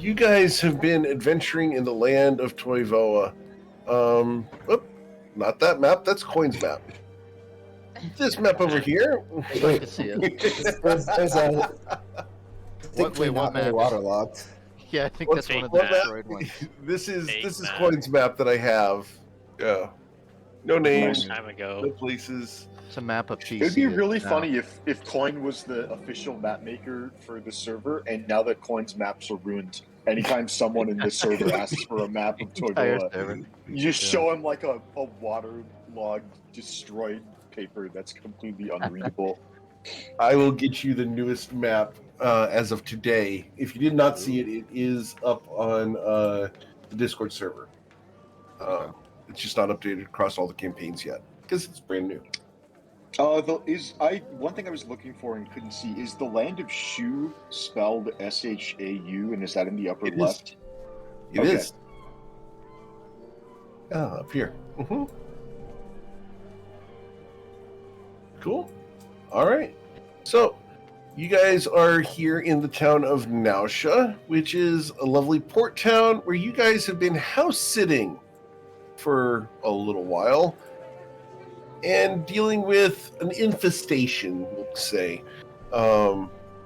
you guys have been adventuring in the land of Toivoa. Not that map. That's Coin's map. This map over here. I'd like to see it. There's a Wait, what not very map? waterlogged. Yeah, I think that's one of the What map? destroyed ones. This is map. Coin's map that I have. Yeah. No names, Time ago. no places. It's a map of PC. It would be really now. funny if Coin was the official map maker for the server, and now that Coin's maps are ruined, anytime someone in the server asks for a map of Entire Toivoa, server. you just show him like a waterlogged, destroyed paper that's completely unreadable. I will get you the newest map as of today. If you did not see it, it is up on the Discord server. It's just not updated across all the campaigns yet because it's brand new. One thing I was looking for and couldn't see is the land of Shu spelled S-H-A-U, and is that in the upper It is. left? It Okay. is. Up here. Cool. All right. So, you guys are here in the town of Nausea, which is a lovely port town where you guys have been house sitting for a little while and dealing with an infestation, we'll say.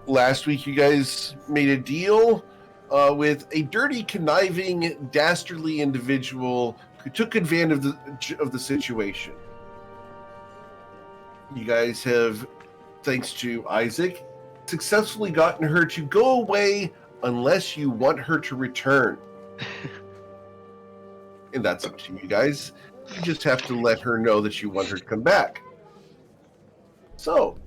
Last week, you guys made a deal with a dirty, conniving, dastardly individual who took advantage of the situation. You guys have, thanks to Isaac, successfully gotten her to go away unless you want her to return. And that's up to you guys. You just have to let her know that you want her to come back. So,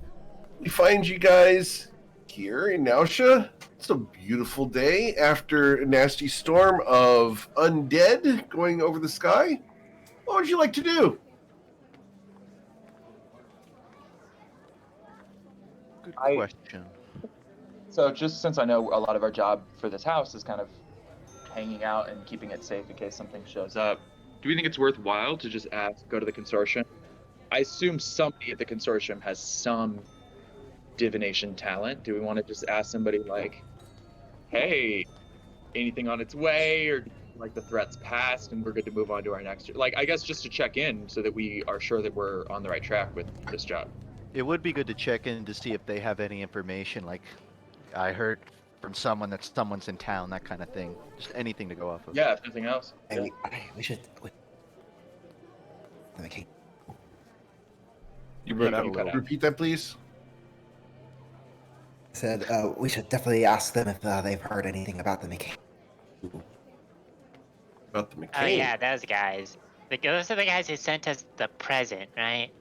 we find you guys here in Nausea. It's a beautiful day after a nasty storm of undead going over the sky. What would you like to do? Good I- question. So just since I know a lot of our job for this house is kind of hanging out and keeping it safe in case something shows up, do we think it's worthwhile to just go to the consortium? I assume somebody at the consortium has some divination talent. Do we want to just ask somebody like, hey, anything on its way, or like the threat's passed and we're good to move on to our next, like, I guess just to check in so that we are sure that we're on the right track with this job. It would be good to check in to see if they have any information, like I heard from someone that someone's in town, that kind of thing. Just anything to go off of. Yeah, if nothing else. Hey, we should. Okay. You cut out a little. repeat that, please? Said we should definitely ask them if they've heard anything about the McCain. About the McCain. Oh yeah, those guys. Those are the guys who sent us the present, right?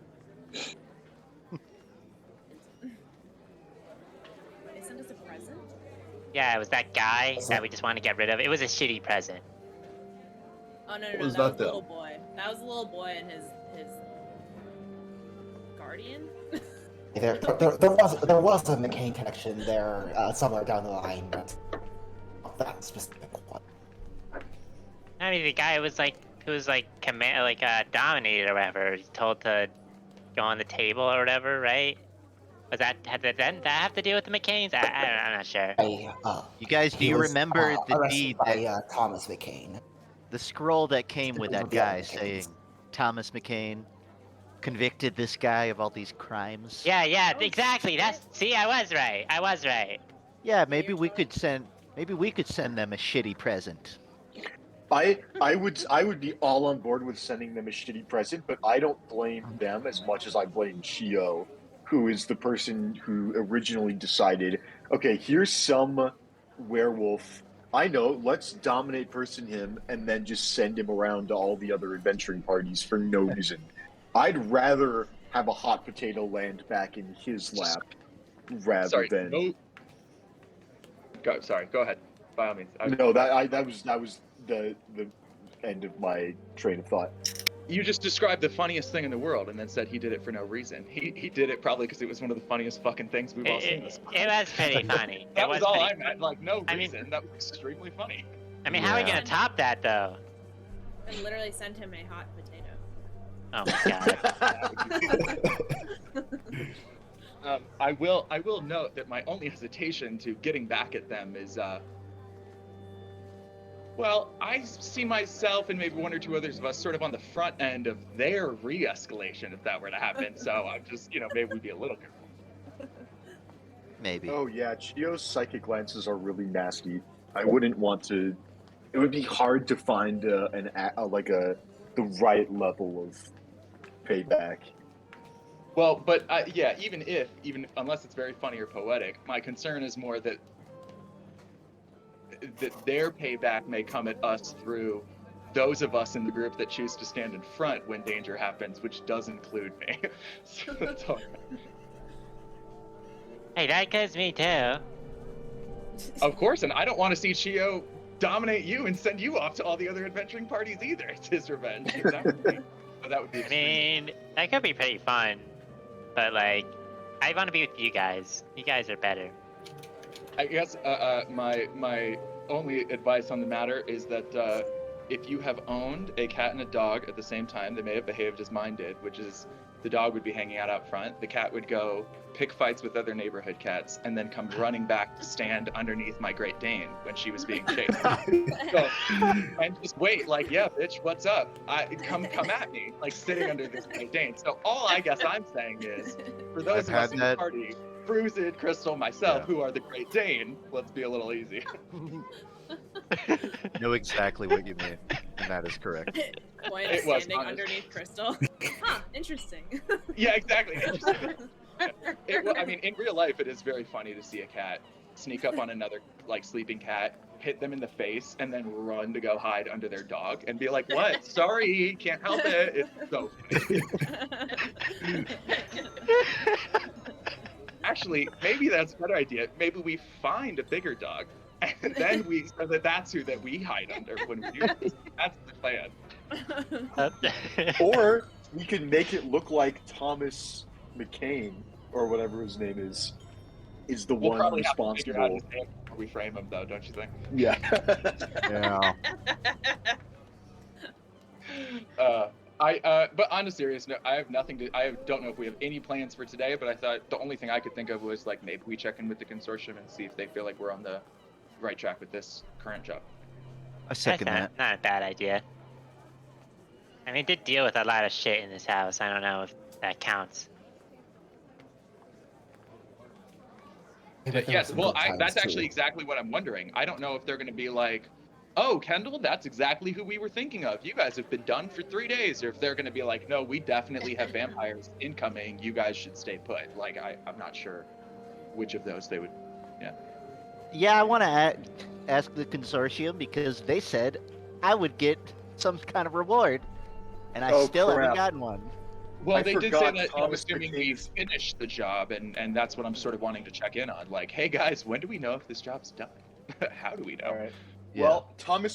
They sent us a present? Yeah, it was that guy that we just wanted to get rid of. It was a shitty present. Oh no, What no, was that was that, the though? little boy. That was the little boy and his guardian. There was a McCain connection there somewhere down the line, but not that specific one. I mean, the guy was like, who was like dominated or whatever. He's told to go on the table or whatever, right? Was that did that have to do with the McCains? I'm not sure. You guys, do He you was, remember the arrested deed by Thomas McCain? the scroll that came with that Yeah, guy McCain's. saying Thomas McCain convicted this guy of all these crimes? Yeah, Oh, exactly. shit. See, I was right. Yeah, maybe we could send them a shitty present. I would be all on board with sending them a shitty present, but I don't blame them as much as I blame Shio, who is the person who originally decided, okay, here's some werewolf. I know, let's dominate person him and then just send him around to all the other adventuring parties for no reason. I'd rather have a hot potato land back in his lap rather than. Go ahead. By all means. No, that was the end of my train of thought. You just described the funniest thing in the world and then said he did it for no reason. He did it probably because it was one of the funniest fucking things we've all seen this month. It was pretty funny. That was all pretty I meant. Like, no I mean- reason. That was extremely funny. I mean, how are we Yeah. gonna top that though? And literally sent him a hot potato. Oh my god. I will note that my only hesitation to getting back at them is Well, I see myself and maybe one or two others of us sort of on the front end of their re-escalation if that were to happen. So I'm just, maybe we'd be a little careful. Maybe. Oh yeah, Chio's psychic glances are really nasty. I wouldn't want to. It would be hard to find the right level of payback. Well, but yeah, even unless it's very funny or poetic, my concern is more that their payback may come at us through those of us in the group that choose to stand in front when danger happens, which does include me. So that's all. Hey, that goes me too. Of course, and I don't want to see Chio dominate you and send you off to all the other adventuring parties either. It's his revenge. That would be I mean, that could be pretty fun, but like, I want to be with you guys. You guys are better. I guess my only advice on the matter is that if you have owned a cat and a dog at the same time, they may have behaved as mine did, which is the dog would be hanging out front, the cat would go pick fights with other neighborhood cats, and then come running back to stand underneath my Great Dane when she was being chased. So, and just wait, like, yeah, bitch, what's up? Come at me, like sitting under this Great Dane. So all I guess I'm saying is, for those of us in the party, Bruised, Crystal, myself, who are the Great Dane, let's be a little easy. Know exactly what you mean, and that is correct. Point It was standing honest. underneath Crystal. Huh, interesting. Yeah, exactly. I mean, in real life, it is very funny to see a cat sneak up on another like sleeping cat, hit them in the face, and then run to go hide under their dog and be like, "What? Sorry, can't help it." It's so funny. Actually, maybe that's a better idea. Maybe we find a bigger dog, and then that's who that we hide under when we do this. That's the plan. Or we could make it look like Thomas McCain, or whatever his name is the We'll one probably have to figure out responsible. his name before we frame him, though, don't you think? Yeah. Yeah. But on a serious note, I don't know if we have any plans for today, but I thought the only thing I could think of was like maybe we check in with the consortium and see if they feel like we're on the right track with this current job. I second that. Not a bad idea. I mean, did deal with a lot of shit in this house. I don't know if that counts. Yes, well, that's actually exactly what I'm wondering. I don't know if they're going to be like, "Oh, Kendall, that's exactly who we were thinking of. You guys have been done for 3 days," or if they're going to be like, "No, we definitely have vampires incoming. You guys should stay put." Like, I'm not sure which of those they would. Yeah. Yeah, I want to ask the consortium because they said I would get some kind of reward, and I still haven't gotten one. Well, I they did say forgot that, Thomas assuming we finished the job, and that's what I'm sort of wanting to check in on. Like, hey guys, when do we know if this job's done? How do we know? All right. Yeah. Well,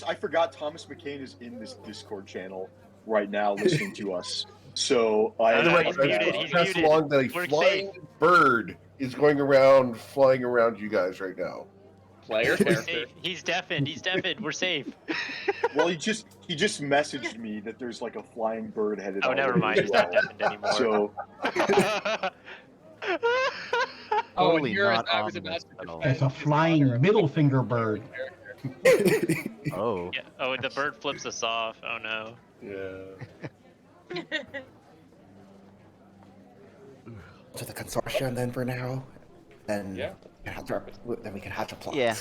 I forgot Thomas McCain is in this Discord channel right now listening to us. So For the He's record, muted, I he's pass muted. along that a We're flying bird is going around, flying around you guys right now. Player We're character. safe. He's deafened. He's deafened. We're safe. Well, he just messaged me that there's like a flying bird headed. Oh, our never way mind. as He's not well. deafened anymore. So Oh, and Totally here not I was ominous about to at all. defend It's a his flying honor. middle finger bird. Oh. Yeah. Oh, the bird flips us off. Oh no. Yeah. To the consortium then for now. Then Yeah. then we can hatch a plot. Yeah.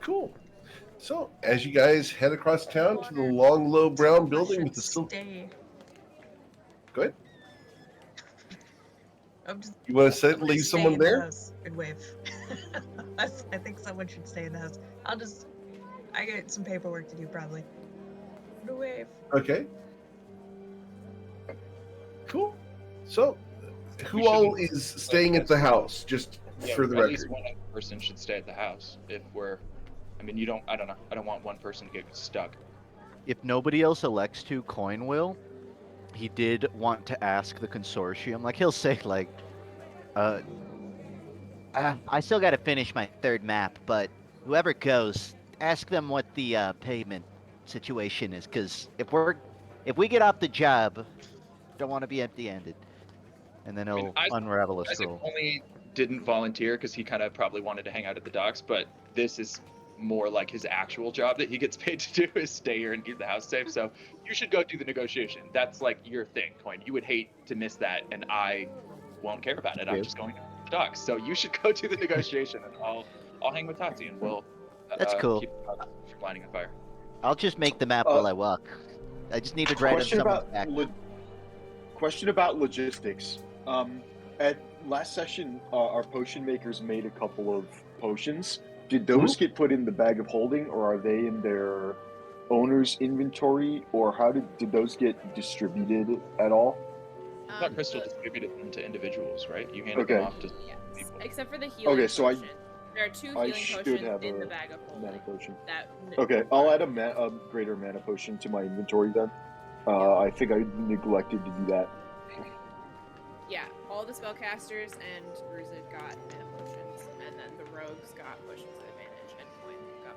Cool. So, as you guys head across town to the long, low brown building with the silver. Stay. Go ahead. I'm just You want to I'm gonna leave stay someone in the there? house and wave. I think someone should stay in the house. I got some paperwork to do probably. I'm gonna wave. Okay. Cool. So, We who all shouldn't- is staying at the house? Just Yeah, for the at least record. one other person should stay at the house if we're. I mean, I don't know. I don't want one person to get stuck. If nobody else elects to, Coin will. He did want to ask the consortium. Like, he'll say, like, I still got to finish my third map, but whoever goes, ask them what the payment situation is, because if we get off the job, don't want to be empty-handed. and then I mean, he'll unravel a Isaac scroll. only didn't volunteer because he kind of probably wanted to hang out at the docks, but this is more like his actual job that he gets paid to do is stay here and keep the house safe. So you should go do the negotiation. That's like your thing, Coin. You would hate to miss that, and I won't care about it. I'm just going to ducks. So you should go do the negotiation, and I'll hang with Tati, and we'll That's cool. keep the house from lighting on fire. I'll just make the map while I walk. I just need to write on someone's back. Question about logistics. At last session, our potion makers made a couple of potions. Did those get put in the bag of holding, or are they in their owner's inventory, or how did those get distributed at all? I thought Crystal distributed them to individuals, right? You handed them off to people. Except for the healing potion. There are 2 healing potions in the bag of holding. Mana potion. That Okay, I'll add a greater mana potion to my inventory then. I think I neglected to do that. Yeah, all the spellcasters and Ruzid got mana potions, and then the rogues got potions of advantage, and Coin got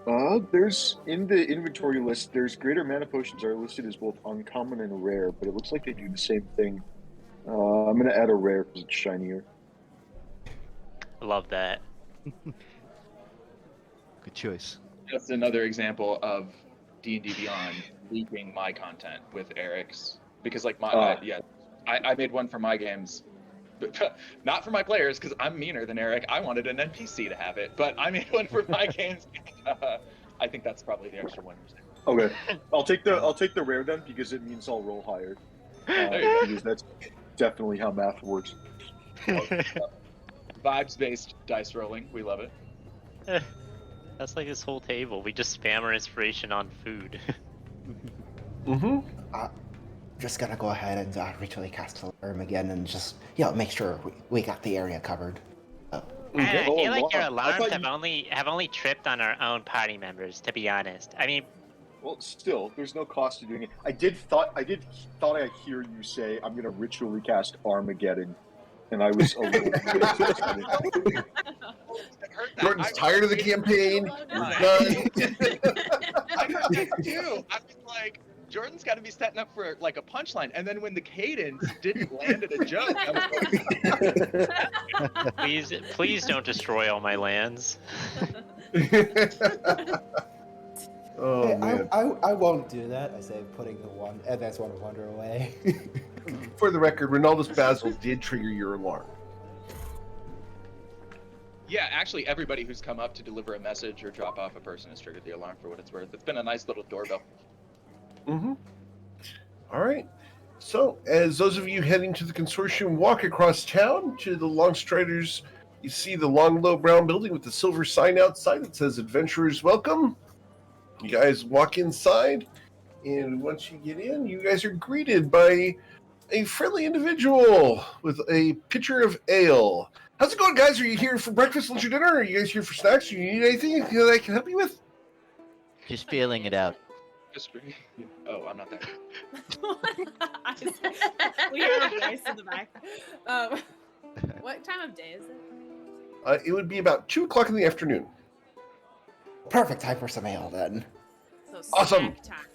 potions. There's in the inventory list. There's greater mana potions are listed as both uncommon and rare, but it looks like they do the same thing. I'm gonna add a rare because it's shinier. Love that. Good choice. That's another example of D&D Beyond leaking my content with Eric's, because like I made one for my games, but not for my players because I'm meaner than Eric. I wanted an NPC to have it, but I made one for my games. I think that's probably the extra 1%. Okay, I'll take the rare then because it means I'll roll higher. Because that's definitely how math works. Vibes-based dice rolling, we love it. That's like this whole table. We just spam our inspiration on food. Just gonna go ahead and ritually cast alarm again and just make sure we got the area covered. I feel like your alarms have only tripped on our own party members. To be honest, I mean, well, still, there's no cost to doing it. I thought I hear you say I'm gonna ritually cast Armageddon, and I was a little bit Jordan's tired of the campaign. I heard that too. I was like, Jordan's got to be setting up for like a punchline, and then when the cadence didn't land at a joke, I was like, please don't destroy all my lands. Oh, Hey, man. I won't do that. I say putting the one advanced one of wonder away. For the record, Ronaldus Basil did trigger your alarm. yeah, actually, everybody who's come up to deliver a message or drop off a person has triggered the alarm for what it's worth. It's been a nice little doorbell. All right. So, as those of you heading to the consortium walk across town to the Longstriders, you see the long, low brown building with the silver sign outside that says "Adventurers Welcome." You guys walk inside, and once you get in, you guys are greeted by a friendly individual with a pitcher of ale. How's it going, guys? Are you here for breakfast, lunch, or dinner? Are you guys here for snacks? Do you need anything that I can help you with? Just feeling it out. Oh, I'm not there. We hear a voice in the back. What time of day is it? It would be about 2 o'clock in the afternoon. Perfect time for some ale then. So Awesome. snack time.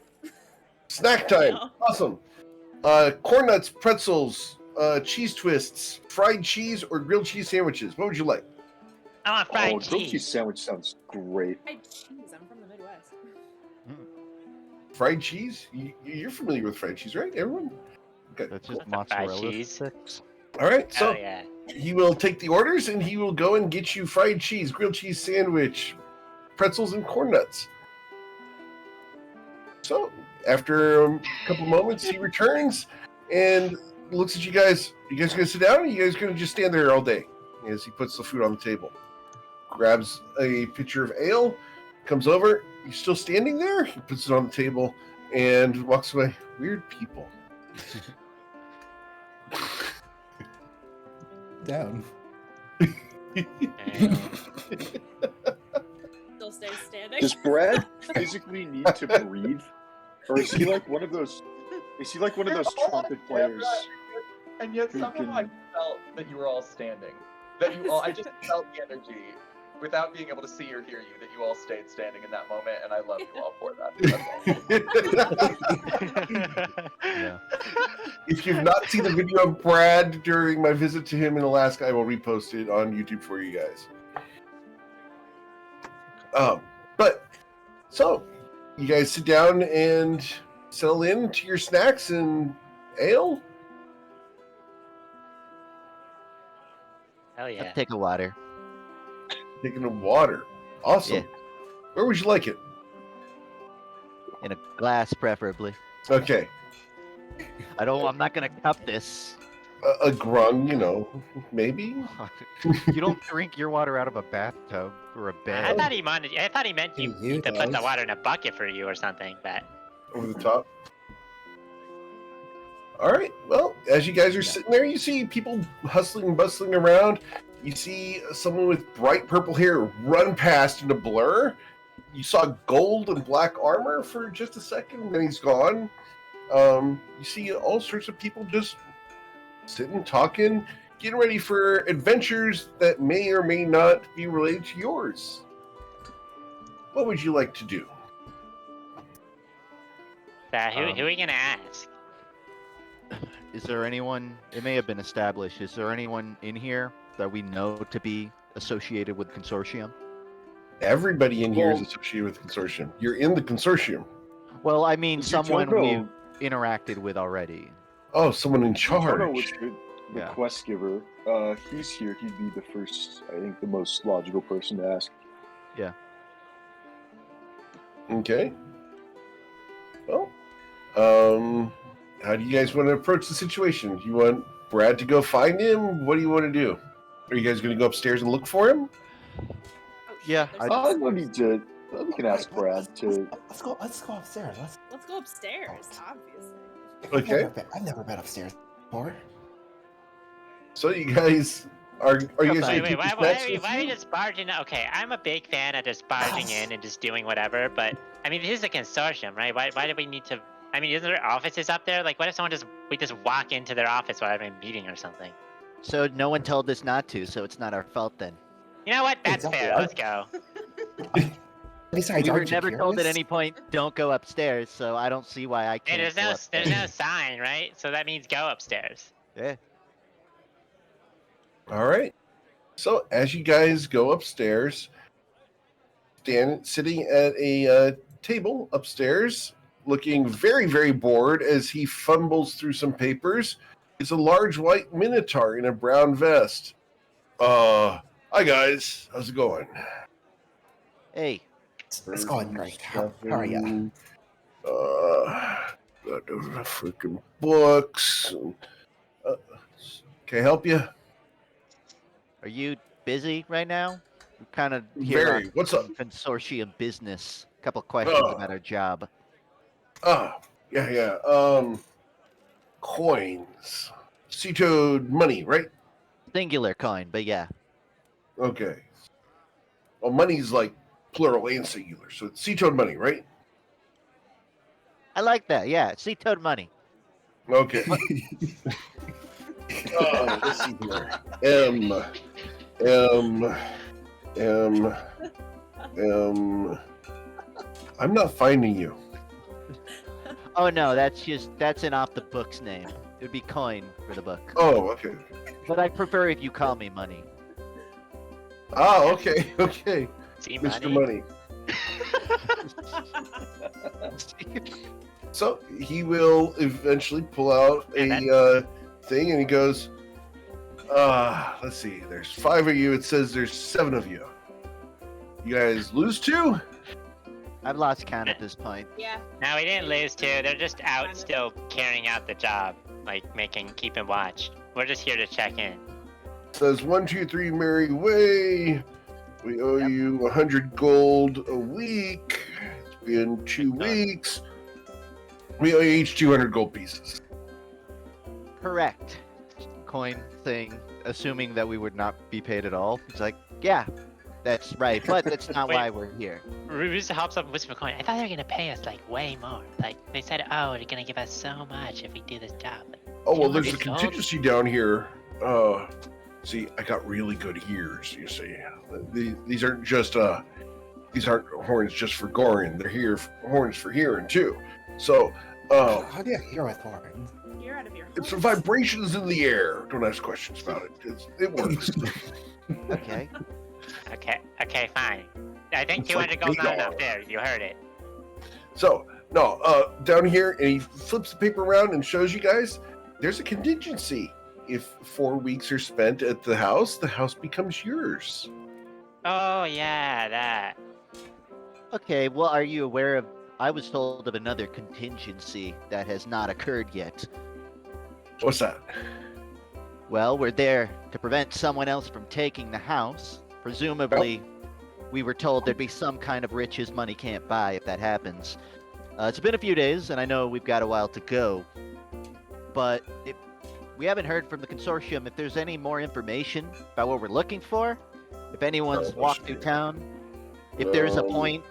Snack time. Ale. Awesome. Corn nuts, pretzels, cheese twists, fried cheese, or grilled cheese sandwiches. What would you like? I want fried grilled cheese. cheese sandwich sounds great. Fried cheese. I'm from the Midwest. Fried cheese? You're familiar with fried cheese, right? Everyone? Okay. That's just Fried mozzarella cheese. sticks. All right. So Oh yeah. he will take the orders and he will go and get you fried cheese, grilled cheese sandwich, pretzels, and corn nuts. So after a couple moments, he returns and looks at you guys. You guys gonna sit down, or you guys gonna just stand there all day? As he puts the food on the table, grabs a pitcher of ale, comes over. You're still standing there. He puts it on the table and walks away. Weird people. Down. Still stay standing. Does Brad physically need to breathe, or is he like one of those? Is he like one of those trumpet players? And yet Who somehow can- I felt that you were all standing. That you all, I just felt the energy, without being able to see or hear you, that you all stayed standing in that moment, and I love you all for that. That's all. Yeah. If you've not seen the video of Brad during my visit to him in Alaska, I will repost it on YouTube for you guys. But so you guys sit down and settle in to your snacks and ale. Hell I'll yeah. take a water. Taking a water. Awesome. Yeah. Where would you like it? In a glass, preferably. Okay. I'm not gonna cup this. A grung, maybe. You don't drink your water out of a bathtub or a I bed. thought he meant you You to put the guys. water in a bucket for you or something, but Over the top. All right. Well, as you guys are sitting there, you see people hustling and bustling around. You see someone with bright purple hair run past in a blur. You saw gold and black armor for just a second, and then he's gone. You see all sorts of people just sitting, talking, getting ready for adventures that may or may not be related to yours. What would you like to do? who are we gonna ask? Is there anyone? It may have been established. Is there anyone in here that we know to be associated with consortium? Everybody in here is Well- associated with the consortium. You're in the consortium. Well, I mean, Mr. someone Toto- we've interacted with already. Oh, someone in Toto was charge. the Yeah. quest giver. He's here. He'd be the first, I think, the most logical person to ask. Okay. Well, how do you guys want to approach the situation? You want Brad to go find him? What do you want to do? Are you guys going to go upstairs and look for him? Oh, shit, Yeah, there's I- some- No need to. We can ask Brad to. Let's go upstairs. Let's go upstairs, obviously. Okay. I've never been upstairs before. So you guys are you guys Wait, gonna Wait, keep why, the why, snacks are you, with why are you? you just barging? Okay, I'm a big fan of just barging in and just doing whatever, but I mean, this is a consortium, right? Why do we need to? I mean, isn't there offices up there? Like, what if we just walk into their office while having a meeting or something? So no one told us not to, so it's not our fault then. You know what? That's Exactly. fair. Let's go. Besides, We were aren't you never told at curious? any point, don't go upstairs, so I don't see why I Hey, can't there's go no upstairs. sign, right? So that means go upstairs. Yeah. All right. So as you guys go upstairs, sitting at a table upstairs, looking very, very bored as he fumbles through some papers, is a large white minotaur in a brown vest. Hi guys, how's it going? Hey, It's going great. How are you? Got those freaking books. Can I help you? are you busy right now? We're kind of Very. What's up? Consortium business. A couple questions Oh. about our job. Yeah. Coins. Sea-toed money, right? Singular coin, but yeah. Okay. Well, money's like plural and singular, so it's sea-toed money, right? I like that. Yeah, sea-toed money. Okay. Let's see here. I'm not finding you. Oh no, that's an off the books name. It would be coin for the book. Oh, okay. But I prefer if you call me money. Oh, okay. See, Mr. money. Money. So he will eventually pull out a thing, and he goes, let's see. There's 5 of you. It says there's 7 of you. You guys lose 2? I've lost count at this point. Yeah. No, we didn't lose two. They're just out still carrying out the job, like keeping watch. We're just here to check in. Says 1, 2, 3, merry way. We owe you 100 gold a week. It's been 2 weeks. We owe you each 200 gold pieces. Correct. Coin thing, assuming that we would not be paid at all. It's like, yeah, that's right, but that's not Wait. why we're here. Rubus hops up and whispers, "Coin. I thought they were gonna pay us like way more. Like they said, oh, they're gonna give us so much if we do this job." Like, Oh, well, there's a 200 gold? contingency down here. See, I got really good ears, you see. These aren't just, these aren't horns just for Gorin. They're horns for hearing, too. So, How do you hear with horns? You're out of your it's horse. vibrations in the air. Don't ask questions about it. It works. Okay. Okay, fine. I think It's 200 like gold's not big enough. R. There, you heard it. So, no, down here, and he flips the paper around and shows you guys there's a contingency. If 4 weeks are spent at the house becomes yours. Oh yeah, that. Okay, well, are you aware of? I was told of another contingency that has not occurred yet. What's that? Well, we're there to prevent someone else from taking the house. Presumably, we were told there'd be some kind of riches money can't buy if that happens. It's been a few days, and I know we've got a while to go. But we haven't heard from the consortium if there's any more information about what we're looking for. If anyone's walked through town, if there's a point,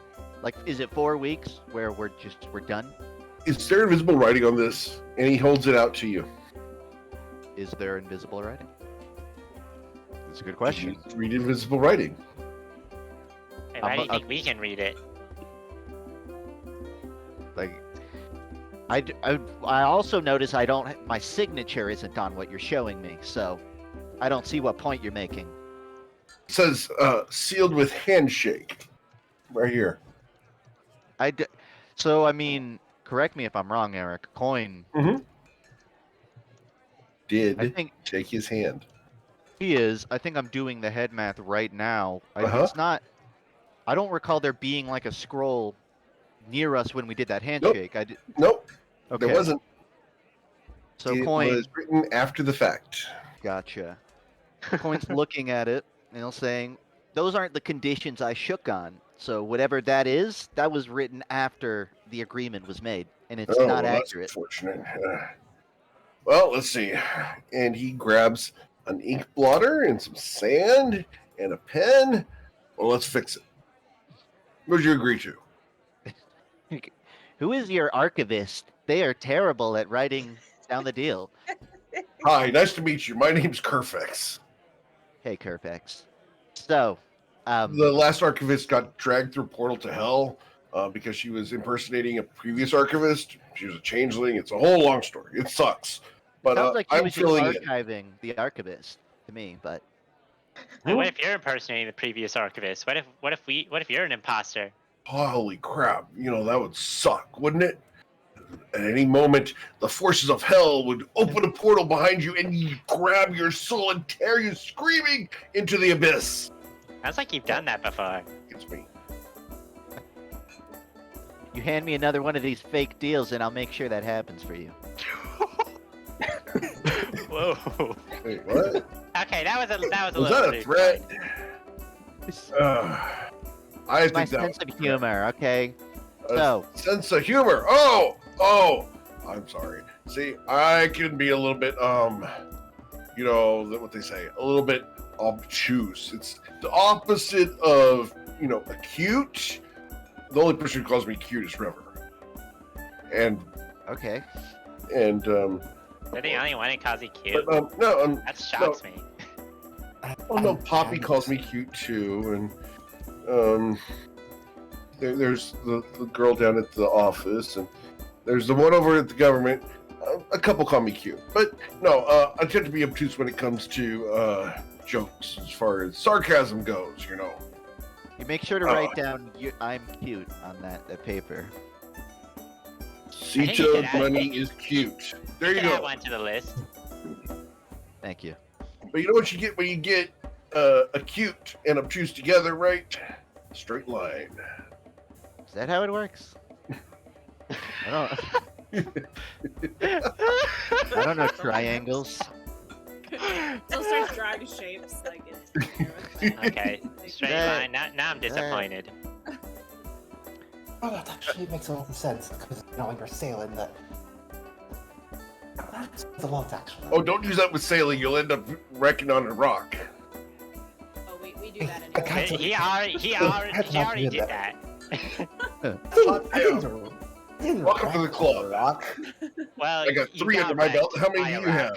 like, is it 4 weeks where we're done? Is there invisible writing on this? And he holds it out to you. Is there invisible writing? That's a good question. Read invisible writing. Hey, why do you think we can read it? Like, I also notice my signature isn't on what you're showing me, so I don't see what point you're making. It says sealed with handshake. Right here. So, I mean, correct me if I'm wrong, Eric. Coin Did I think shake his hand. he is. I think I'm doing the head math right now. Uh-huh. It's not. I don't recall there being like a scroll near us when we did that handshake. Nope. Okay. There wasn't. So it Coin. was written after the fact. Gotcha. Coin's looking at it and saying, "Those aren't the conditions I shook on. So whatever that is, that was written after the agreement was made, and it's not that's accurate." unfortunate. Well, let's see. And he grabs an ink blotter and some sand and a pen. Well, let's fix it. What did you agree to? Who is your archivist? They are terrible at writing down the deal. Hi, nice to meet you. My name's Kerfex. Hey, Kerfex. So, The last archivist got dragged through a portal to hell because she was impersonating a previous archivist. She was a changeling. It's a whole long story. It sucks. But sounds like he I'm was just filling in. archiving the archivist to me, but Hey, what if you're impersonating the previous archivist? What if you're an imposter? Holy crap. That would suck, wouldn't it? At any moment, the forces of hell would open a portal behind you and grab your soul and tear you screaming into the abyss. Sounds like you've done that before. It's me. you hand me another one of these fake deals and I'll make sure that happens for you. Whoa. Wait, what? Okay, that was a Was little that a rude. threat? I It's my think that sense was of humor, okay? a So, sense of humor. Oh, I'm sorry. See, I can be a little bit, what they say, a little bit obtuse. It's the opposite of, acute. The only person who calls me cute is River. And, okay. You're the only one who calls you cute. but, That shocks me. oh no, Poppy calls me cute too, and there's the girl down at the office, and there's the one over at the government. A couple call me cute, but no, I tend to be obtuse when it comes to jokes, as far as sarcasm goes. You make sure to write down "I'm cute" on that paper. Cito's money is cute. There you can add go. one to the list. Thank you. But you know what you get when you get acute and obtuse together, right? Straight line. Is that how it works? I don't know triangles. Still starts drawing shapes like it's. Okay, straight line. Now I'm disappointed. Oh, that actually makes a lot of sense because when you're sailing, that that's a lot actually. Oh, don't use that with sailing. You'll end up wrecking on a rock. Oh, we do that I anyway. can't- He already did that. Welcome to the club. Rock. Well, I got you 3 under my wrecked belt. How many by do a you rock.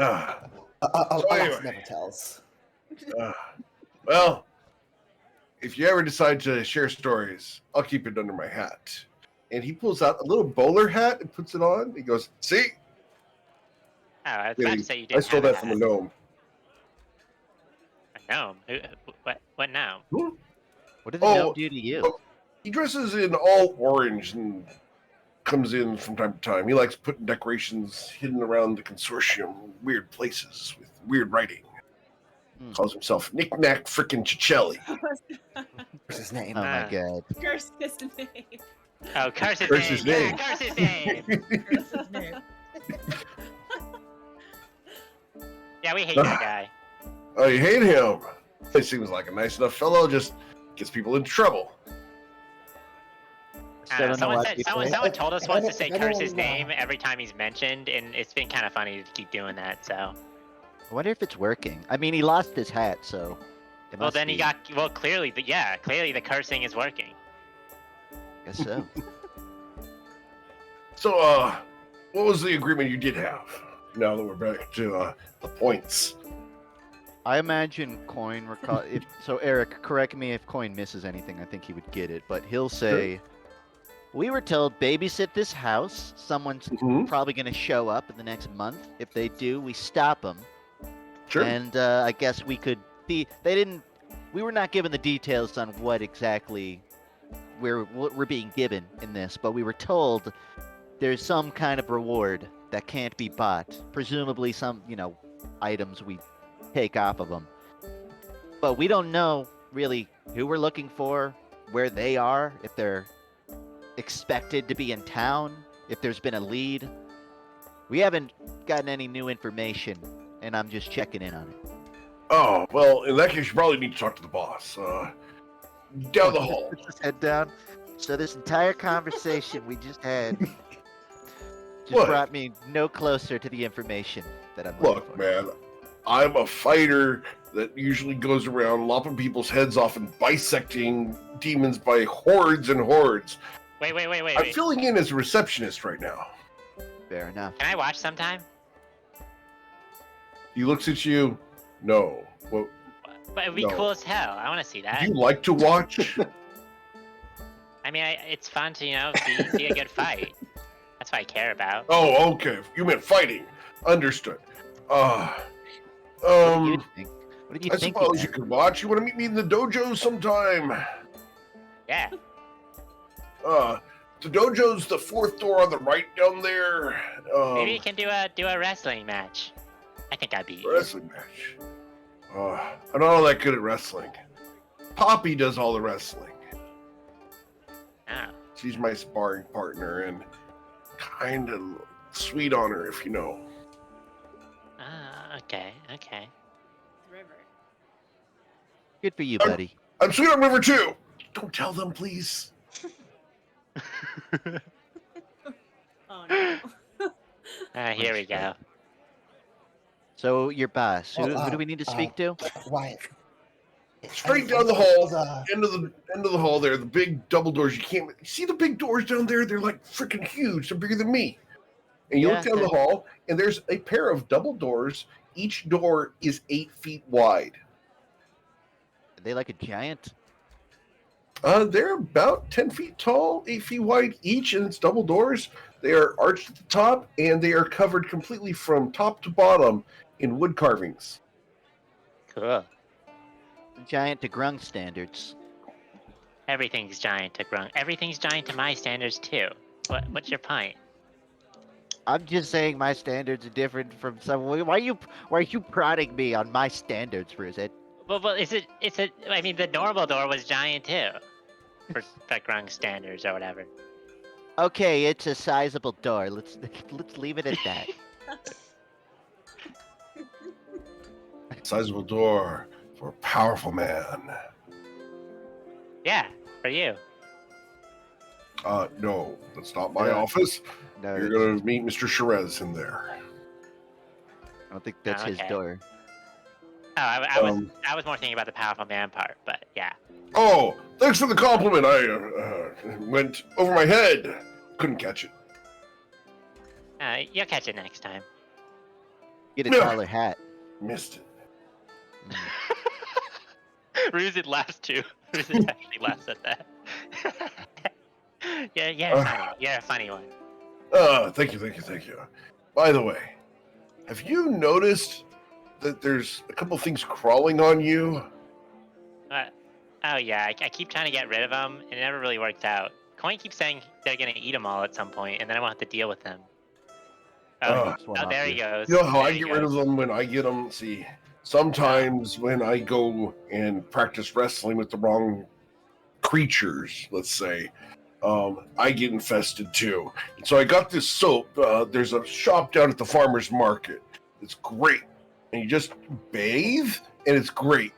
Ah, Alas anyway. never tells. well, if you ever decide to share stories, I'll keep it under my hat. and he pulls out a little bowler hat and puts it on. He goes, "See, Oh, I was Yeah, about to say you didn't I stole have that from a gnome." a gnome. What gnome? What did the Oh, gnome do to you? oh, he dresses in all orange and comes in from time to time. He likes putting decorations hidden around the consortium, weird places with weird writing. Hmm. Calls himself Knick-Knack Frickin' Chichelli. What's his name? Oh my Ah. god. Curse his name. Oh, curse his Curse name. his Yeah, name. curse his name. Curse his name. Yeah, we hate that guy. Oh, you hate him? He seems like a nice enough fellow, just gets people in trouble. Still don't know Someone what said, people someone told us if once to any- say if curse his anyone, name every time he's mentioned, and it's been kind of funny to keep doing that. So, I wonder if it's working. I mean, he lost his hat, so. It well, must then he be. got clearly the cursing is working. Guess so. So, what was the agreement you did have? Now that we're back to the points. I imagine Coin recall. So Eric, correct me if Coin misses anything. I think he would get it, but he'll say, "We were told babysit this house. Someone's Mm-hmm. probably going to show up in the next month. If they do, we stop them." Sure. And I guess we could be. They didn't. We were not given the details on what exactly we're being given in this, but we were told there's some kind of reward that can't be bought. Presumably some, items we take off of them. But we don't know really who we're looking for, where they are, if they're expected to be in town, if there's been a lead. We haven't gotten any new information, and I'm just checking in on it. Oh, well, in that case, you probably need to talk to the boss. Down the hall. Puts his head down. So this entire conversation we just had just What? brought me no closer to the information that I'm looking Look, for. man, I'm a fighter that usually goes around lopping people's heads off and bisecting demons by hordes and hordes. Wait. I'm filling in as a receptionist right now. Fair enough. Can I watch sometime? He looks at you. No. Well, But it'd be No. cool as hell. I want to see that. do you like to watch? I mean, it's fun to see a good fight. That's what I care about. Oh, okay. You meant fighting. Understood. What do you think? What did you I think? suppose you could watch. You want to meet me in the dojo sometime? Yeah. The dojo's the fourth door on the right down there. Maybe you can do a wrestling match. I think I'd beat you. Wrestling match. I'm not all that good at wrestling. Poppy does all the wrestling. Oh. She's my sparring partner and kind of sweet on her, if you know. Ah, okay. River. Good for you, buddy. I'm sweet on River too. Don't tell them, please. Oh no. Here we go. So your boss, who Well, do we need to speak to? Wyatt. Straight down the hall. End of the hall there. The big double doors. You can't see the big doors down there. They're like freaking huge. They're bigger than me. And you Yeah, look down the hall, and there's a pair of double doors. Each door is 8 feet wide. Are they like a giant? They're about 10 feet tall, 8 feet wide each, and it's double doors. They are arched at the top, and they are covered completely from top to bottom in wood carvings. Cool. Giant to grung standards. Everything's giant to Grung. Everything's giant to my standards too. What's your point? I'm just saying my standards are different from some. Why are you prodding me on my standards, Rizet? Well, I mean, the normal door was giant too, for Grung standards or whatever. Okay, it's a sizable door. Let's leave it at that. Sizable door for a powerful man. Yeah, for you. No, that's not my Yeah. office. No, You're going to meet Mr. Sherez in there. I don't think that's his okay. door. Oh, I was more thinking about the powerful man part, but yeah. Oh, thanks for the compliment. I went over my head. Couldn't catch it. You'll catch it next time. Get a No. taller hat. Missed it. Ruzit laughs too. Ruzit actually laughs at that. You're funny. You're a funny one. Thank you. By the way, have you noticed that there's a couple things crawling on you? Oh yeah, I keep trying to get rid of them, and it never really works out. Coin keeps saying they're gonna eat them all at some point, and then I won't have to deal with them. Oh, there he goes. You know how There I he get rid of goes. them when I get them? See, sometimes when I go and practice wrestling with the wrong creatures, let's say, I get infested too. And so I got this soap. There's a shop down at the farmer's market. It's great. And you just bathe, and it's great.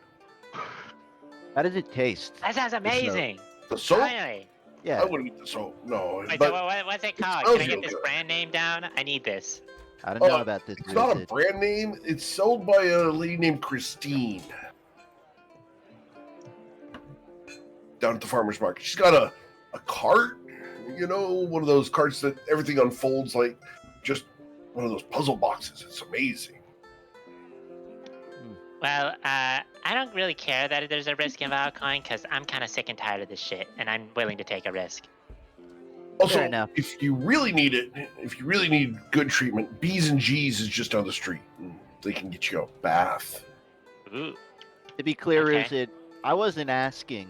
How does it taste? That sounds amazing. The soap? Finally. Yeah. I wouldn't eat the soap, no. Wait, but so what's it called? smells Can I get real this good. brand name down? I need this. I don't know about this. It's not a Richard. brand name. It's sold by a lady named Christine down at the farmer's market. She's got a cart, one of those carts that everything unfolds like just one of those puzzle boxes. It's amazing. Well, I don't really care that there's a risk involved, Coin, because I'm kind of sick and tired of this shit, and I'm willing to take a risk. Also, Fair enough. if you really need it, if you really need good treatment, B's and G's is just down the street. They can get you a bath. Ooh. To be clear, Okay. I wasn't asking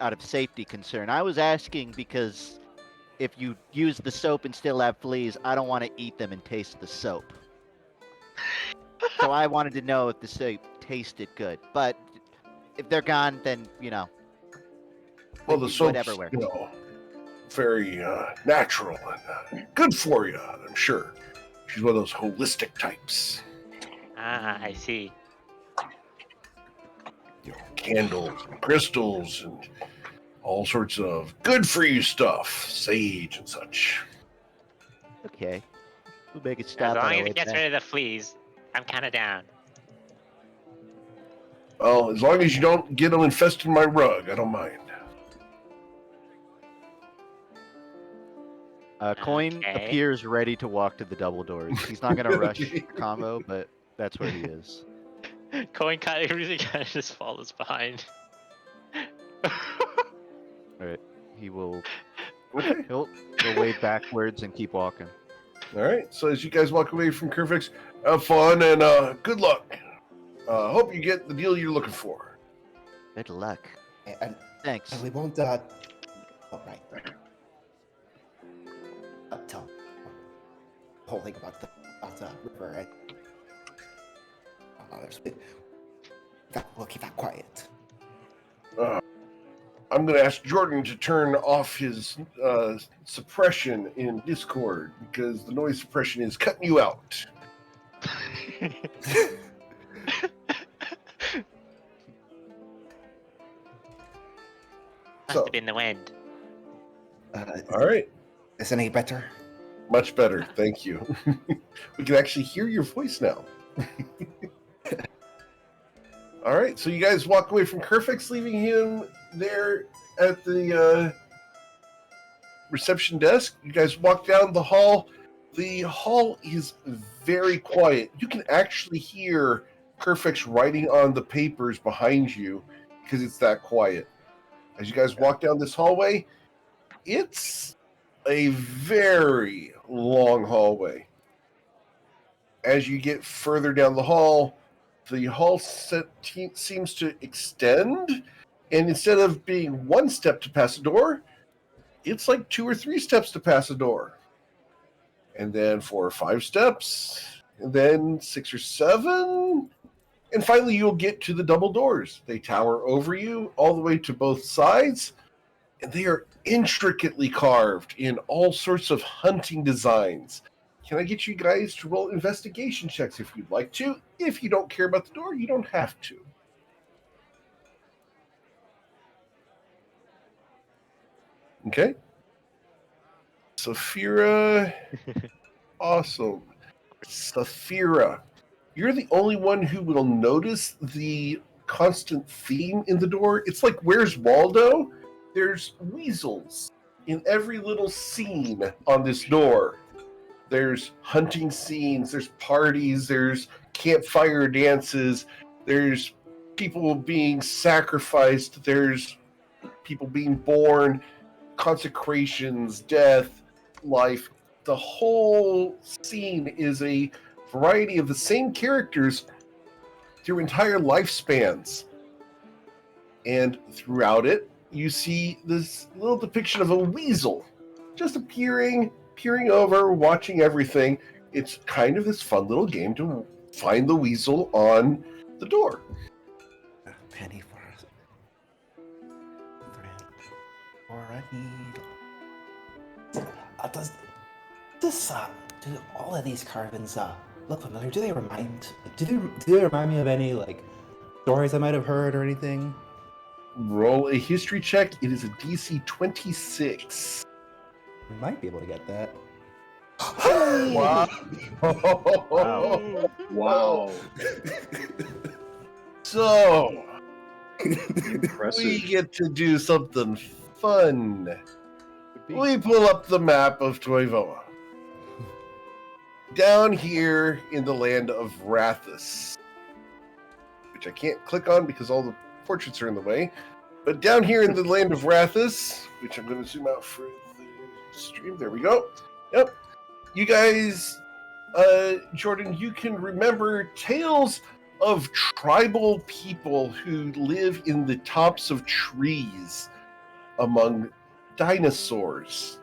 out of safety concern. I was asking because if you use the soap and still have fleas, I don't want to eat them and taste the soap. So I wanted to know if the soap tasted good. But if they're gone, then, Well, the soap's, whatever works. very natural and good for you, I'm sure. She's one of those holistic types. Ah, I see. Candles and crystals and all sorts of good for you stuff, sage and such. Okay. We'll make it As stop. long on as our way it gets back. rid of the fleas, I'm kind of down. Well, as long as you don't get them infested in my rug, I don't mind. Coin Okay. appears ready to walk to the double doors. He's not going to rush combo, but that's where he is. Coin really kind of just follows behind. He will Okay. he'll wave backwards and keep walking. All right. So as you guys walk away from Curfix, have fun and good luck. Hope you get the deal you're looking for. Good luck. And Thanks. we won't. Oh, right. Tell whole thing about the river and others. We'll keep that quiet. I'm going to ask Jordan to turn off his suppression in Discord because the noise suppression is cutting you out. Must have been the wind. All right. Is it any better? Much better. Thank you. We can actually hear your voice now. All right. So you guys walk away from Curfix, leaving him there at the reception desk. You guys walk down the hall. The hall is very quiet. You can actually hear Curfix writing on the papers behind you because it's that quiet. As you guys walk down this hallway, it's a very long hallway. As you get further down the hall seems to extend, and instead of being one step to pass a door, it's like 2 or 3 steps to pass a door. And then 4 or 5 steps, and then 6 or 7, and finally you'll get to the double doors. They tower over you all the way to both sides, and they are intricately carved in all sorts of hunting designs. Can I get you guys to roll investigation checks if you'd like to? If you don't care about the door, you don't have to. Okay. Saphira. Awesome. Saphira. You're the only one who will notice the constant theme in the door. It's like, where's Waldo? There's weasels in every little scene on this door. There's hunting scenes, there's parties, there's campfire dances, there's people being sacrificed, there's people being born, consecrations, death, life. The whole scene is a variety of the same characters through entire lifespans. And throughout it, you see this little depiction of a weasel just appearing, peering over, watching everything. It's kind of this fun little game to find the weasel on the door. A penny for us. For a needle. Does this do all of these carvings look familiar? Do they remind me of any like stories I might have heard or anything? Roll a history check. It is a DC 26. We might be able to get that. Wow. Wow. So, Impressive. we get to do something fun. We pull up the map of Toivoa. Down here in the land of Rathus, which I can't click on because all the portraits are in the way. But down here in the land of Rathus, which I'm going to zoom out for the stream. There we go. Yep. You guys, Jordan, you can remember tales of tribal people who live in the tops of trees among dinosaurs.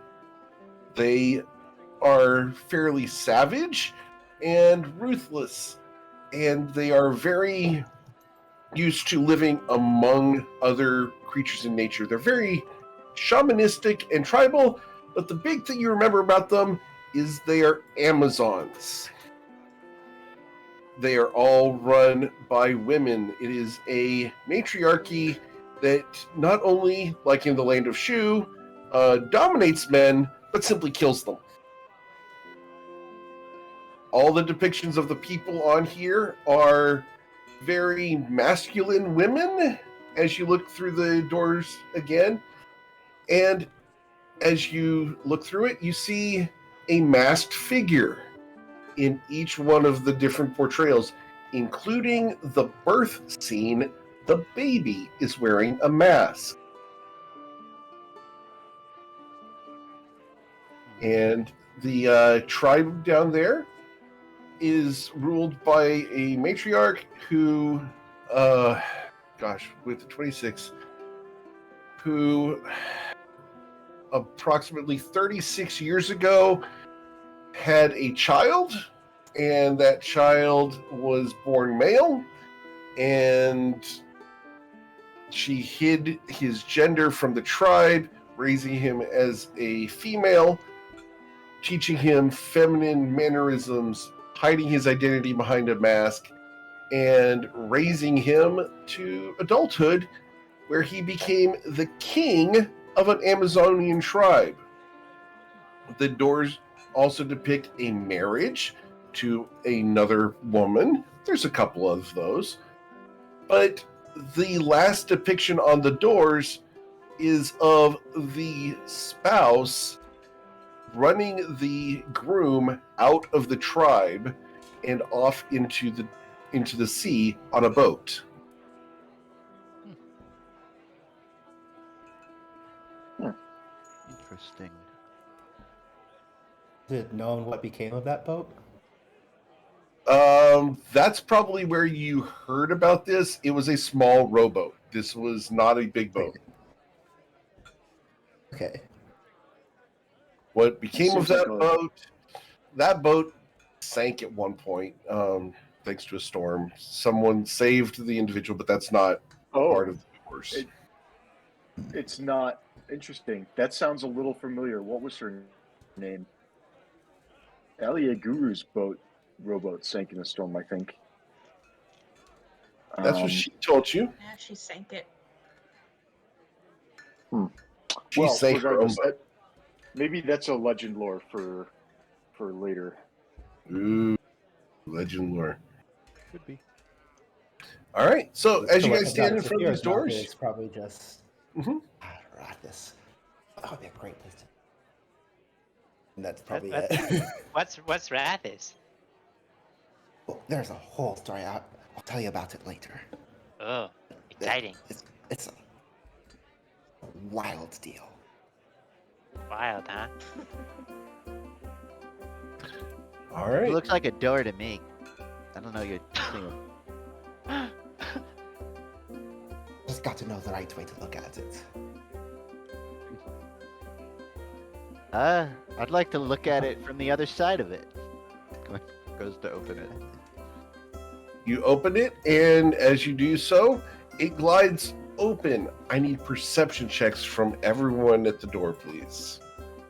They are fairly savage and ruthless, and they are very used to living among other creatures in nature. They're very shamanistic and tribal, but the big thing you remember about them is they are Amazons. They are all run by women. It is a matriarchy that not only, like in the land of Shu, dominates men, but simply kills them. All the depictions of the people on here are very masculine women as you look through the doors again. And as you look through it, you see a masked figure in each one of the different portrayals, including the birth scene. The baby is wearing a mask. And the tribe down there is ruled by a matriarch who, with 26, who approximately 36 years ago had a child, and that child was born male, and she hid his gender from the tribe, raising him as a female, teaching him feminine mannerisms, hiding his identity behind a mask, and raising him to adulthood, where he became the king of an Amazonian tribe. The doors also depict a marriage to another woman. There's a couple of those. But the last depiction on the doors is of the spouse running the groom out of the tribe and off into the sea on a boat. Interesting. Is it known what became of that boat? That's probably where you heard about this. It was a small rowboat. This was not a big boat. Okay. What became of Seems like that a- boat? That boat sank at one point, thanks to a storm. Someone saved the individual, but that's not part of the course. It's not interesting. That sounds a little familiar. What was her name? Alia Guru's rowboat sank in a storm, I think. That's what she told you. Yeah, she sank it. She sank her own regardless, boat. maybe that's a legend lore for later. Ooh, legend lore. Could be. All right. So as you what guys stand in I've front of got these is not good, doors, it's probably just Mhm. Rathus. That would be a great place to. And that's probably That- it. What's Rathis? Well, there's a whole story. I'll tell you about it later. Oh, exciting. It's a wild deal. Wild, huh? All It right. looks like a door to me. I don't know your. Just got to know the right way to look at it. I'd like to look at it from the other side of it. Goes to open it. You open it, and as you do so, it glides open. I need perception checks from everyone at the door, please.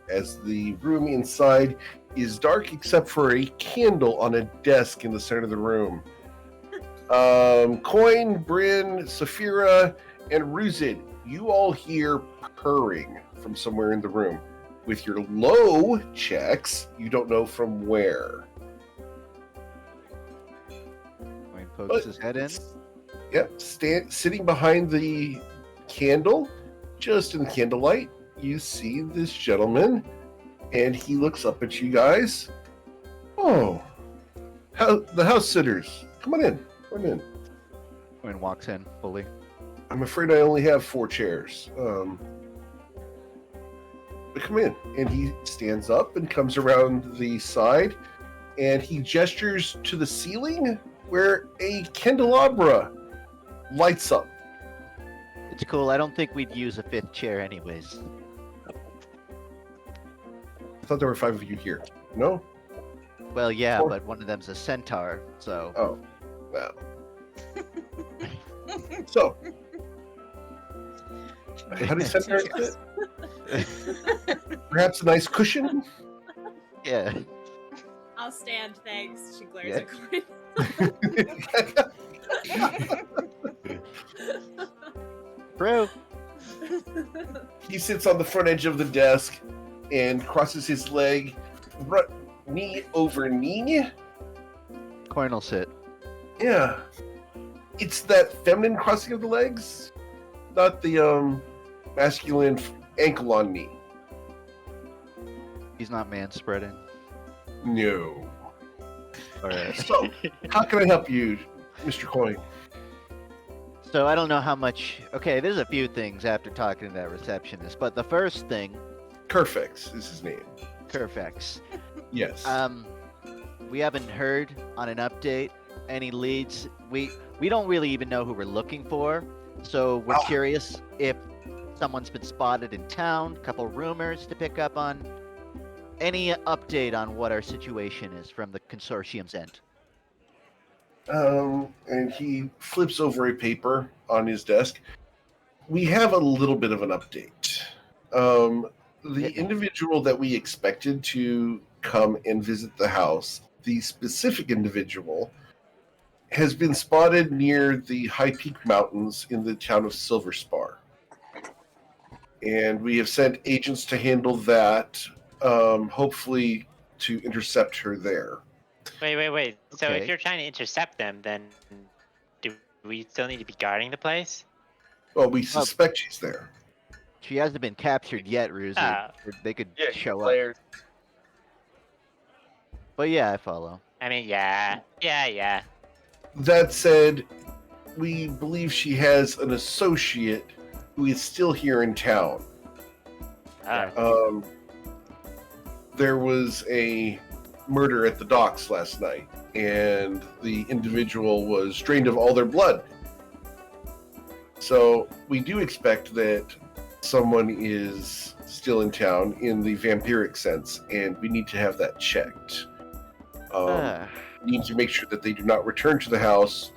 As the room inside is dark except for a candle on a desk in the center of the room. Coin, Bryn, Saphira, and Ruzid, you all hear purring from somewhere in the room. With your low checks, you don't know from where. Wayne pokes his head in. Yep, sitting behind the candle, just in the candlelight, you see this gentleman, and he looks up at you guys. Oh, the house sitters, come on in, come on in. Wayne walks in fully. I'm afraid I only have 4 chairs. But come in. And he stands up and comes around the side, and he gestures to the ceiling where a candelabra lights up. It's cool. I don't think we'd use a 5th chair anyways. I thought there were 5 of you here. No? Well, yeah, Or- but one of them's a centaur, so. Oh, well. So, how do you set it? Perhaps a nice cushion? Yeah. I'll stand, thanks. She glares Yeah. at Coin. Bro. He sits on the front edge of the desk and crosses his leg, knee over knee. Coin will sit. Yeah. It's that feminine crossing of the legs, not the masculine ankle on knee. He's not man spreading. No. All right. So, how can I help you, Mr. Coin? So I don't know how much. Okay, there's a few things after talking to that receptionist, but the first thing, Kerfex is his name. Kerfex. Yes. We haven't heard on an update any leads. We don't really even know who we're looking for, so we're Ah. curious if someone's been spotted in town. Couple rumors to pick up on. Any update on what our situation is from the consortium's end? And he flips over a paper on his desk. We have a little bit of an update. The individual that we expected to come and visit the house, the specific individual, has been spotted near the High Peak Mountains in the town of Silver Spar. And we have sent agents to handle that, hopefully to intercept her there. Wait. So Okay. if you're trying to intercept them, then do we still need to be guarding the place? Well, we suspect she's there. She hasn't been captured yet, Ruzi. Ah. They could Yeah, show up. players. But yeah, I follow. I mean, yeah. That said, we believe she has an associate who is still here in town. Oh, There was a murder at the docks last night, and the individual was drained of all their blood. So we do expect that someone is still in town in the vampiric sense, and we need to have that checked. We need to make sure that they do not return to the house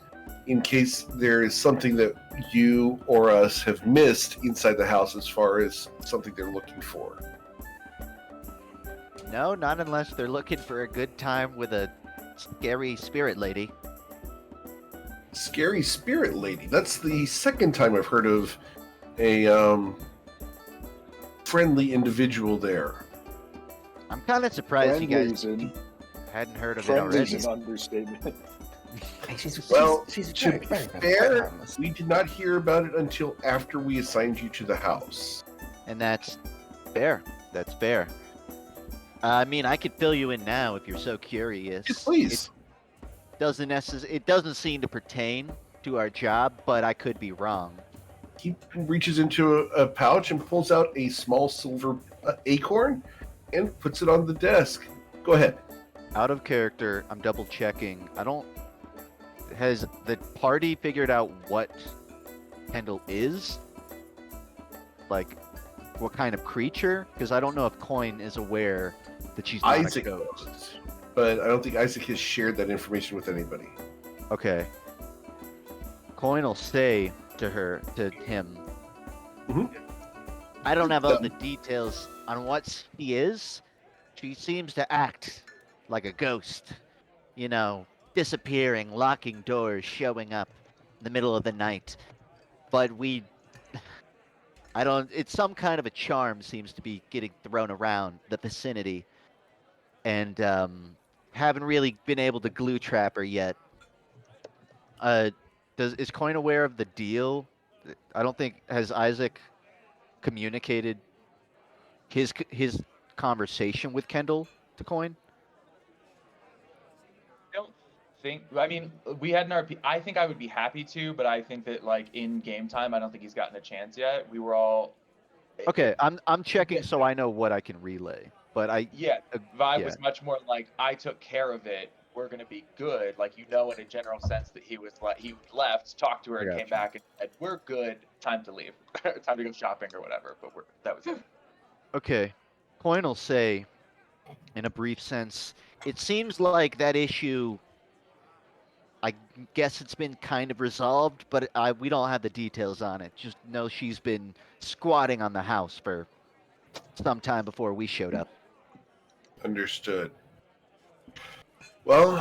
in case there is something that you or us have missed inside the house as far as something they're looking for. No, not unless they're looking for a good time with a scary spirit lady. Scary spirit lady. That's the second time I've heard of a friendly individual there. I'm kind of surprised you guys Friendly's hadn't heard of it Friendly's already. an understatement. Hey, she's Well, she's to very, be very, very fair, harmless. we did not hear about it until after we assigned you to the house. And that's fair. That's fair. I mean, I could fill you in now if you're so curious. Yes, please. It doesn't seem to pertain to our job, but I could be wrong. he reaches into a pouch and pulls out a small silver acorn and puts it on the desk. Go ahead. Out of character, I'm double checking. Has the party figured out what Kendall is? Like, what kind of creature? Because I don't know if Coin is aware that she's not Isaac a ghost. knows, but I don't think Isaac has shared that information with anybody. Okay. Coin will say to him, Mhm. I don't have all the details on what she is. She seems to act like a ghost. You know, disappearing, locking doors, showing up in the middle of the night. But it's some kind of a charm seems to be getting thrown around the vicinity. And haven't really been able to glue trap her yet. Is Coin aware of the deal? I don't think, has Isaac communicated his conversation with Kendall to Coin? I don't think. I mean, we had an RP. I think I would be happy to, but I think that like in game time, I don't think he's gotten a chance yet. We were all. Okay, I'm checking so I know what I can relay. But Yeah, vibe yeah. was much more like I took care of it. We're gonna be good, like in a general sense that he left, talked to her, I and got came you. back and said, "We're good. Time to leave. Time to go shopping or whatever." But that was it. Okay. Coin will say, in a brief sense, it seems like that issue, I guess it's been kind of resolved, but we don't have the details on it. Just know she's been squatting on the house for some time before we showed up. Understood. Well,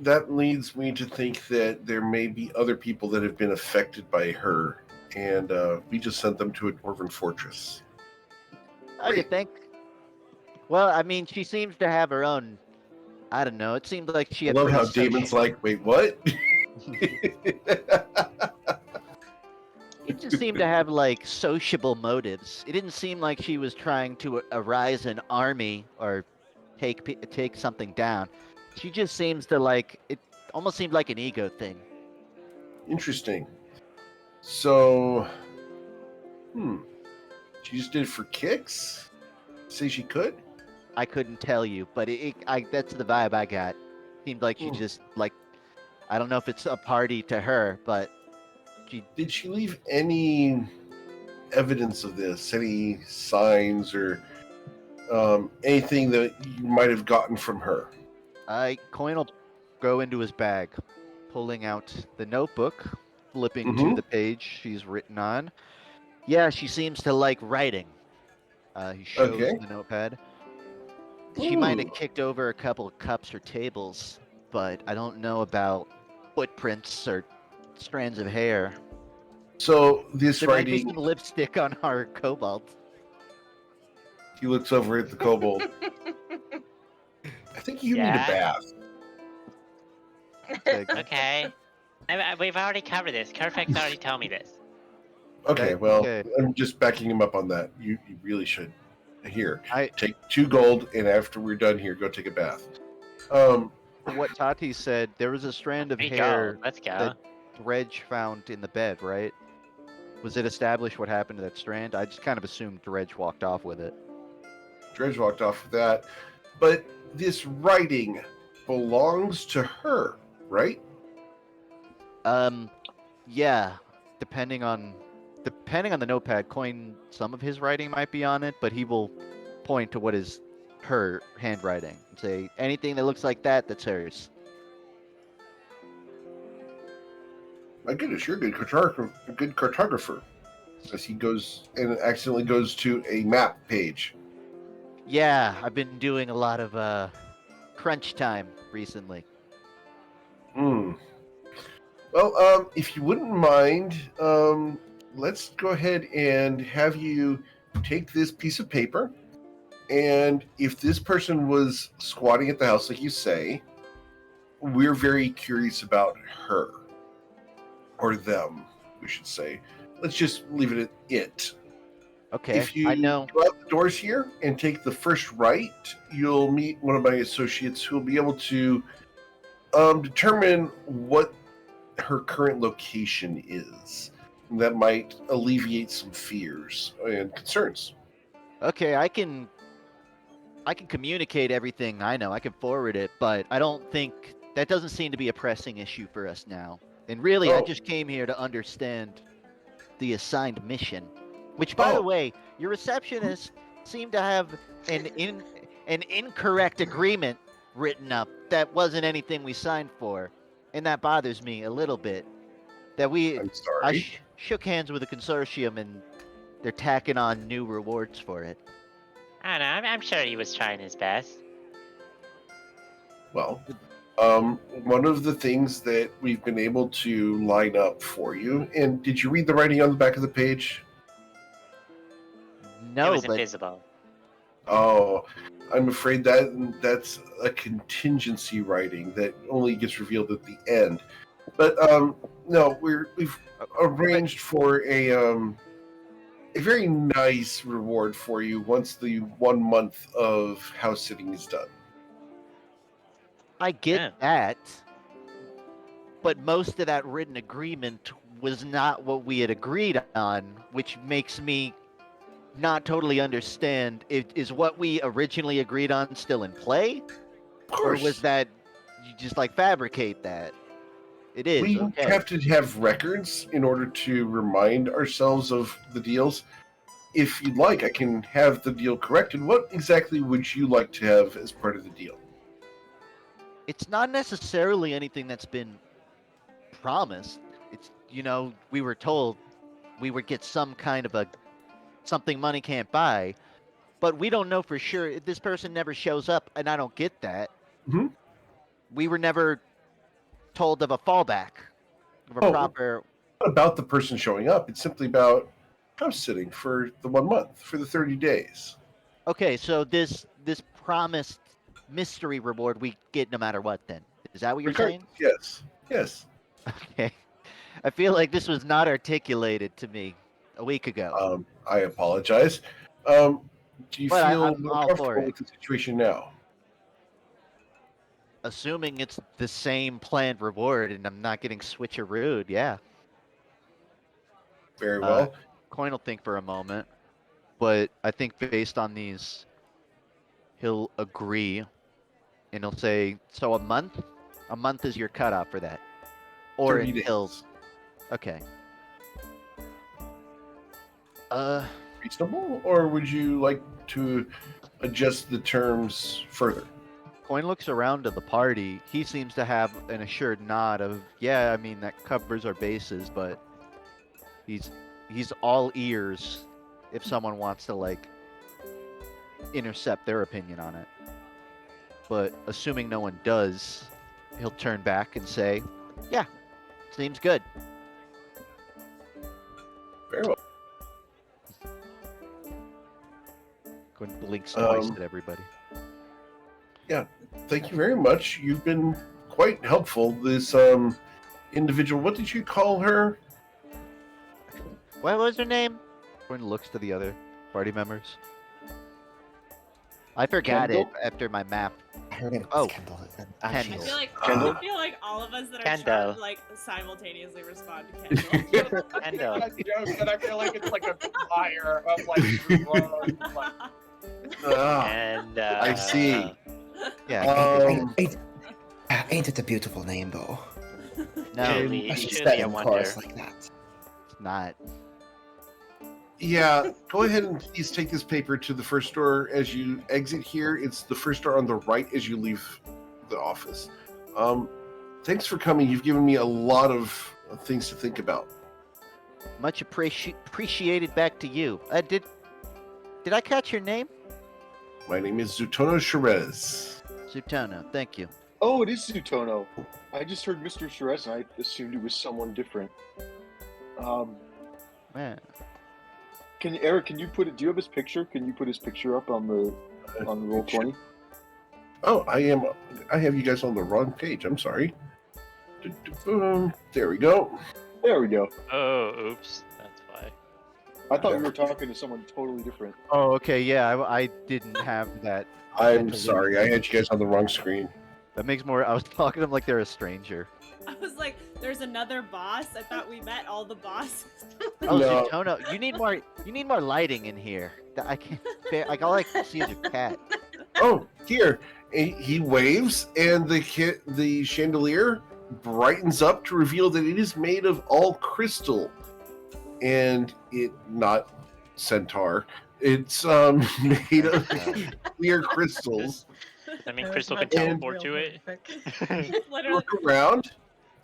that leads me to think that there may be other people that have been affected by her, and we just sent them to a dwarven fortress. Oh, you think? Well, I mean, she seems to have her own. I don't know. It seemed like she I had love pretty how Damon's like, wait, what? It just seemed to have like sociable motives. It didn't seem like she was trying to arise an army or take something down. She just seems to like it. Almost seemed like an ego thing. Interesting. So, she just did it for kicks? Say she could? I couldn't tell you, but that's the vibe I got. Seemed like she just like, I don't know if it's a party to her, but Did she leave any evidence of this? Any signs or anything that you might have gotten from her? Coin will go into his bag, pulling out the notebook, flipping to Mhm. the page she's written on. Yeah, she seems to like writing. He shows Okay. the notepad. She might have Ooh. kicked over a couple of cups or tables, but I don't know about footprints or strands of hair. So this There might be writing, some lipstick on our cobalt. he looks over at the kobold. I think you need a Yeah? bath. Okay. We've already covered this. Carfax already told me this. Okay, well, Okay. I'm just backing him up on that. You really should. Here, I- take 2 gold, and after we're done here, go take a bath. From what Tati said, there was a strand of There you hair go. Let's go. that Dredge found in the bed, right? Was it established what happened to that strand? I just kind of assumed Dredge walked off with it. Dredge walked off with that, but this writing belongs to her, right? Yeah. Depending on the notepad, Coin, some of his writing might be on it, but he will point to what is her handwriting and say anything that looks like that, that's hers. My goodness, you're a good cartographer. As he goes and accidentally goes to a map page. Yeah, I've been doing a lot of crunch time recently. Well, if you wouldn't mind, let's go ahead and have you take this piece of paper. And if this person was squatting at the house, like you say, we're very curious about her. Or them, we should say. Let's just leave it at it. Okay, If you I know. go out the doors here and take the first right, you'll meet one of my associates who will be able to determine what her current location is. that might alleviate some fears and concerns. Okay, I can communicate everything I know. I can forward it, but I don't think that doesn't seem to be a pressing issue for us now. And really, I Oh. just came here to understand the assigned mission. Which, by the Oh. way, your receptionist seemed to have an incorrect agreement written up that wasn't anything we signed for, and that bothers me a little bit. That I'm I sorry. shook hands with a consortium and they're tacking on new rewards for it. I don't know. I'm sure he was trying his best. Well, one of the things that we've been able to line up for you, and did you read the writing on the back of the page? It No, was but invisible. Oh, I'm afraid that's a contingency writing that only gets revealed at the end. But no, we've arranged for a very nice reward for you once the 1 month of house sitting is done. I get Yeah. that. But most of that written agreement was not what we had agreed on, which makes me not totally understand. Is what we originally agreed on still in play? Of Or course, was that you just like fabricate that? It is, we okay. have to have records in order to remind ourselves of the deals. If you'd like, I can have the deal corrected. What exactly would you like to have as part of the deal? It's not necessarily anything that's been promised. It's, we were told we would get some kind of something money can't buy, but we don't know for sure. If this person never shows up, and I don't get that. Mhm. We were never told of a fallback, of a Oh, proper. Not about the person showing up. It's simply about house sitting for the 1 month, for the 30 days. Okay, so this promised mystery reward we get no matter what. Then is that what you're saying? Yes. Yes. Okay, I feel like this was not articulated to me a week ago. I apologize. Do you But feel I'm more all for comfortable it. with the situation now? Assuming it's the same planned reward and I'm not getting switcherooed, yeah. Very well. Coin will think for a moment, but I think based on these, he'll agree, and he'll say, "So a month? A month is your cutoff for that, or 30 until days. okay." Reasonable? Or would you like to adjust the terms further? Coin looks around to the party. He seems to have an assured nod of, "Yeah, I mean that covers our bases," but he's all ears if someone wants to like intercept their opinion on it. But assuming no one does, he'll turn back and say, "Yeah, seems good." Very well. Coin blinks twice Um, at everybody. Thank you very much. You've been quite helpful. This individual, what did you call her? What was her name? Coin looks to the other party members. I forgot Kendall? it after my map. Her name Oh, is Kendall. And I Kendall. feel like Kendall? I feel like all of us that are Kendall. trying to like simultaneously respond to Kendall. Kendall. I joke, but I feel like it's like a fire of like drones, like Ah, And I see. Yeah, Ain't it a beautiful name, though? no, Truly, I should truly stay a in wonder. chorus like that. it's not. Yeah, go ahead and please take this paper to the first door as you exit here. It's the first door on the right as you leave the office. Thanks for coming. You've given me a lot of things to think about. Much appreciated back to you. Did I catch your name? My name is Zutono Sherez. Sutona, thank you. Oh, it is Zutono. I just heard Mr. Sherez and I assumed it was someone different. Man. Eric, can you put it? Do you have his picture? Can you put his picture up on the roll 20? Oh, I have you guys on the wrong page. I'm sorry. Boom. There we go. There we go. Oh, oops. That's why. I thought we were talking to someone totally different. Oh, okay, yeah, I didn't have that. I'm sorry. I had you guys on the wrong screen. That makes more. I was talking to them like they're a stranger. I was like, there's another boss. I thought we met all the bosses. Oh, No. Sutono, you need more. You need more lighting in here. I can't. Like all I can see is a cat. Oh, here. He waves, and the chandelier brightens up to reveal that it is made of all crystal, and it not centaur. It's made of clear crystals. I mean, That Crystal was can not teleport to real it. quick. Literally. Look around,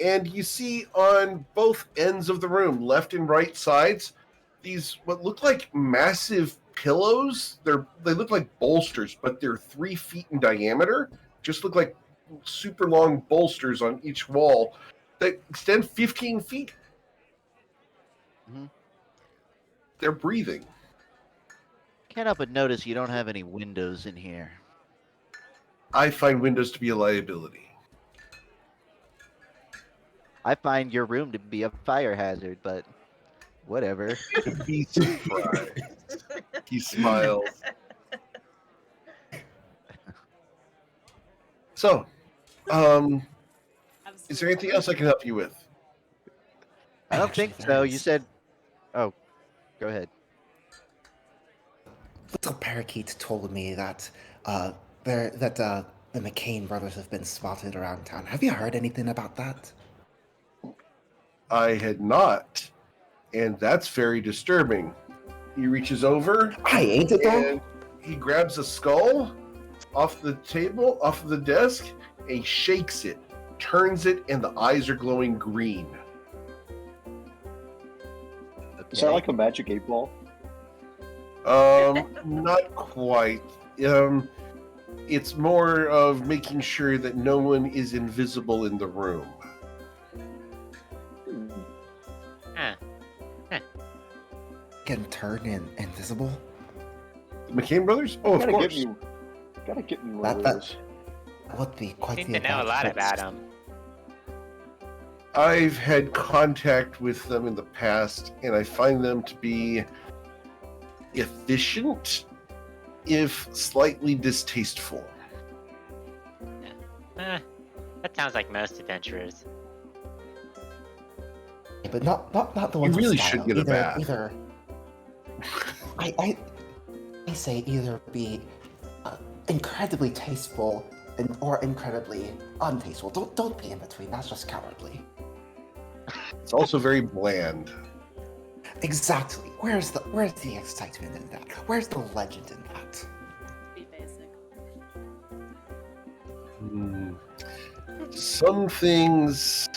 and you see on both ends of the room, left and right sides, these what look like massive pillows. They look like bolsters, but they're 3 feet in diameter. Just look like super long bolsters on each wall that extend 15 feet. Mhm. They're breathing. Can't help but notice you don't have any windows in here. I find windows to be a liability. I find your room to be a fire hazard, but whatever. Be surprised. He smiles. So, is there anything else I can help you with? I don't think Actually, so. there You is. said. Oh, go ahead. Little parakeet told me that the McCain brothers have been spotted around town. Have you heard anything about that? I had not, and that's very disturbing. He reaches over I ain't it though. and he grabs a skull off the table, off of the desk, and he shakes it, turns it, and the eyes are glowing green. Is that like a magic 8-ball? Not quite. It's more of making sure that no one is invisible in the room. Can turn invisible. The McCain brothers? Oh, of course. Gotta get me one That- of that- those. That would be quite Seem the to know a lot advantage. about him. I've had contact with them in the past, and I find them to be efficient, if slightly distasteful. That sounds like most adventurers. Yeah, but not the ones. really with should style. get a either, bath. Either I say either be incredibly tasteful or incredibly untasteful. Don't be in between. That's just cowardly. It's also very bland. Exactly. Where's the excitement in that? Where's the legend in that? Be basic. Hmm. Some things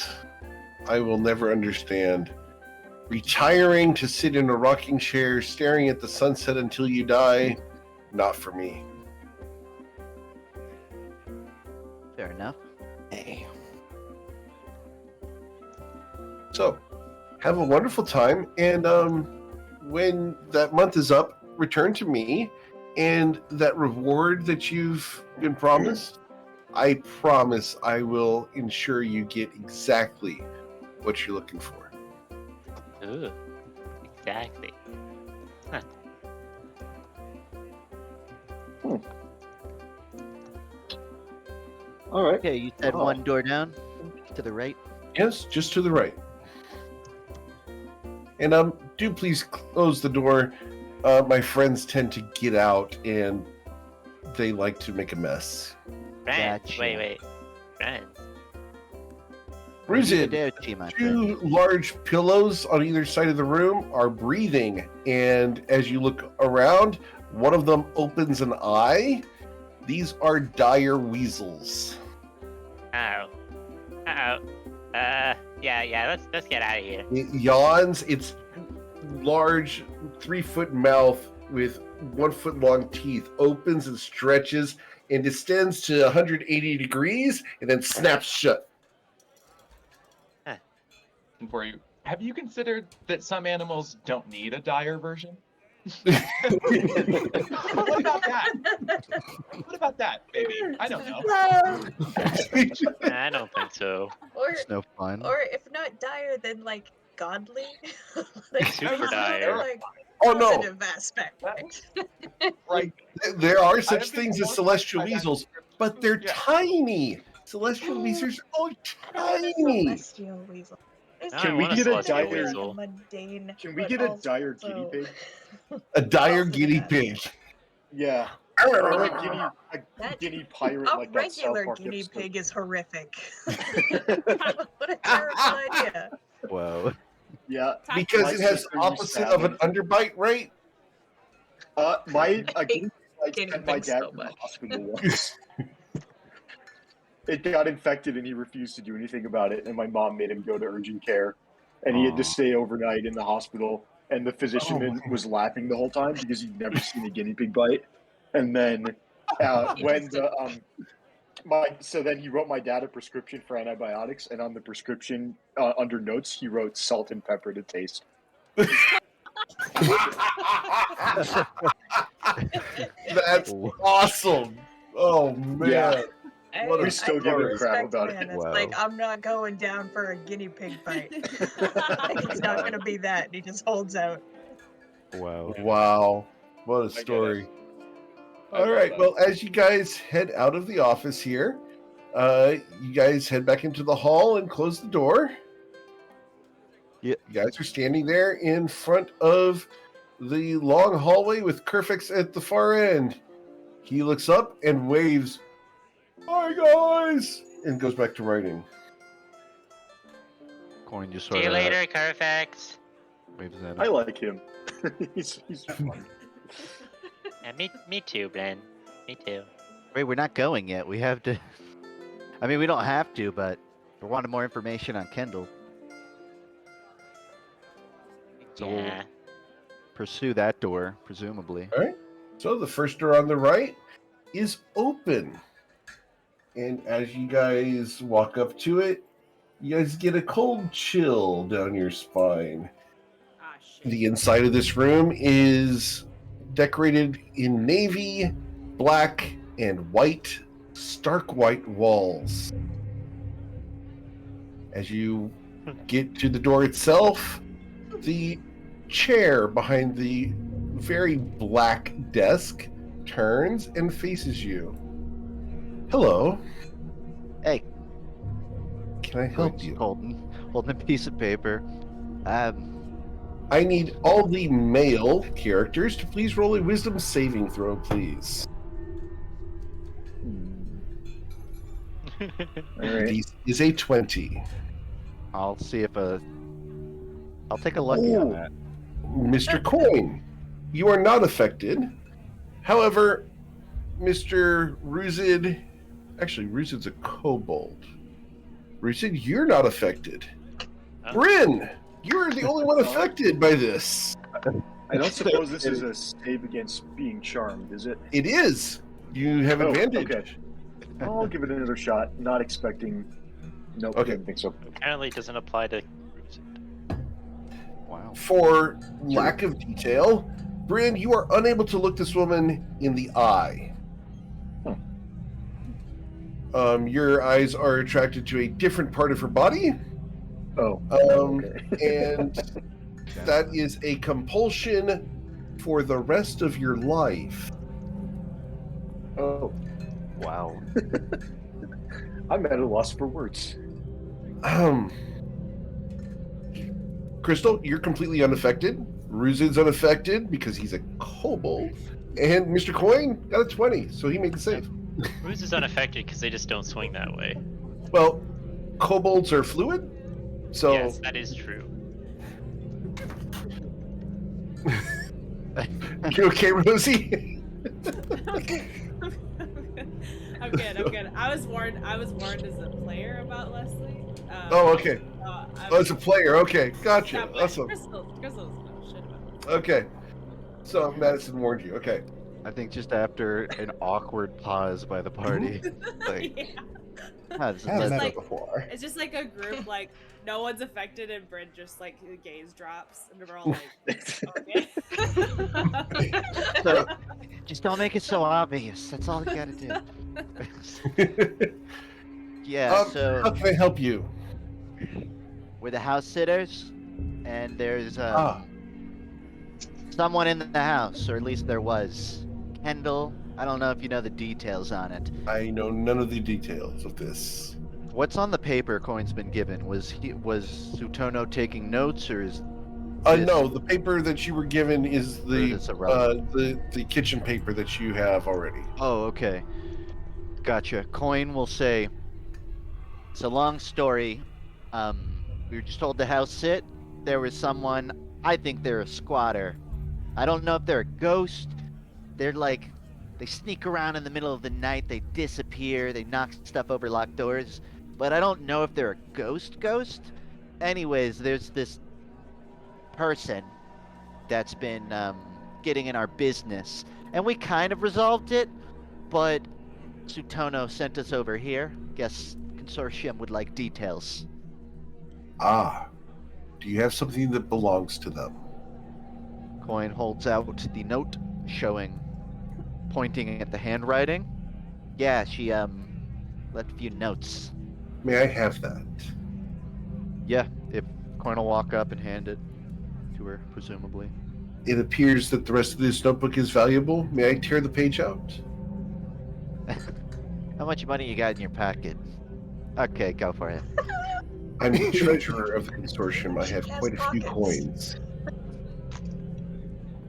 I will never understand. Retiring to sit in a rocking chair, staring at the sunset until you die, not for me. Fair enough. Hey. So, have a wonderful time, and when that month is up, return to me, and that reward that you've been promised, I promise I will ensure you get exactly what you're looking for. Ooh, exactly. All right. Okay, you said Oh. one door down to the right. Yes, just to the right. And do please close the door. My friends tend to get out, and they like to make a mess. Friends. Gotcha. Wait. Friends. Ruzid, Arrivederci, my friend. 2 large pillows on either side of the room are breathing, and as you look around, one of them opens an eye. These are dire weasels. Uh-oh. Yeah, let's get out of here. It yawns. Its large 3-foot mouth with 1-foot long teeth opens and stretches and descends to 180 degrees and then snaps shut. For you, have you considered that some animals don't need a dire version? What about that? What about that, baby? I don't know. I don't think so. Or It's no fun. or if not dire, then like godly. Like Super some dire. other, like, Oh no! positive aspect. Right. There are I such have been things as forced celestial by that weasels, description. but they're Yeah. tiny. Celestial weasels are all I know, the tiny. celestial weasel. There's Now Can I we want a get a celestial dire- like a weasel. mundane. Can we but get a dire also- guinea pig? A dire Also guinea that. pig. Yeah. Or a That- guinea pirate A like that South regular Park guinea episode. pig is horrific. What a terrible idea. Whoa. Yeah. Because My it has sister used opposite to of have an underbite, right? My I guinea pig guinea sent my pigs dad so to the much. hospital once. It got infected and he refused to do anything about it, and my mom made him go to urgent care, and he had to Aw. stay overnight in the hospital. And the physician Oh. was laughing the whole time because he'd never seen a guinea pig bite. And then when the so then he wrote my dad a prescription for antibiotics, and on the prescription under notes he wrote salt and pepper to taste. That's awesome. Oh man. Yeah. What a We still give story. a crap respect about man. it. It's Wow. like, I'm not going down for a guinea pig bite. It's not going to be that. And he just holds out. Wow. Wow. What a get it. story. I All love right. that. Well, as you guys head out of the office here, you guys head back into the hall and close the door. Yeah. You guys are standing there in front of the long hallway with Kerfix at the far end. He looks up and waves, "Hi, guys!" and goes back to writing. Coin just See sort you of later, Carfax. waves at I him. like him. he's fun. Yeah, me too, Bren. Me too. Wait, we're not going yet. We have to. I mean, we don't have to, but we wanted more information on Kendall. So we'll Yeah. pursue that door, presumably. So the first door on the right is open. And as you guys walk up to it, you guys get a cold chill down your spine. Ah, shit. The inside of this room is decorated in navy, black, and white, stark white walls. As you get to the door itself, the chair behind the very black desk turns and faces you. Hello. Hey. Can I help Coin's you? holding a piece of paper. I need all the male characters to please roll a wisdom saving throw, please. All right. This is a 20. I'll see if I'll take a lucky on Ooh. that. Mr. Coin, you are not affected. However, Mr. Ruzid, actually, Ruzid's a kobold. Ruzid, you're not affected. Oh. Bryn, you're the only one affected by this. I don't suppose this is a save against being charmed, is it? It is. You have Oh, advantage. okay. I'll give it another shot. Not expecting. Nope. Okay. Didn't think so. Apparently, it doesn't apply to. Wow. For lack of detail, Bryn, you are unable to look this woman in the eye. Your eyes are attracted to a different part of her body, Oh. and that is a compulsion for the rest of your life. Oh. Wow. I'm at a loss for words. Crystal, you're completely unaffected. Ruzid's unaffected because he's a kobold. And Mr. Coin got a 20, so he made the save. Ruse is unaffected because they just don't swing that way. Well, kobolds are fluid, so... Yes, that is true. You okay, Rosie? I'm good. I was warned as a player about Leslie. Oh, okay. Oh, as a player, okay. Gotcha. Yeah, but Awesome. Crystal knows shit about Okay. So Madison warned you. Okay. I think just after an awkward pause by the party, like, yeah. that's, I haven't met like- her before. It's just like a group, like no one's affected, and Bryn just like the gaze drops, and we're all like, okay. So, just don't make it so obvious. That's all you gotta do. Yeah, How so can I help you? we're the house sitters, and there's Ah, someone in the house, or at least there was. Kendall I don't know if you know the details on it. I know none of the details of this. What's on the paper Coin's been given? Was Sutono taking notes, or is No, the paper that you were given is this irrelevant? the kitchen paper that you have already. Oh, okay. Gotcha. Coin will say, it's a long story. We were just told the house sit. There was someone, I think they're a squatter. I don't know if they're a ghost. They're like, they sneak around in the middle of the night, they disappear, they knock stuff over locked doors. But I don't know if they're a ghost. Anyways, there's this person that's been getting in our business. And we kind of resolved it, but Sutono sent us over here. Guess Consortium would like details. Ah, do you have something that belongs to them? Coin holds out the note showing, pointing at the handwriting. Yeah, she left a few notes. May I have that? Yeah, if Coin will walk up and hand it to her, presumably. It appears that the rest of this notebook is valuable. May I tear the page out? How much money you got in your pocket? Okay, go for it. I'm the treasurer of the consortium. I have She has quite a few pockets. coins.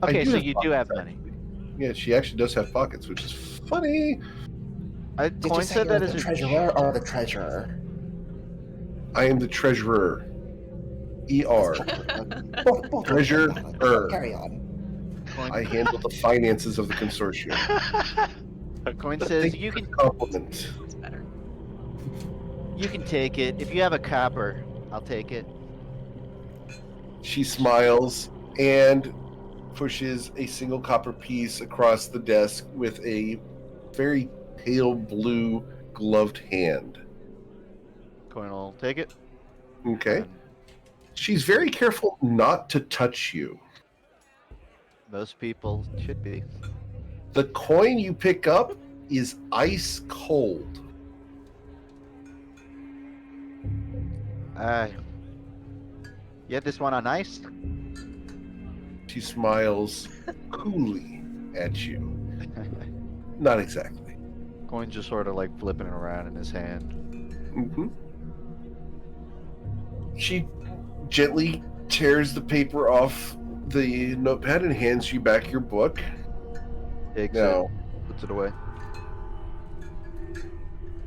Okay, do so have you do have pockets, money. Yeah, she actually does have pockets, which is funny. Did Coin you say said you're that the is treasurer or the treasurer? I am the treasurer. ER. Both Treasurer. Carry on. I handle the finances of the consortium. Coin But says thank you for can the compliment. That's better. take it. If you have a copper, I'll take it. She smiles and pushes a single copper piece across the desk with a very pale blue gloved hand. Coin will take it. Okay. And She's very careful not to touch you. most people should be. The coin you pick up is ice cold. You have this one on ice? She smiles coolly at you. Not exactly. Coin just sort of like flipping it around in his hand. Mm-hmm. She gently tears the paper off the notepad and hands you back your book. Takes Now, it, puts it away.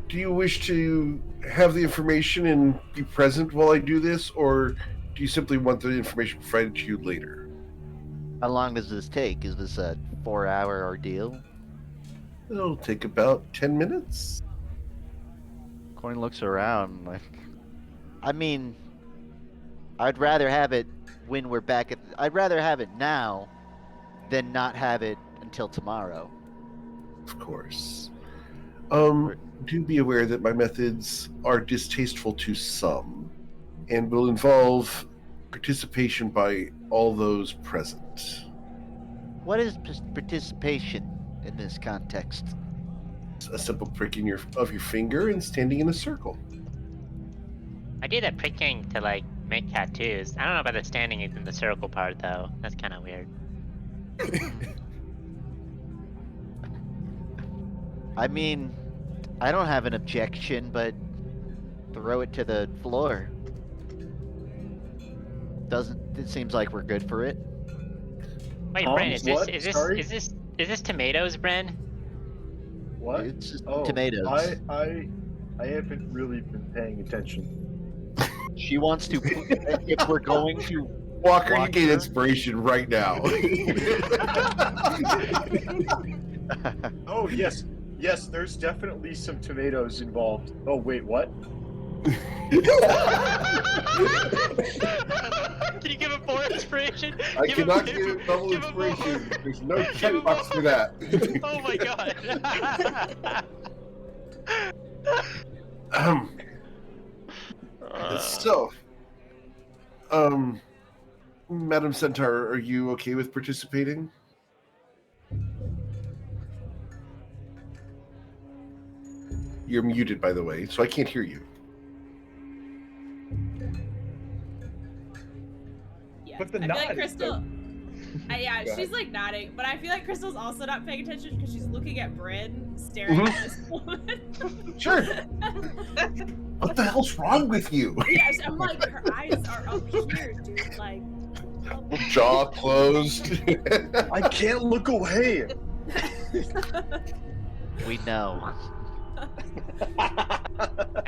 do you wish to have the information and be present while I do this, or do you simply want the information provided to you later? How long does this take? Is this a 4-hour ordeal? It'll take about 10 minutes. Coin looks around like, I mean, I'd rather have it when we're back at. I'd rather have it now than not have it until tomorrow. Of course. Do be aware that my methods are distasteful to some and will involve participation by all those present. What is participation in this context? A simple pricking of your finger and standing in a circle. I do that pricking to like make tattoos. I don't know about the standing in the circle part though. That's kind of weird. I mean, I don't have an objection, but throw it to the floor. It seems like we're good for it. Wait, Tom's Bren, what? Sorry? is this tomatoes, Bren? What? It's just Oh, tomatoes. I haven't really been paying attention. She wants to. If we're going to. Walker, you Walker? gain inspiration right now. Oh yes, there's definitely some tomatoes involved. Oh wait, what? Can you give him more inspiration? I Give him- cannot give give him- double give him more. inspiration. There's no Give him checkbox for that. Oh my god. So, Madam Centaur, are you okay with participating? You're muted, by the way, so I can't hear you. Yeah. But the I feel knot like is Crystal. Yeah, Go she's ahead. like nodding, but I feel like Crystal's also not paying attention because she's looking at Bryn, staring at this woman. Sure. What the hell's wrong with you? Yeah, I'm like, her eyes are up here, dude. Like, Jaw closed. I can't look away. We know.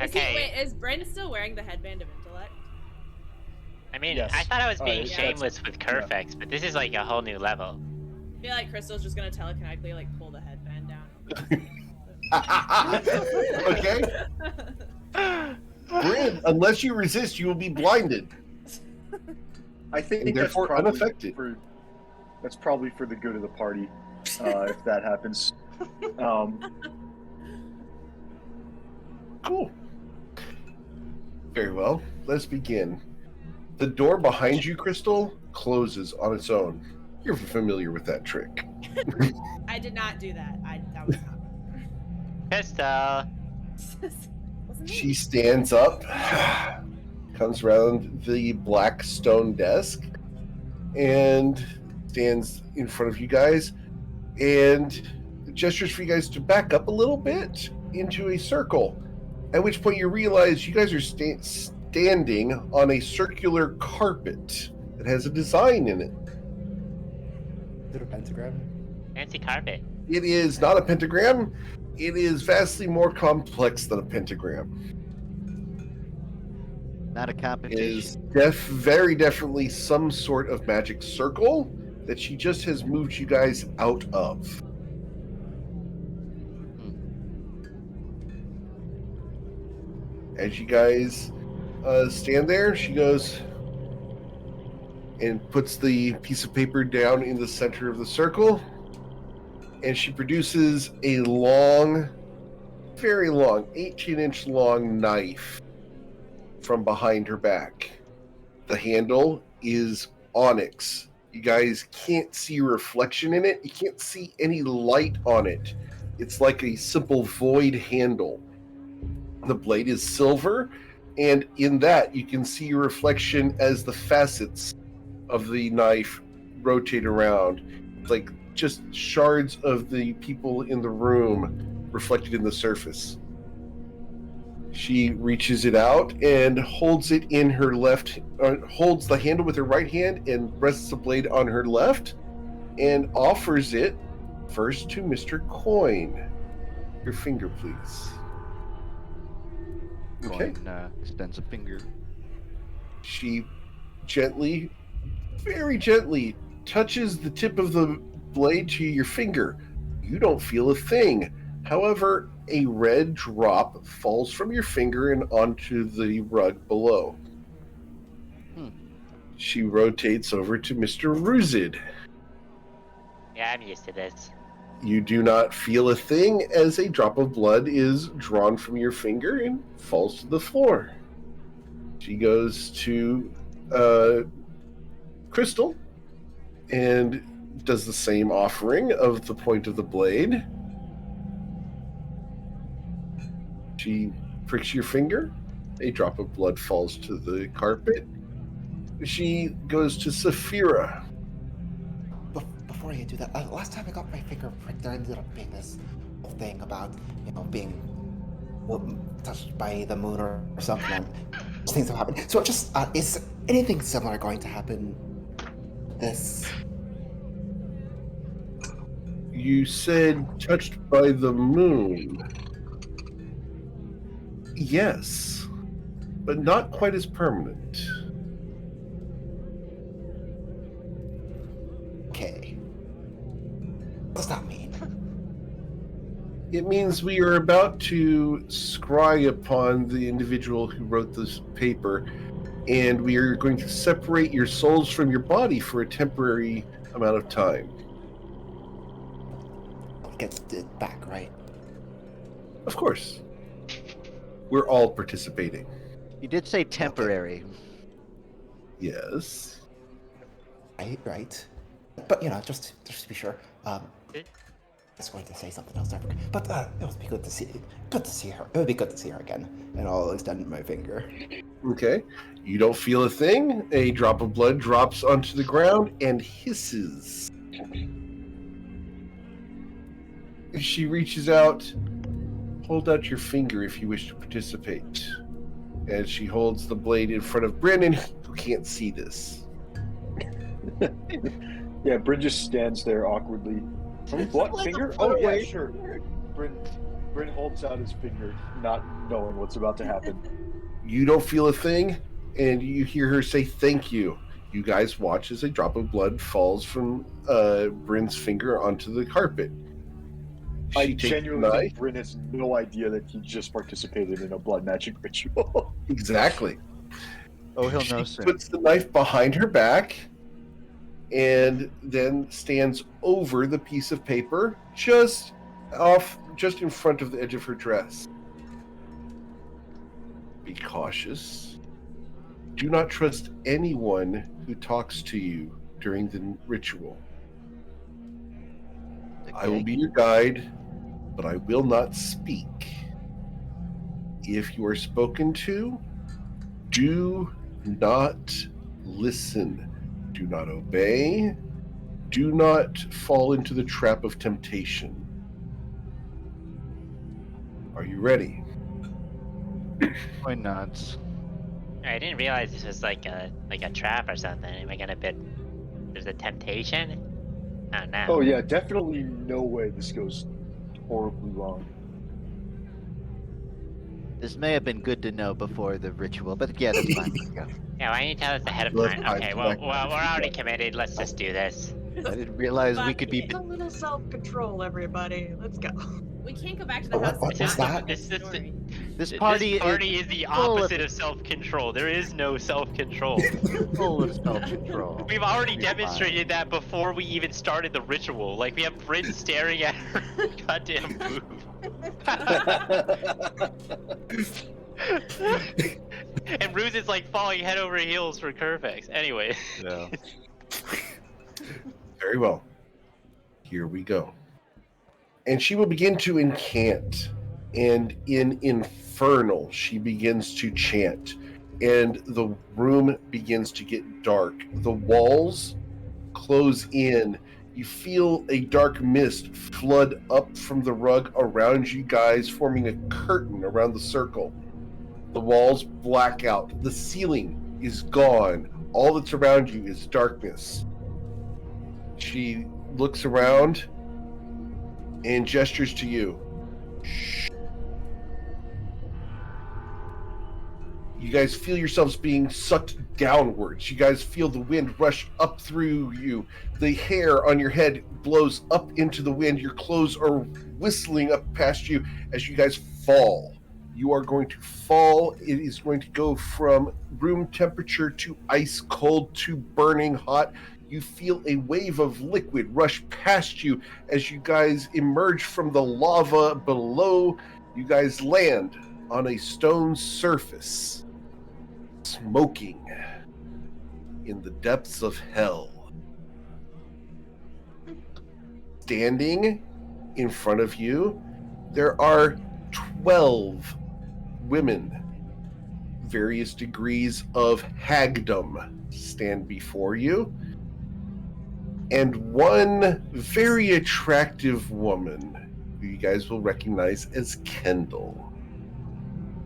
Okay. Is Bryn still wearing the headband of intellect? I mean, Yes. I thought I was being Yeah. shameless with Kerfex, but this is like a whole new level. I feel like Crystal's just gonna telekinetically like pull the headband down. Okay. Bryn, unless you resist, you will be blinded. I think And that's therefore probably unaffected. that's probably for the good of the party, if that happens. Cool. Very well. Let's begin. The door behind you, Crystal, closes on its own. You're familiar with that trick. I did not do that. That was not. Crystal. Wasn't me. She stands up, comes around the black stone desk, and stands in front of you guys, and gestures for you guys to back up a little bit into a circle. At which point you realize you guys are standing on a circular carpet that has a design in it. Is it a pentagram? Fancy carpet. It is not a pentagram. It is vastly more complex than a pentagram. Not a It competition. is very definitely some sort of magic circle that she just has moved you guys out of. As you guys stand there, she goes and puts the piece of paper down in the center of the circle, and she produces a long, very long, 18-inch long knife from behind her back. The handle is onyx. You guys can't see a reflection in it. You can't see any light on it. It's like a simple void handle. The blade is silver, and in that you can see your reflection as the facets of the knife rotate around. It's like just shards of the people in the room reflected in the surface. She reaches it out and holds it in her holds the handle with her right hand and rests the blade on her left, and offers it first to Mr. Coin. Your finger, please. Okay. Coin extends a finger. She gently, very gently, touches the tip of the blade to your finger. You don't feel a thing. However, a red drop falls from your finger and onto the rug below. She rotates over to Mr. Ruzid. Yeah, I'm used to this. You do not feel a thing as a drop of blood is drawn from your finger and falls to the floor. She goes to Crystal and does the same offering of the point of the blade. She pricks your finger. A drop of blood falls to the carpet. She goes to Saphira. Before you do that, last time I got my finger pricked, there ended up being this whole thing about, being touched by the moon or something, and things have happened. So just, is anything similar going to happen this? You said touched by the moon. Yes, but not quite as permanent. Okay. What does that mean? It means we are about to scry upon the individual who wrote this paper, and we are going to separate your souls from your body for a temporary amount of time. I'll get it back, right? Of course. We're all participating. You did say temporary. Yes. Right. But just to be sure, I was going to say something else. But it would be good to see her. It would be good to see her again, and I'll extend my finger. Okay. You don't feel a thing. A drop of blood drops onto the ground and hisses. She reaches out. Hold out your finger if you wish to participate. As she holds the blade in front of Brennan, who can't see this. Yeah, Bryn just stands there awkwardly. What finger? Oh yeah, sure. Bryn holds out his finger, not knowing what's about to happen. You don't feel a thing, and you hear her say thank you. You guys watch as a drop of blood falls from Bryn's finger onto the carpet. I She takes the genuinely knife. think Bryn has no idea that he just participated in a blood magic ritual. Exactly. Oh, he'll know She soon. puts the knife behind her back and then stands over the piece of paper just in front of the edge of her dress. Be cautious. Do not trust anyone who talks to you during the ritual. I will be your guide, but I will not speak. If you are spoken to, do not listen. Do not obey. Do not fall into the trap of temptation. Are you ready? Why not? I didn't realize this was like a trap or something. Am I gonna bet there's a temptation? Oh no. Oh yeah, definitely no way this goes horribly wrong. This may have been good to know before the ritual, but yeah, that's fine. Yeah. Yeah, why didn't you tell us ahead of Let's time? hide Okay, the well, back we're already committed. Let's just do this. I didn't realize we could be. A little self-control, everybody. Let's go. We can't go back to the What- house. what and was not that? know This the is- story. This party, is the full of- opposite of self-control. There is no self-control. full of self-control. We've already You're fine. demonstrated that before we even started the ritual. Like, we have Bryn staring at her goddamn boob. And Ruse is like falling head over heels for Curvex. Anyway. Yeah. Very well. Here we go. And she will begin to incant. And in Infernal, she begins to chant. And the room begins to get dark. The walls close in. You feel a dark mist flood up from the rug around you guys, forming a curtain around the circle. The walls black out. The ceiling is gone. All that's around you is darkness. She looks around and gestures to you. Shh. You guys feel yourselves being sucked downwards. You guys feel the wind rush up through you. The hair on your head blows up into the wind. Your clothes are whistling up past you as you guys fall. You are going to fall. It is going to go from room temperature to ice cold to burning hot. You feel a wave of liquid rush past you as you guys emerge from the lava below. You guys land on a stone surface, smoking in the depths of hell. Standing in front of you, there are 12 women. Various degrees of hagdom stand before you. And one very attractive woman who you guys will recognize as Kendall.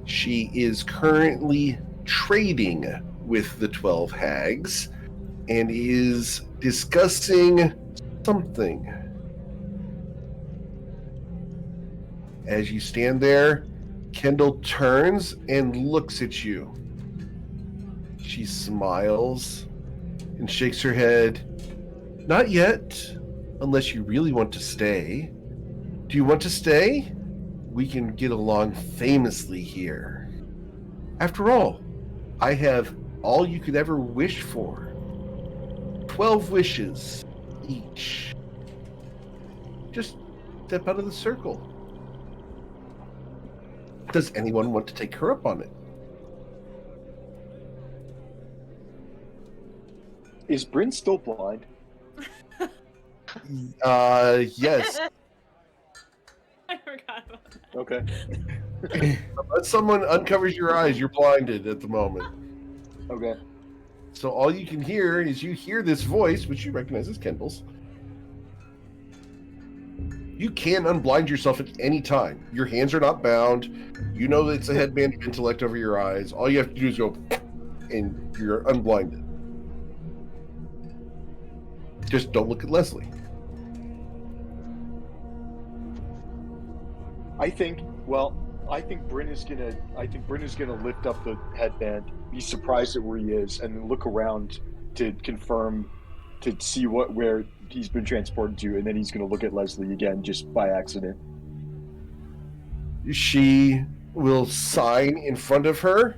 She is currently trading with the 12 hags and is discussing something. As you stand there, Kendall turns and looks at you. She smiles and shakes her head. Not yet, unless you really want to stay. Do you want to stay? We can get along famously here. After all, I have all you could ever wish for. 12 wishes each. Just step out of the circle. Does anyone want to take her up on it? Is Bryn still blind? Yes. I forgot about that. Okay. Unless someone uncovers your eyes, you're blinded at the moment. Okay. So all you can hear is you hear this voice, which you recognize as Kendall's. You can unblind yourself at any time. Your hands are not bound. You know that it's a headband of intellect over your eyes. All you have to do is go, and you're unblinded. Just don't look at Leslie. I think Bryn is gonna lift up the headband, be surprised at where he is, and then look around to confirm, to see where he's been transported to, and then he's gonna look at Leslie again just by accident. She will sign in front of her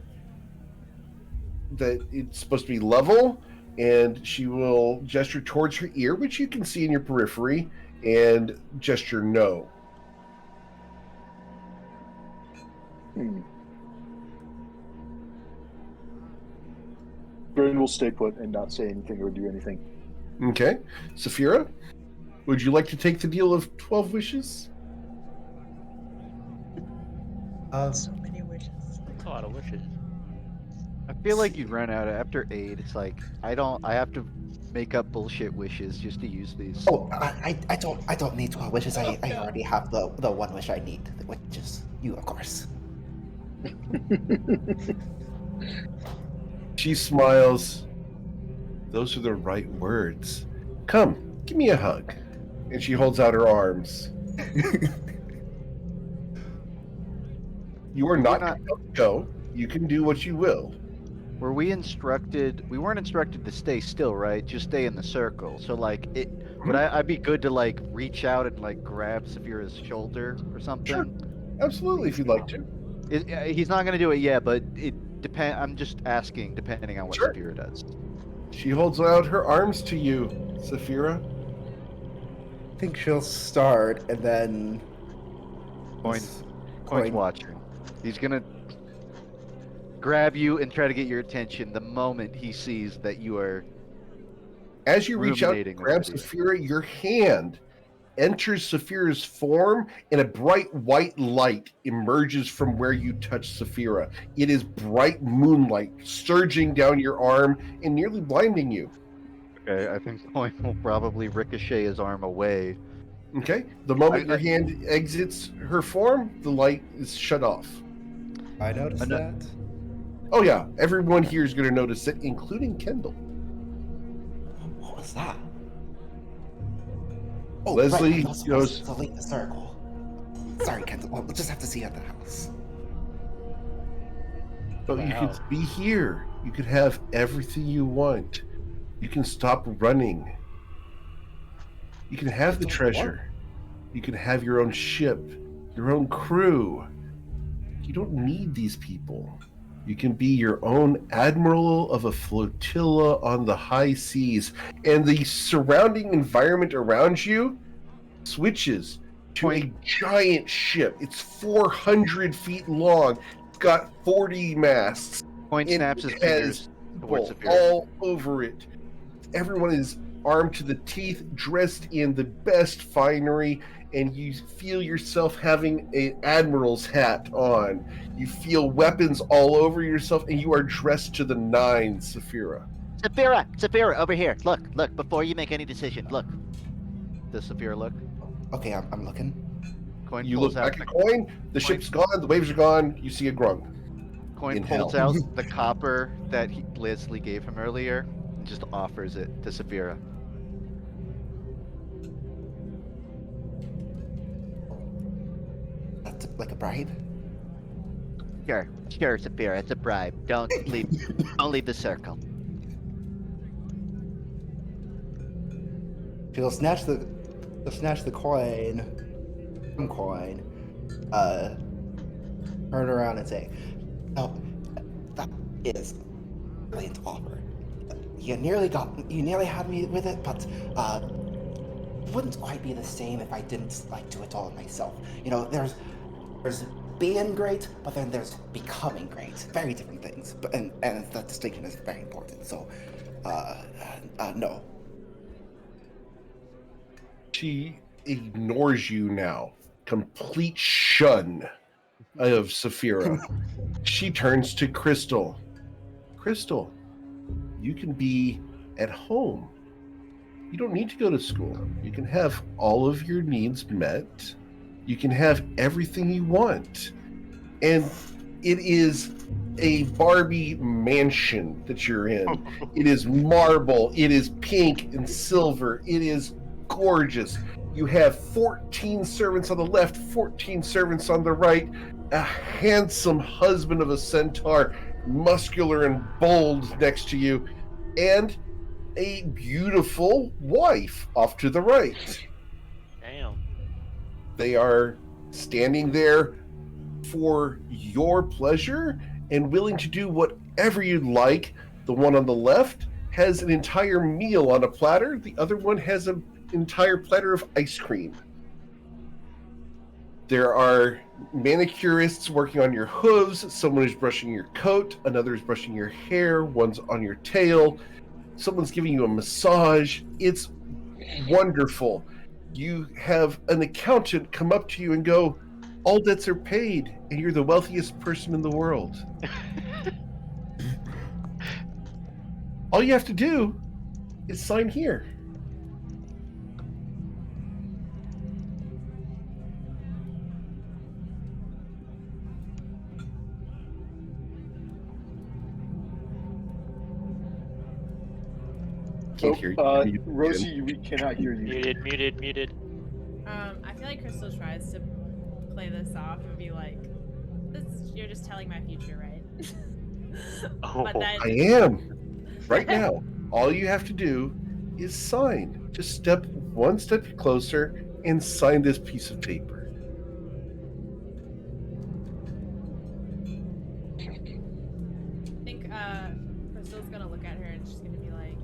that it's supposed to be level, and she will gesture towards her ear, which you can see in your periphery, and gesture no. Bryn will stay put and not say anything or do anything. Okay. Saphira, would you like to take the deal of 12 wishes? So many wishes. That's a lot of wishes. I feel like you'd run out after 8. It's like I have to make up bullshit wishes just to use these. Oh, I don't need 12 wishes. I already have the one wish I need, which is you, of course. She smiles. Those are the right words. Come, give me a hug. And she holds out her arms. You are not compelled to go. You can do what you will. Were we instructed? We weren't instructed to stay still, right? Just stay in the circle. So like, would I'd be good to like reach out and like grab Saphira's shoulder or something? Sure. Absolutely, if you'd like to. He's not gonna do it yet, but it depend. I'm just asking, depending on what Sure. Saphira does. She holds out her arms to you, Saphira. I think she'll start and then. Coin's watching. He's gonna grab you and try to get your attention the moment he sees that you are. As you reach out to Ruminating grab with it. Saphira, your hand enters Saphira's form, and a bright white light emerges from where you touch Saphira. It is bright moonlight surging down your arm and nearly blinding you. Okay, I think Coin will probably ricochet his arm away. Okay? The moment your hand exits her form, the light is shut off. I noticed that. Oh yeah, everyone here is going to notice it, including Kendall. What was that? Oh, Leslie right, I'm not goes- supposed to leave the circle. Sorry, Kendall. We'll just have to see you at the house. But you Wow. could be here. You could have everything you want. You can stop running. You can have the treasure. You can have your own ship, your own crew. You don't need these people. You can be your own admiral of a flotilla on the high seas, and the surrounding environment around you switches to a giant ship. It's 400 feet long. It's got 40 masts. Coin It snaps his has fingers towards people Saphira. all over it. Everyone is armed to the teeth, dressed in the best finery, and you feel yourself having an admiral's hat on. You feel weapons all over yourself, and you are dressed to the nines, Saphira. Saphira, over here. Look, before you make any decision, look. Does Saphira look? Okay, I'm looking. Coin You look pulls out back at Coin, the ship's gone, the waves are gone, you see a grung. Coin in pulls hell. out the copper that Leslie gave him earlier and just offers it to Saphira. That's like a bribe. Sure, Saphira, it's a bribe. Don't leave the circle. She'll snatch the coin, turn around and say, "Oh, that is brilliant offer. You nearly had me with it, but it wouldn't quite be the same if I didn't like do it all myself. You know, there's being great, but then there's becoming great. Very different things. But and that distinction is very important. So, no." She ignores you now. Complete shun. of Saphira. She turns to Crystal. Crystal, you can be at home. You don't need to go to school. You can have all of your needs met. You can have everything you want. And it is a Barbie mansion that you're in. It is marble. It is pink and silver. It is gorgeous. You have 14 servants on the left, 14 servants on the right, a handsome husband of a centaur, muscular and bold next to you, and a beautiful wife off to the right. Damn. They are standing there for your pleasure and willing to do whatever you'd like. The one on the left has an entire meal on a platter. The other one has an entire platter of ice cream. There are manicurists working on your hooves. Someone is brushing your coat. Another is brushing your hair. One's on your tail. Someone's giving you a massage. It's wonderful. You have an accountant come up to you and go, all debts are paid, and you're the wealthiest person in the world. All you have to do is sign here. Can't hear you. Rosie, we cannot hear you. Muted. I feel like Crystal tries to play this off and be like, "You're just telling my future, right?" But then, I am. Right now, all you have to do is sign. Just step one step closer and sign this piece of paper. I think Crystal's gonna look at her and she's gonna be like,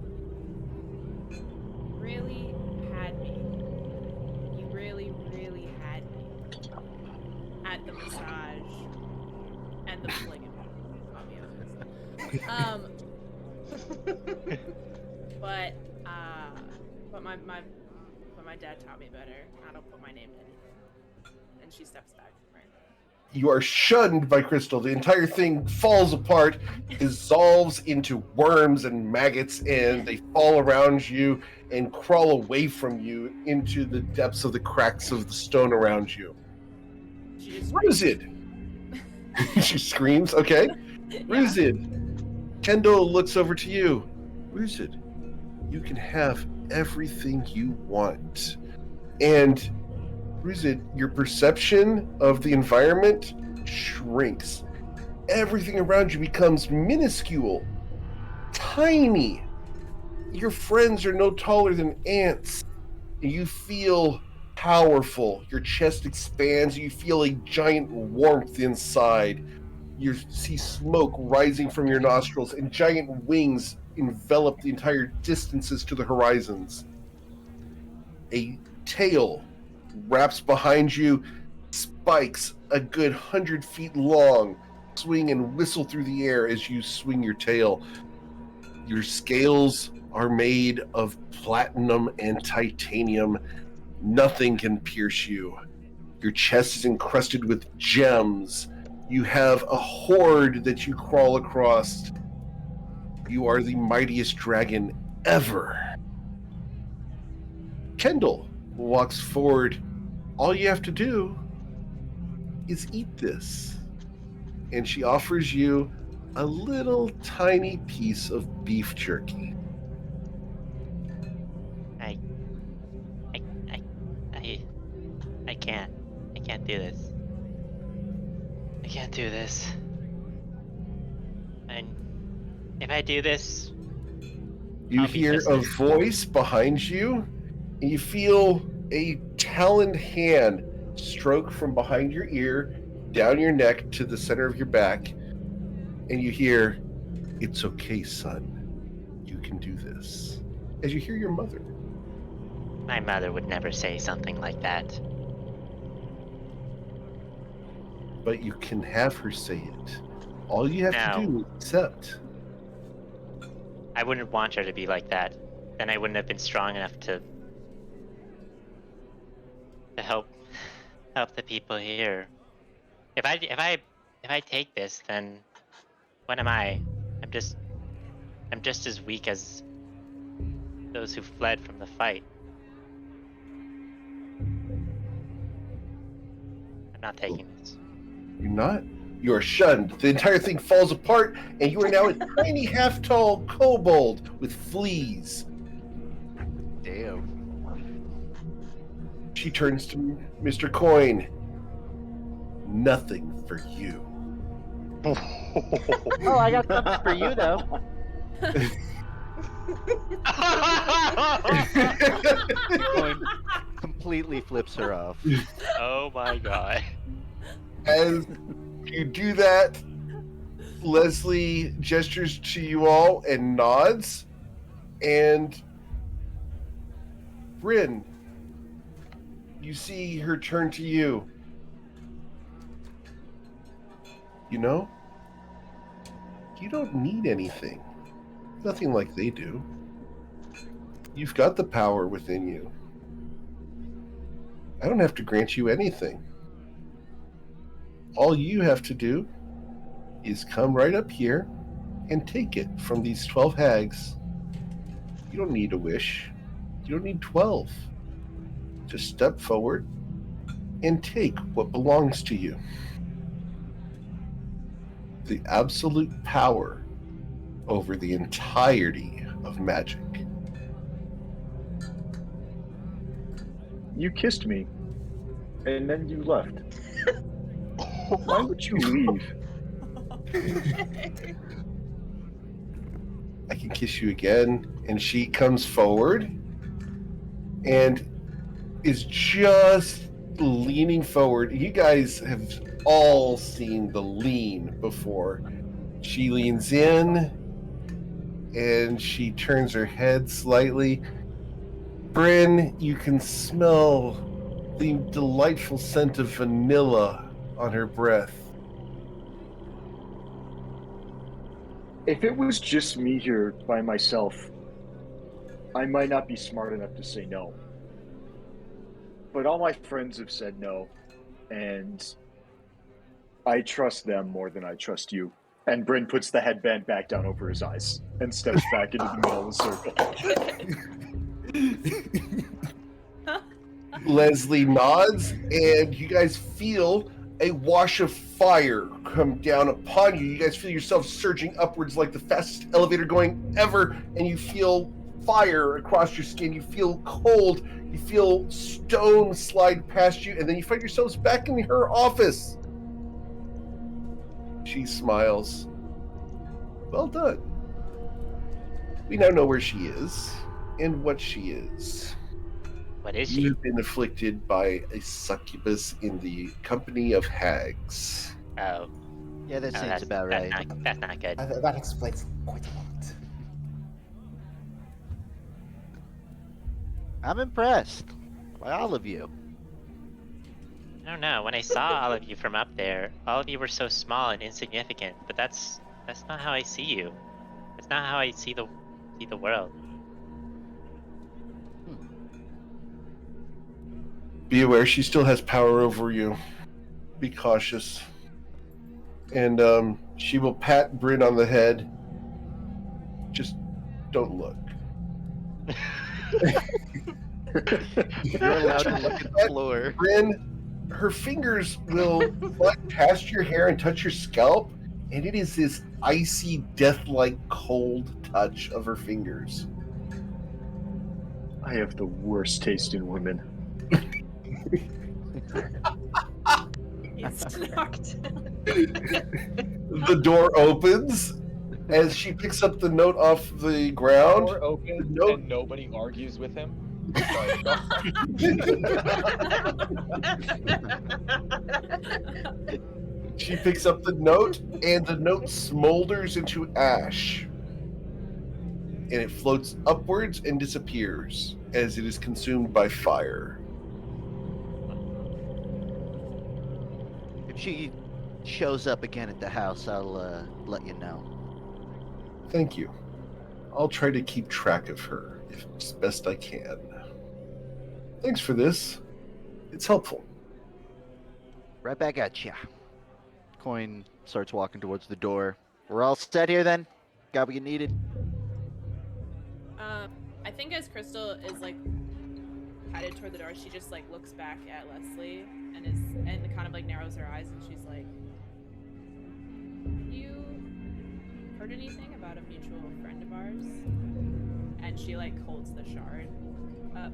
"Really had me. You really, really had me at the massage and the polygamy. I'll be honest. But my dad taught me better. I don't put my name to anything." And she steps back from her. You are shunned by Crystal. The entire thing falls apart, dissolves into worms and maggots, and they fall around you and crawl away from you into the depths of the cracks of the stone around you. She just Ruzid! She screams, okay. Ruzid, Kendall looks over to you. Ruzid, you can have everything you want. And Ruzid, your perception of the environment shrinks. Everything around you becomes minuscule, tiny. Your friends are no taller than ants. And you feel powerful. Your chest expands. You feel a giant warmth inside. You see smoke rising from your nostrils, and giant wings envelop the entire distances to the horizons. A tail wraps behind you, spikes a good 100 feet long, swing and whistle through the air as you swing your tail. Your scales are made of platinum and titanium. Nothing can pierce you. Your chest is encrusted with gems. You have a horde that you crawl across. You are the mightiest dragon ever. Kendall walks forward. All you have to do is eat this. And she offers you a little tiny piece of beef jerky. I can't do this. I can't do this. And if I do this, You I'll be hear just a as- voice behind you, and you feel a taloned hand stroke from behind your ear, down your neck to the center of your back, and you hear, "It's okay, son. You can do this." As you hear your mother. my mother would never say something like that. But you can have her say it. All you have to No. do is accept. I wouldn't want her to be like that. Then I wouldn't have been strong enough to help the people here. If I take this, then what am I? I'm just as weak as those who fled from the fight. I'm not taking this. You're not? You are shunned. The entire thing falls apart, and you are now a tiny half-tall kobold with fleas. Damn. She turns to Mr. Coin. Nothing for you. Oh, I got something for you though. Coin completely flips her off. Oh my god. As you do that, Leslie gestures to you all and nods. And Bryn, you see her turn to you. You know, you don't need anything. Nothing like they do. You've got the power within you. I don't have to grant you anything. All you have to do is come right up here and take it from these 12 hags. You don't need a wish. You don't need 12. Just step forward and take what belongs to you. The absolute power over the entirety of magic. You kissed me, and then you left. Why would you leave? I can kiss you again. And she comes forward and is just leaning forward. You guys have all seen the lean before. She leans in and she turns her head slightly. Bryn, you can smell the delightful scent of vanilla on her breath. If it was just me here by myself, I might not be smart enough to say no. But all my friends have said no, and I trust them more than I trust you. And Bryn puts the headband back down over his eyes and steps back into the middle of the circle. Leslie nods, and you guys feel a wash of fire come down upon you. You guys feel yourself surging upwards like the fastest elevator going ever, and you feel fire across your skin. You feel cold. You feel stone slide past you, and then you find yourselves back in her office. She smiles. Well done. We now know where she is and what she is. What is she? You've been afflicted by a succubus in the company of hags. Oh. Yeah, that Oh, seems about right. That's not good. That explains quite a lot. I'm impressed by all of you. I don't know. When I saw all of you from up there, all of you were so small and insignificant. But that's not how I see you. That's not how I see the world. Be aware she still has power over you. Be cautious. And she will pat Bryn on the head. Just don't look. You're allowed to look at the floor. Bryn, her fingers will slide past your hair and touch your scalp, and it is this icy, death-like cold touch of her fingers. I have the worst taste in women. It's knocked. The door opens as she picks up the note off the ground. Door opens Nope. and nobody argues with him. She picks up the note, and the note smolders into ash. And it floats upwards and disappears as it is consumed by fire. If she shows up again at the house, I'll let you know. Thank you. I'll try to keep track of her as best I can. Thanks for this. It's helpful. Right back at ya. Coin starts walking towards the door. We're all set here then? Got what you needed? I think as Crystal is like headed toward the door, she just like looks back at Leslie and kind of like narrows her eyes and she's like, "Have you heard anything about a mutual friend of ours?" And she like holds the shard up.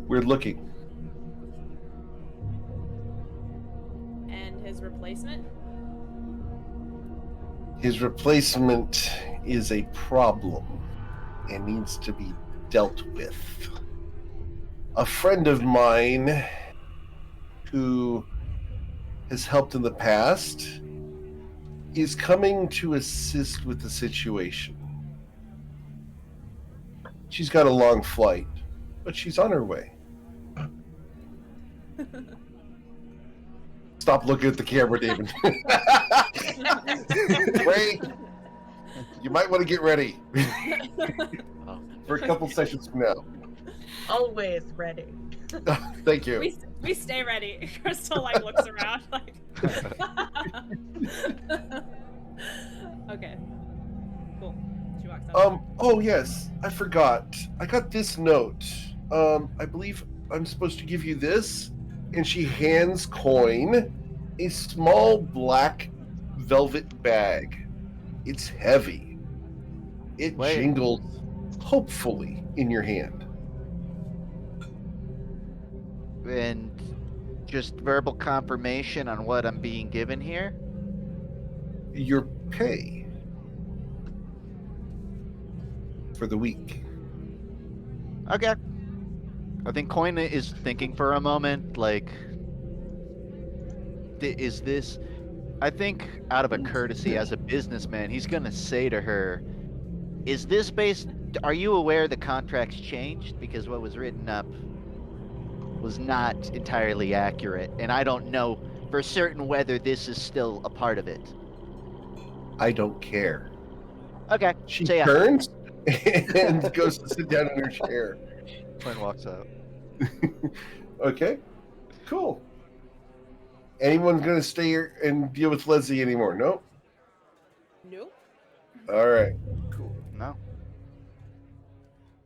We're looking. And his replacement? His replacement is a problem and needs to be dealt with. A friend of mine who has helped in the past is coming to assist with the situation. She's got a long flight, but she's on her way. Stop looking at the camera, David. Wait. You might want to get ready for a couple sessions from now. Always ready. Thank you. We stay ready. Crystal like looks around like. Okay. Cool. She walks up. Oh yes, I forgot. I got this note. I believe I'm supposed to give you this, and she hands Coin a small black velvet bag. It's heavy. It jingles hopefully in your hand. And just verbal confirmation on what I'm being given here? Your pay for the week. Okay. I think Coin is thinking for a moment, like, is this... I think out of a courtesy as a businessman, he's gonna say to her, is this based... Are you aware the contract's changed? Because what was written up was not entirely accurate, and I don't know for certain whether this is still a part of it. I don't care. Okay. She so yeah. turns and goes to sit down in her chair. Coin walks out. Okay, cool. Anyone gonna stay here and deal with Leslie anymore? No? Nope. All right, cool. No.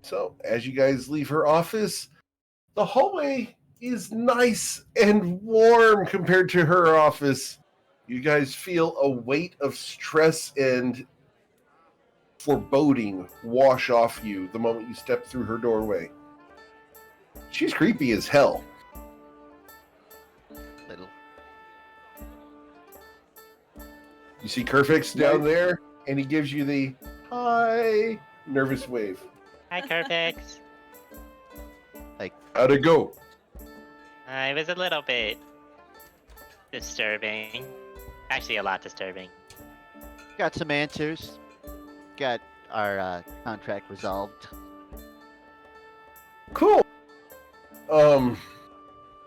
So, as you guys leave her office, the hallway is nice and warm compared to her office. You guys feel a weight of stress and foreboding wash off you the moment you step through her doorway. She's creepy as hell. Little. You see Kerfix down there, and he gives you the hi nervous wave. Hi, Kerfix. How'd it go? It was a little bit disturbing. Actually, a lot disturbing. Got some answers. Got our contract resolved. Cool.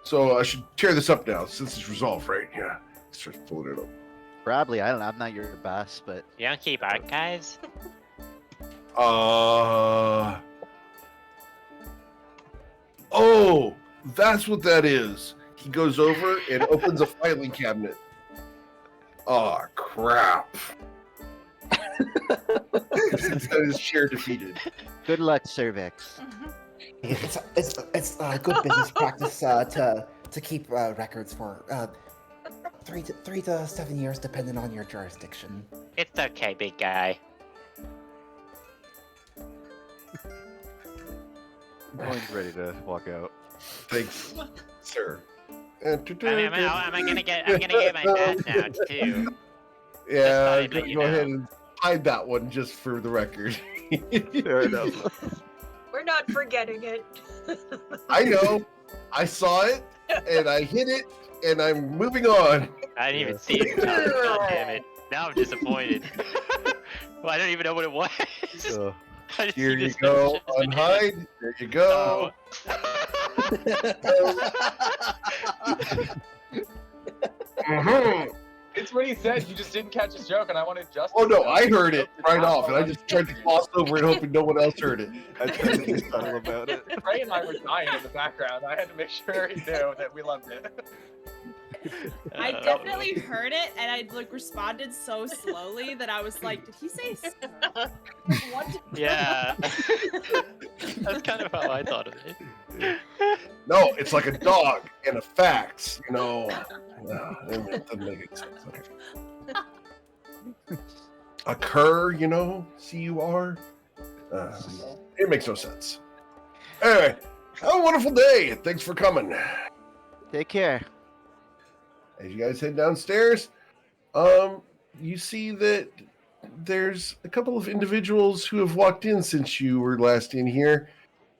So I should tear this up now since it's resolved, right? Yeah. Start pulling it up. Probably. I don't know. I'm not your boss, but You don't keep archives? Oh, that's what that is. He goes over and opens a filing cabinet. Oh, crap. He's got his chair defeated. good luck, Cervix. It's good business practice to keep records for 3 to 7 years, depending on your jurisdiction. It's okay, big guy. Coin's ready to walk out. Thanks, sir. I'm gonna get my bat now too. Yeah, Just thought I'd let you go know. ahead and hide that one just for the record. Fair enough. We're not forgetting it. I know. I saw it, and I hit it, and I'm moving on. I didn't even see it. God damn it! Now I'm disappointed. Well, I don't even know what it was. I just Here see you this go. picture. Unhide. There you go. Mhm. It's what he said. You just didn't catch his joke, and I wanted justice. Oh no, I heard it right off, and I just tried to gloss over it, hoping no one else heard it. I tried to be subtle about it. Ray and I were dying in the background. I had to make sure he knew that we loved it. I definitely heard it, and I like responded so slowly that I was like, "Did he say sir?" Like, what? Yeah. That's kind of how I thought of it. No, it's like a dog and a fax, you know. It doesn't make any sense. Okay. A cur, you know, C-U-R. It makes no sense. Anyway, have a wonderful day. Thanks for coming. Take care. As you guys head downstairs, you see that there's a couple of individuals who have walked in since you were last in here.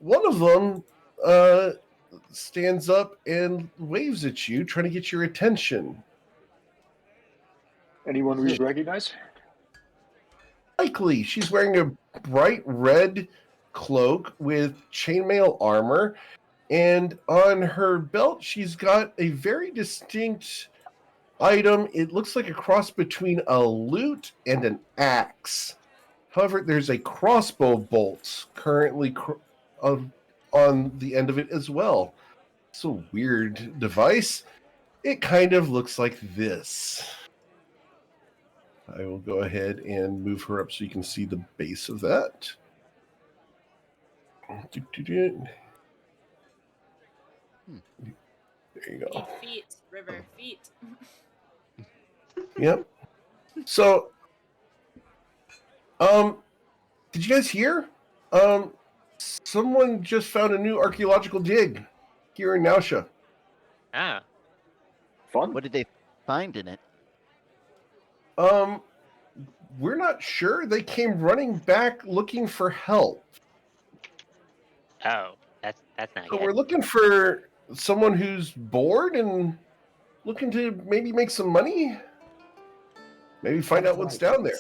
One of them stands up and waves at you, trying to get your attention. Anyone we would recognize? Likely, she's wearing a bright red cloak with chainmail armor, and on her belt, she's got a very distinct item. It looks like a cross between a lute and an axe. However, there's a crossbow bolt currently on the end of it as well. It's a weird device. It kind of looks like this. I will go ahead and move her up so you can see the base of that. There you go. Feet, river, feet. Yep. So, did you guys hear? Someone just found a new archaeological dig here in Nausea. Ah. Fun. What did they find in it? We're not sure. They came running back looking for help. Oh, that's not So good. we're looking for someone who's bored and looking to maybe make some money. Maybe find out what's down there.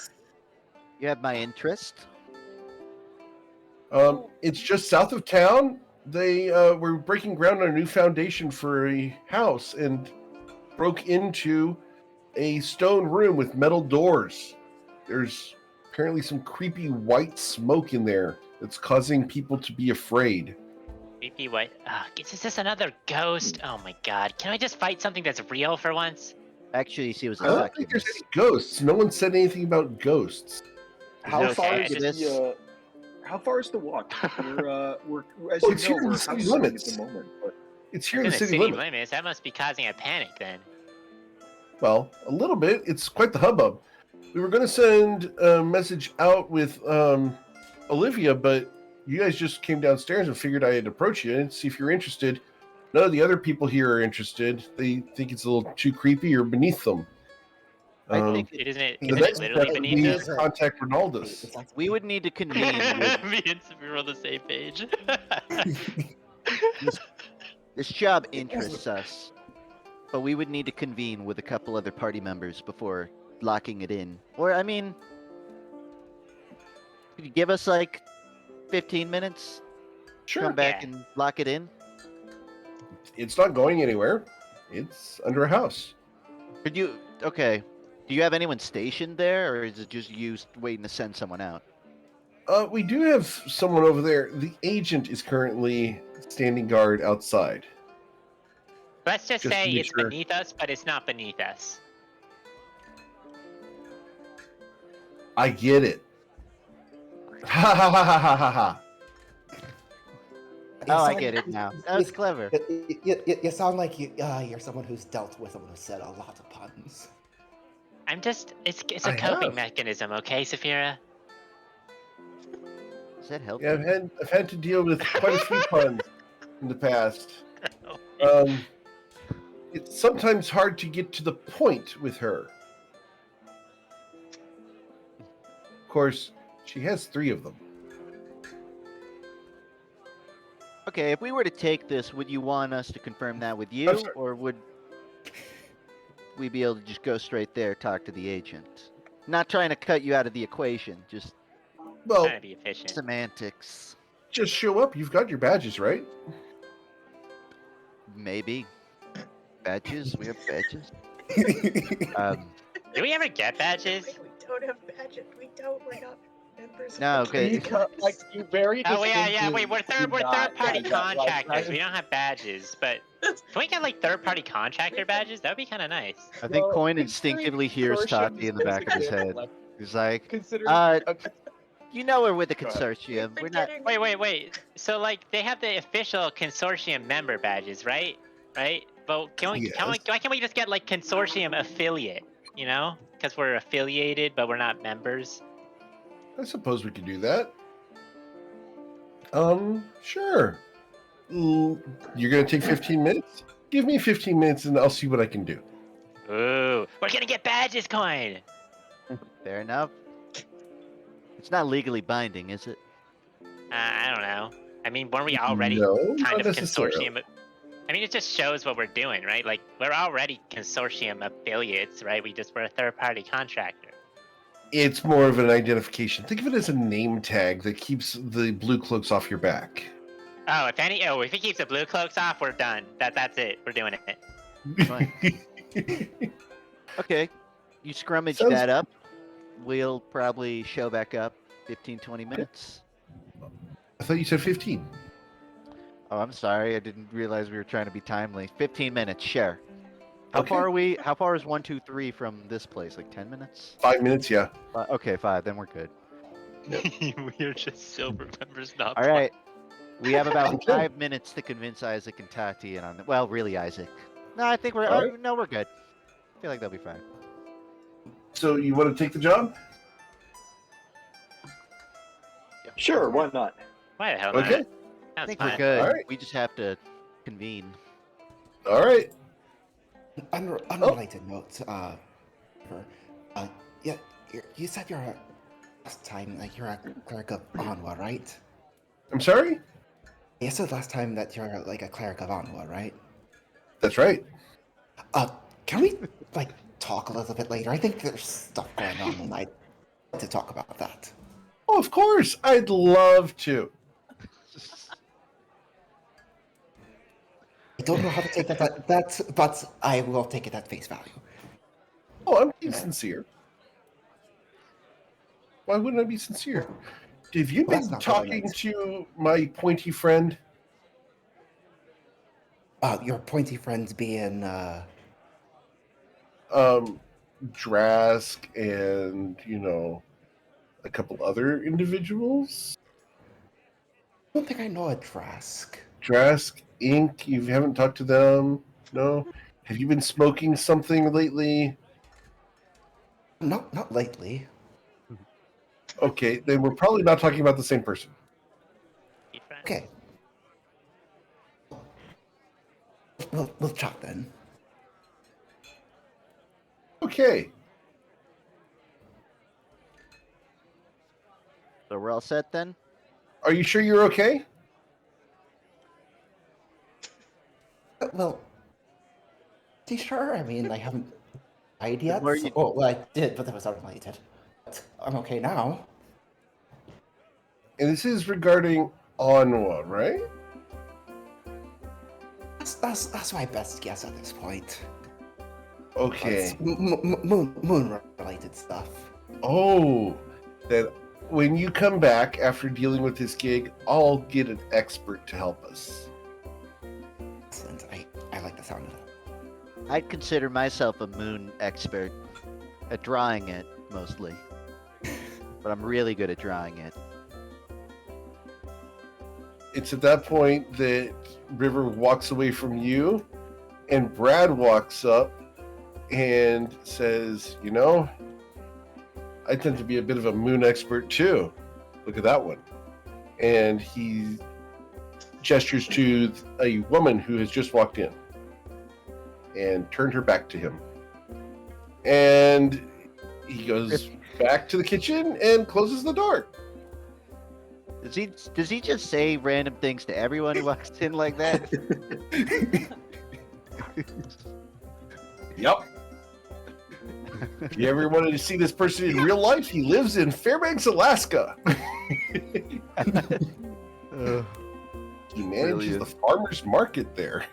You have my interest. It's just south of town. They were breaking ground on a new foundation for a house and broke into a stone room with metal doors. There's apparently some creepy white smoke in there that's causing people to be afraid. Creepy white. Is this another ghost? Oh my god. Can I just fight something that's real for once? Actually, she was a I don't think there's any ghosts. No one said anything about ghosts. How Okay, far I is just- the how far is the walk? We're as Well, you it's know, here in we're the city house sitting limits. at the moment. But It's here in In the the city city limits. limits, that must be causing a panic then. Well, a little bit. It's quite the hubbub. We were going to send a message out with Olivia, but you guys just came downstairs and figured I'd approach you and see if you're interested. None of the other people here are interested. They think it's a little too creepy or beneath them. I think Isn't it the isn't next it literally step would beneath be us? to contact Ronaldus. we would need to convene with Me and Sophia are on the same page. this job interests us, but we would need to convene with a couple other party members before locking it in. Or I mean, could you give us like 15 minutes? Sure. Come back Yeah. and lock it in. It's not going anywhere. It's under a house. Could you? Okay. Do you have anyone stationed there, or is it just you waiting to send someone out? We do have someone over there. The agent is currently standing guard outside. Let's just Just to say be it's sure. beneath us, but it's not beneath us. I get it. Ha ha ha ha ha ha ha. You Oh, I sound- get it now. That was clever. You sound like you're someone who's dealt with someone who said a lot of puns. I'm just it's a I coping have. mechanism, okay, Saphira? Is that helpful? Yeah, I've had to deal with quite a few puns in the past. It's sometimes hard to get to the point with her. Of course, she has 3 of them. Okay, if we were to take this, would you want us to confirm that with you, sorry. or would we be able to just go straight there, talk to the agent? Not trying to cut you out of the equation, just Well, Trying to be efficient. semantics. just show up. You've got your badges, right? Maybe. Badges? We have badges? Do we ever get badges? We don't have badges. We don't. We're not. In-person No, okay. Like you very Oh yeah, yeah. distinctly Wait, we're do third not- party yeah, like, contractors. that We is- don't have badges, but can we get like third party contractor badges? That'd be kind of nice. I think Well, Coin considering instinctively hears consortiums Tati in the back of his exist, head. like, He's like, considering okay, you know we're with the Go ahead. consortium. We've We're been not. getting- Wait. So like they have the official consortium member badges, right? Right. But can we? Yes. Why can't we just get like consortium affiliate? You know, because we're affiliated, but we're not members. I suppose we could do that. Sure. You're gonna take 15 minutes? Give me 15 minutes and I'll see what I can do. Ooh, we're gonna get badges, Coin. Fair enough. It's not legally binding, is it? I don't know. I mean, weren't we already No, kind not of necessarily. consortium? I mean, it just shows what we're doing, right? Like we're already consortium affiliates, right? We're a third party contractor. It's more of an identification. Think of it as a name tag that keeps the blue cloaks off your back. Oh, if he keeps the blue cloaks off, we're done. That's it. We're doing it. Fine. Okay. You scrummage Sounds- that up. We'll probably show back up 15, 20 minutes. I thought you said 15. Oh, I'm sorry. I didn't realize we were trying to be timely. 15 minutes, sure. How Okay. far are we? How far is 1, 2, 3 from this place? Like 10 minutes? 5 minutes, yeah. Okay, 5. Then we're good. We're just silver members, not. All right. We have about Okay. 5 minutes to convince Isaac and Tati in on it. Well, really, Isaac. No, I think we're. All right. No, we're good. I feel like they'll be fine. So you want to take the job? Sure, why not? Why the hell Okay. not? I Sounds think fine. we're good. All right. We just have to convene. All right. Unrelated note, yeah, you said you're last time, like you're a cleric of Anwa, right? I'm sorry? You said last time that you're like a cleric of Anwa, right? That's right. Can we like talk a little bit later? I think there's stuff going on, and I'd like to talk about that. Oh, of course. I'd love to. I don't know how to take that, but I will take it at face value. Oh, I'm being sincere. Why wouldn't I be sincere? Have you Well, been that's not what I talking meant. to my pointy friend? Your pointy friends being, Drask and, a couple other individuals? I don't think I know a Drask. Drask Inc., you haven't talked to them? No? Have you been smoking something lately? Not lately. Okay, then we're probably not talking about the same person. Be friends. Okay. We'll chat then. Okay. So we're all set then? Are you sure you're okay? Well, are you sure? I mean, I haven't died yet. Where you- Oh, well, I did, but that was unrelated. But I'm okay now. And this is regarding Onwa, right? That's my best guess at this point. Okay. It's moon related stuff. Oh, then when you come back after dealing with this gig, I'll get an expert to help us. Excellent. I like the sound of it. I'd consider myself a moon expert at drawing it, mostly. But I'm really good at drawing it. It's at that point that River walks away from you, and Brad walks up and says, I tend to be a bit of a moon expert too. Look at that one. And he gestures to a woman who has just walked in and turned her back to him. And he goes back to the kitchen and closes the door. Does he just say random things to everyone who walks in like that? Yep. If you ever wanted to see this person in real life, he lives in Fairbanks, Alaska. He manages Brilliant. the farmer's market there.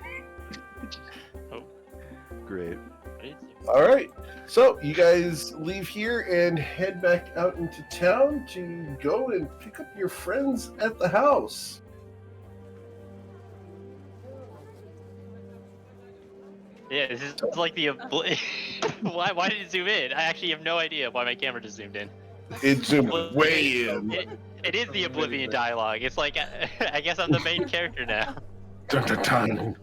Great. What is it? All right. So you guys leave here and head back out into town to go and pick up your friends at the house. Yeah, this is like the why did it zoom in? I actually have no idea why my camera just zoomed in. It zoomed way in. It is the Oblivion dialogue. It's like I guess I'm the main character now. Dun, dun, dun.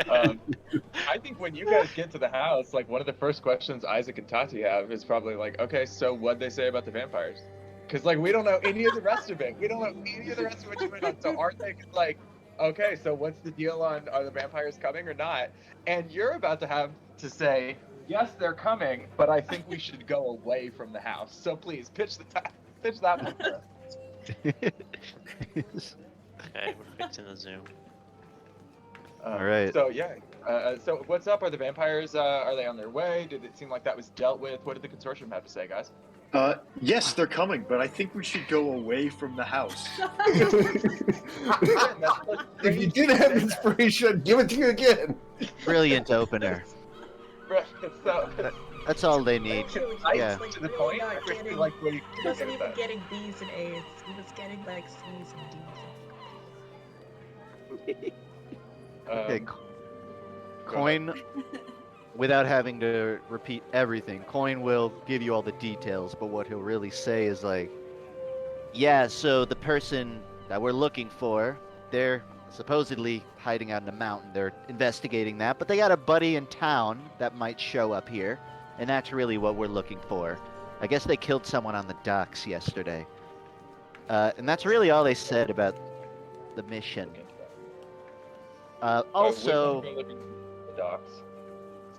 I think when you guys get to the house, like one of the first questions Isaac and Tati have is probably like, okay, so what'd they say about the vampires? Because like we don't know any of the rest of it. We don't know any of the rest of what you went on. So Arthur is like, okay, so what's the deal on are the vampires coming or not? And you're about to have to say, yes, they're coming, but I think we should go away from the house. So please pitch that one for us. Okay, we're fixing the zoom. All right. So yeah. So what's up? Are the vampires? Are they on their way? Did it seem like that was dealt with? What did the consortium have to say, guys? Yes, they're coming, but I think we should go away from the house. If you did have inspiration, give it to you again. Brilliant opener. So, That's all they need. Yeah. Like, to the really point. not I really getting, like where you he wasn't get even that. getting B's and A's. He was getting like C's and D's. Okay. Coin, without having to repeat everything, Coin will give you all the details, but what he'll really say is like, yeah, so the person that we're looking for, they're supposedly hiding out in a mountain. They're investigating that, but they got a buddy in town that might show up here, and that's really what we're looking for. I guess they killed someone on the docks yesterday. And that's really all they said about the mission. Also, the docks.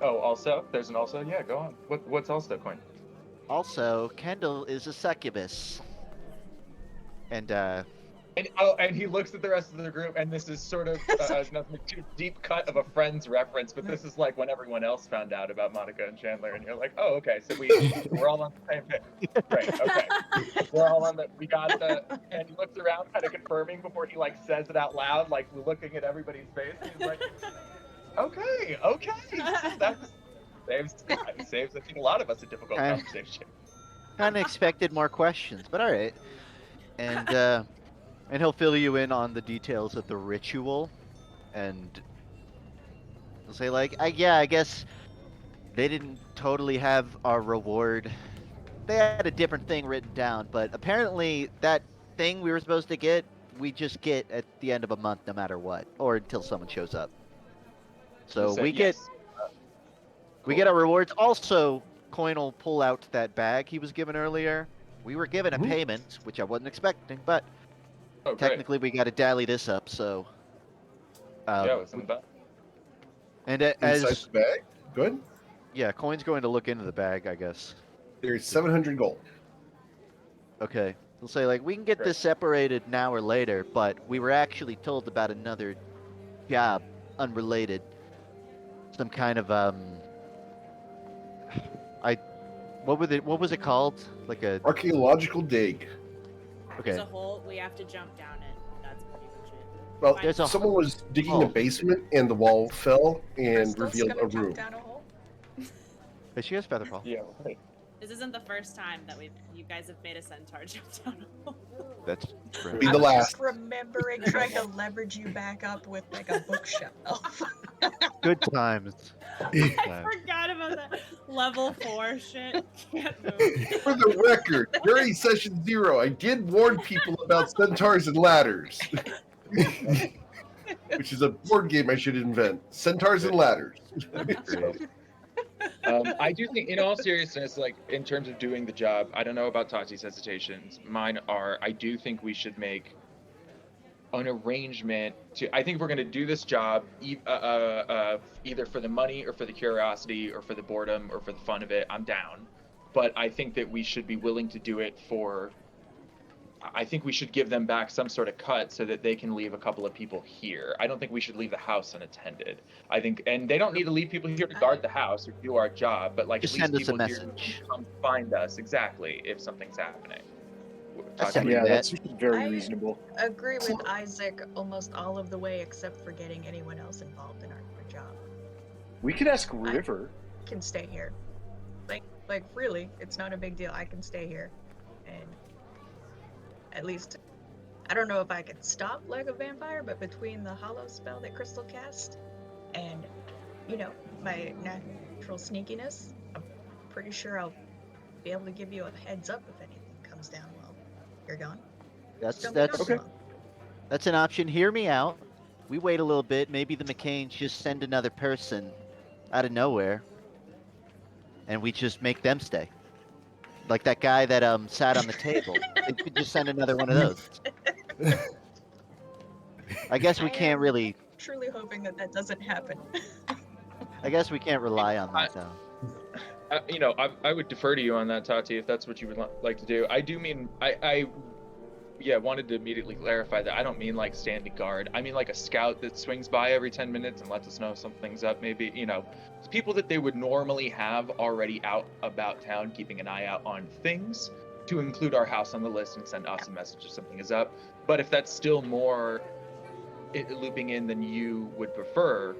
Oh, also, there's an also. Yeah, go on. What's also, Coin? Also, Kendall is a succubus. And And he looks at the rest of the group, and this is sort of nothing too deep cut of a Friends reference, but this is like when everyone else found out about Monica and Chandler, and you're like, oh, okay, so we're all on the same page. Great, okay. We're all on we got the, and he looks around kind of confirming before he like says it out loud, like looking at everybody's face, and he's like, okay. That saves, I think, a lot of us a difficult conversation. kind of expected more questions, but all right. And he'll fill you in on the details of the ritual, and he'll say like, I guess they didn't totally have our reward. They had a different thing written down, but apparently that thing we were supposed to get, we just get at the end of a month no matter what, or until someone shows up. So we get our rewards. Also, Coin will pull out that bag he was given earlier. We were given a payment, which I wasn't expecting, but technically we got to dally this up. So What's in the bag? And Inside as the bag? Good. yeah, Coin's going to look into the bag, I guess. There's 700 gold. Okay, he'll say like, we can get this separated now or later, but we were actually told about another job, unrelated. Some kind of what was it called? Like a Archaeological dig. okay. There's a hole. We have to jump down it. That's pretty much it. Well, There's a- someone was digging a basement and the wall fell and Crystal's revealed gonna a jump room. down a hole. Hey, she has Featherfall. Yeah, right. This isn't the first time that you guys have made a centaur jump down a hole. That's Be I'm the last. just remembering trying to leverage you back up with like a bookshelf. good times. I forgot about that level 4 shit. Can't move. For the record, during session 0, I did warn people about centaurs and ladders. Which is a board game I should invent. Centaurs and ladders. Great. I do think, in all seriousness, like in terms of doing the job, I don't know about Tati's hesitations. Mine are, I do think we should make an arrangement to. I think if we're going to do this job, either for the money or for the curiosity or for the boredom or for the fun of it, I'm down. But I think that we should be willing to do it for. I think we should give them back some sort of cut so that they can leave a couple of people here. I don't think we should leave the house unattended. I think, and they don't need to leave people here to guard the house or do our job, but like Just at least send us a people here message. can come find us exactly if something's happening. I second Yeah, that. that's very I- reasonable. Agree with Isaac almost all of the way except for getting anyone else involved in our job. We could ask River. Can stay here. Like really, it's not a big deal. I can stay here, and at least I don't know if I could stop like a vampire, but between the hollow spell that Crystal cast and my natural sneakiness, I'm pretty sure I'll be able to give you a heads up if anything comes down while you're gone. That's Don't be gone too Okay. long. That's an option. Hear me out. We wait a little bit. Maybe the McCains just send another person out of nowhere, and we just make them stay. Like that guy that sat on the table. They could just send another one of those. I guess we I can't am really. truly hoping that doesn't happen. I guess we can't rely on that though. I would defer to you on that, Tati, if that's what you would like to do. I do mean, I wanted to immediately clarify that I don't mean like standing guard. I mean like a scout that swings by every 10 minutes and lets us know if something's up. Maybe, people that they would normally have already out about town, keeping an eye out on things, to include our house on the list and send us a message if something is up. But if that's still more looping in than you would prefer,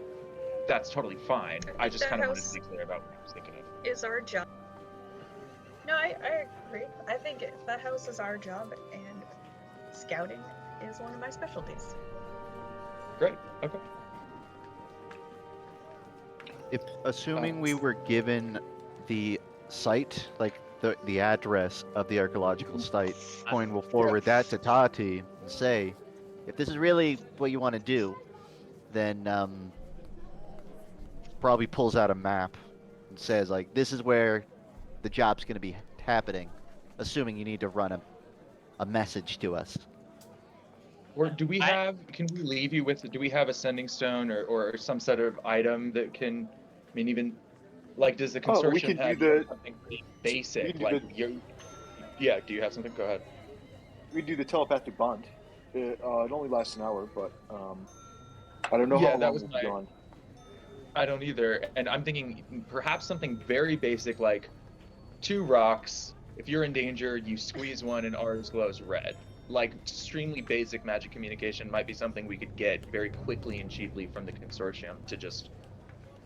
that's totally fine. I just kind of wanted to be clear about what I was thinking of. Is our job. No, I agree. I think the house is our job, and scouting is one of my specialties. Great. Okay. If assuming we were given the site, like the address of the archaeological site, Coin will forward that to Tati and say, if this is really what you want to do, then probably pulls out a map and says like, this is where the job's going to be happening, assuming you need to run a message to us. Or do we have, can we leave you with, do we have a sending stone or some sort of item that can, I mean, even, like, does the consortium we can have do something pretty basic? do Like, yeah, do you have something? Go ahead. We do the telepathic bond. It only lasts an hour, but I don't know Yeah, how that long was we'll my- be gone. I don't either. And I'm thinking perhaps something very basic like 2 rocks. If you're in danger, you squeeze one and ours glows red. Like extremely basic magic communication might be something we could get very quickly and cheaply from the consortium to just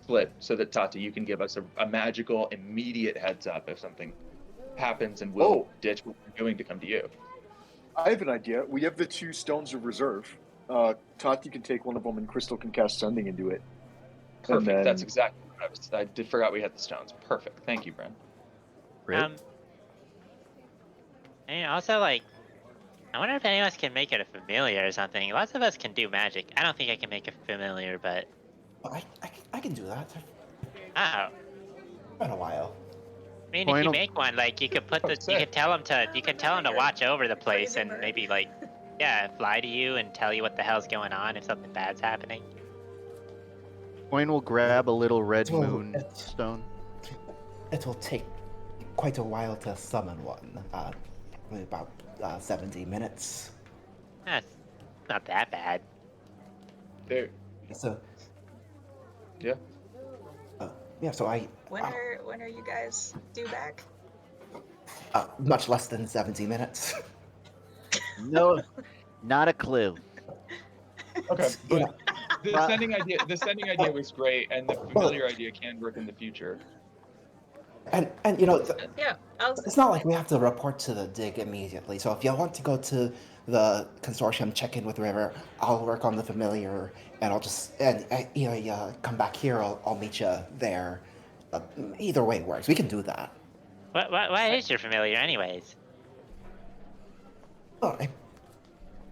flip so that Tati, you can give us a magical immediate heads up if something happens and we'll ditch what we're doing to come to you. I have an idea. We have the 2 stones of reserve. Tati can take one of them and Crystal can cast sending into it. Perfect. then- That's exactly what I did forgot we had the stones. Perfect. Thank you, Bren. And also, like, I wonder if anyone else can make it a familiar or something. Lots of us can do magic. I don't think I can make a familiar, but I can do that. oh, It's been a while. I mean, if Point you of- make one, like, you could put Oh, you sick. could tell them to watch over the place and bird. maybe like, yeah, fly to you and tell you what the hell's going on if something bad's happening. Coin will grab a little red Well, moon it's- stone. It will take quite a while to summon one. Probably about 70 minutes. That's not that bad. There. So Yeah. yeah, so When are you guys due back? much less than 70 minutes. No, not a clue. Okay. You But know, the sending idea was great, and the familiar idea can work in the future. and Yeah, I'll. it's not like we have to report to the dig immediately. So if you want to go to the consortium, check in with River, I'll work on the familiar, and I'll just come back here. I'll meet you there. Either way works. We can do that. What is your familiar, anyways? Oh,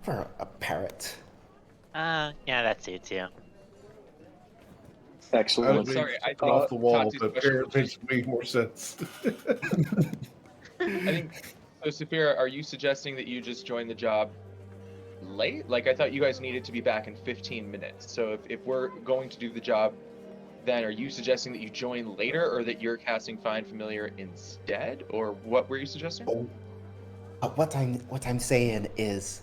for a parrot. Yeah, that suits you. Excellent. I'm sorry, I think off the wall, Tati's but question parrot was makes way more sense. I think so. Saphira, are you suggesting that you just join the job late? Like I thought you guys needed to be back in 15 minutes. So if we're going to do the job, then are you suggesting that you join later, or that you're casting Find Familiar instead, or what were you suggesting? What I'm saying is,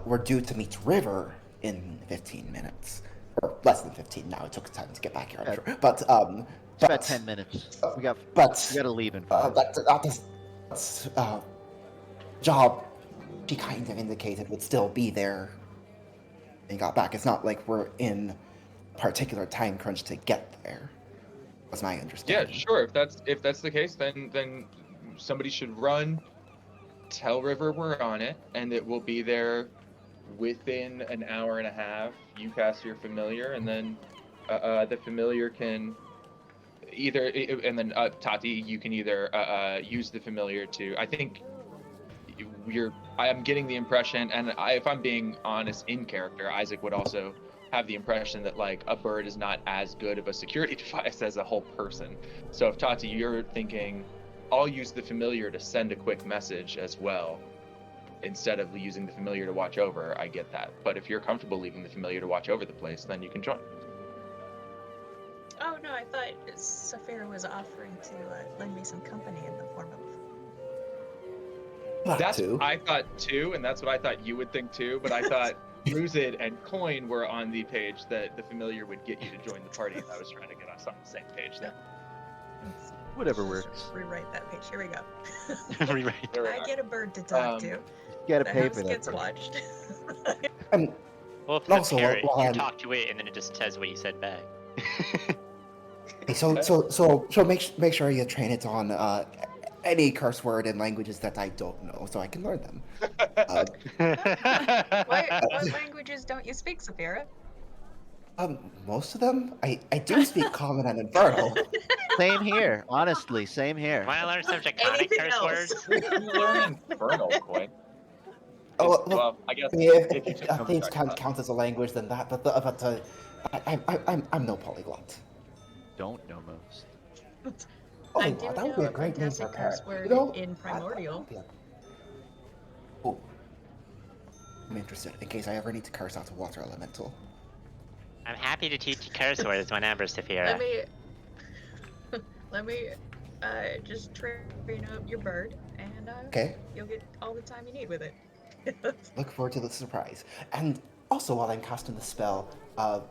we're due to meet River in 15 minutes, or less than 15 now. It took time to get back here, I'm sure. But It's about 10 minutes. We gotta leave in 5. That's job she kind of indicated would still be there and got back. It's not like we're in particular time crunch to get there. Was my understanding. Yeah, sure. If that's the case, then somebody should run, tell River we're on it, and it will be there within an hour and a half. You cast your familiar, and then the familiar can either, and then Tati, you can either use the familiar to. I think I am getting the impression, and if I'm being honest in character, Isaac would also have the impression that like a bird is not as good of a security device as a whole person. So if Tati, you're thinking, I'll use the familiar to send a quick message as well, instead of using the familiar to watch over, I get that. But if you're comfortable leaving the familiar to watch over the place, then you can join. Oh no, I thought Saphira was offering to lend me some company in the form of. That's what I thought too, and that's what I thought you would think too. But I thought Ruzid and Coin were on the page that the familiar would get you to join the party. And I was trying to get us on the same page there. Whatever works. Rewrite that page. Here we go. Rewrite. I get a bird to talk to. You gotta The pay house for that. gets watched. And Well, if it's Also, a parrot, while you I'm- talk to it and then it just says what you said back. so make sure you train it on any curse word and languages that I don't know, so I can learn them. What languages don't you speak, Saphira? Most of them, I do speak Common and Infernal. Same here. Honestly, same here. Want to learn some draconic Anything curse else? words? You learn Infernal, Coin. Oh, Well, I guess if if you took things Common can't count as a language, then that. But I'm no polyglot. Don't know most. Oh, I do that would know be a a great name for a fantastic parrot. curse word You know, in Primordial. Oh, I'm interested in case I ever need to curse out a water elemental. I'm happy to teach you curse words whenever, Saphira. Let me just train up your bird, and Okay. you'll get all the time you need with it. Look forward to the surprise. And also, while I'm casting the spell, well,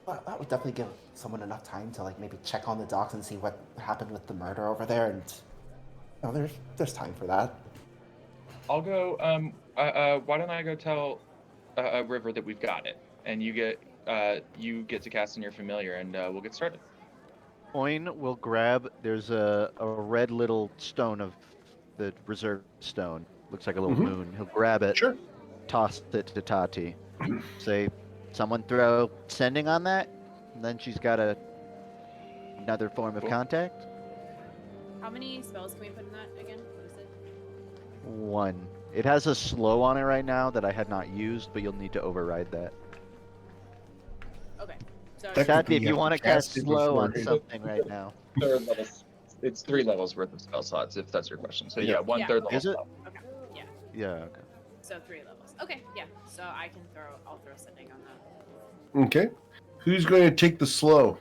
that would definitely give someone enough time to like maybe check on the docks and see what happened with the murder over there. And there's time for that. I'll go. Why don't I go tell River that we've got it, and you get to cast in your familiar, and we'll get started. Coin will grab. There's a red little stone of the reserve stone. Looks like a little moon. He'll grab it. Sure. Toss it to Tati. Say, someone throw sending on that, and then she's got another form of contact. How many spells can we put in that again? What is it? 1. It has a slow on it right now that I had not used, but you'll need to override that. Okay. So That Tati, if you you have want to to cast cast it slow on before- something right now. Third level. It's 3 levels worth of spell slots, if that's your question. So yeah, one Yeah. third level. Is it? spell. Okay. Yeah. Yeah. Okay. So 3 levels. Okay. Yeah. So I'll throw sending on that. Okay. Who's going to take the slow?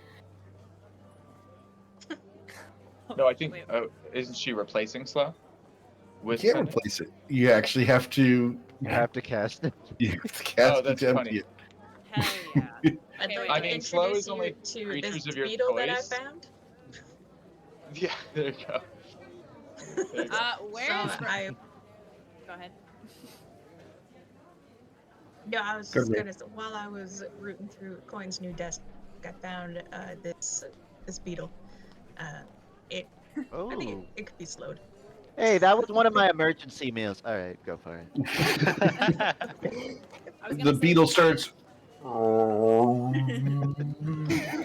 No, I think. Wait. Isn't she replacing slow? You With can't sending? replace it. You actually have to. You have to cast it. You have to cast Oh, it that's to empty funny. it. Hell yeah. I'd Okay, like wait, to mean, slow introduce is only you to creatures this of your beetle that I choice. found. Yeah, there you go. There you go. Where So is I Go ahead. No, I was Go just ahead. gonna say, while I was rooting through Coin's new desk, I found this beetle. I Oh. think it could be slowed. Hey, that was one of my emergency meals. All right, go for it. I was The gonna say- beetle starts.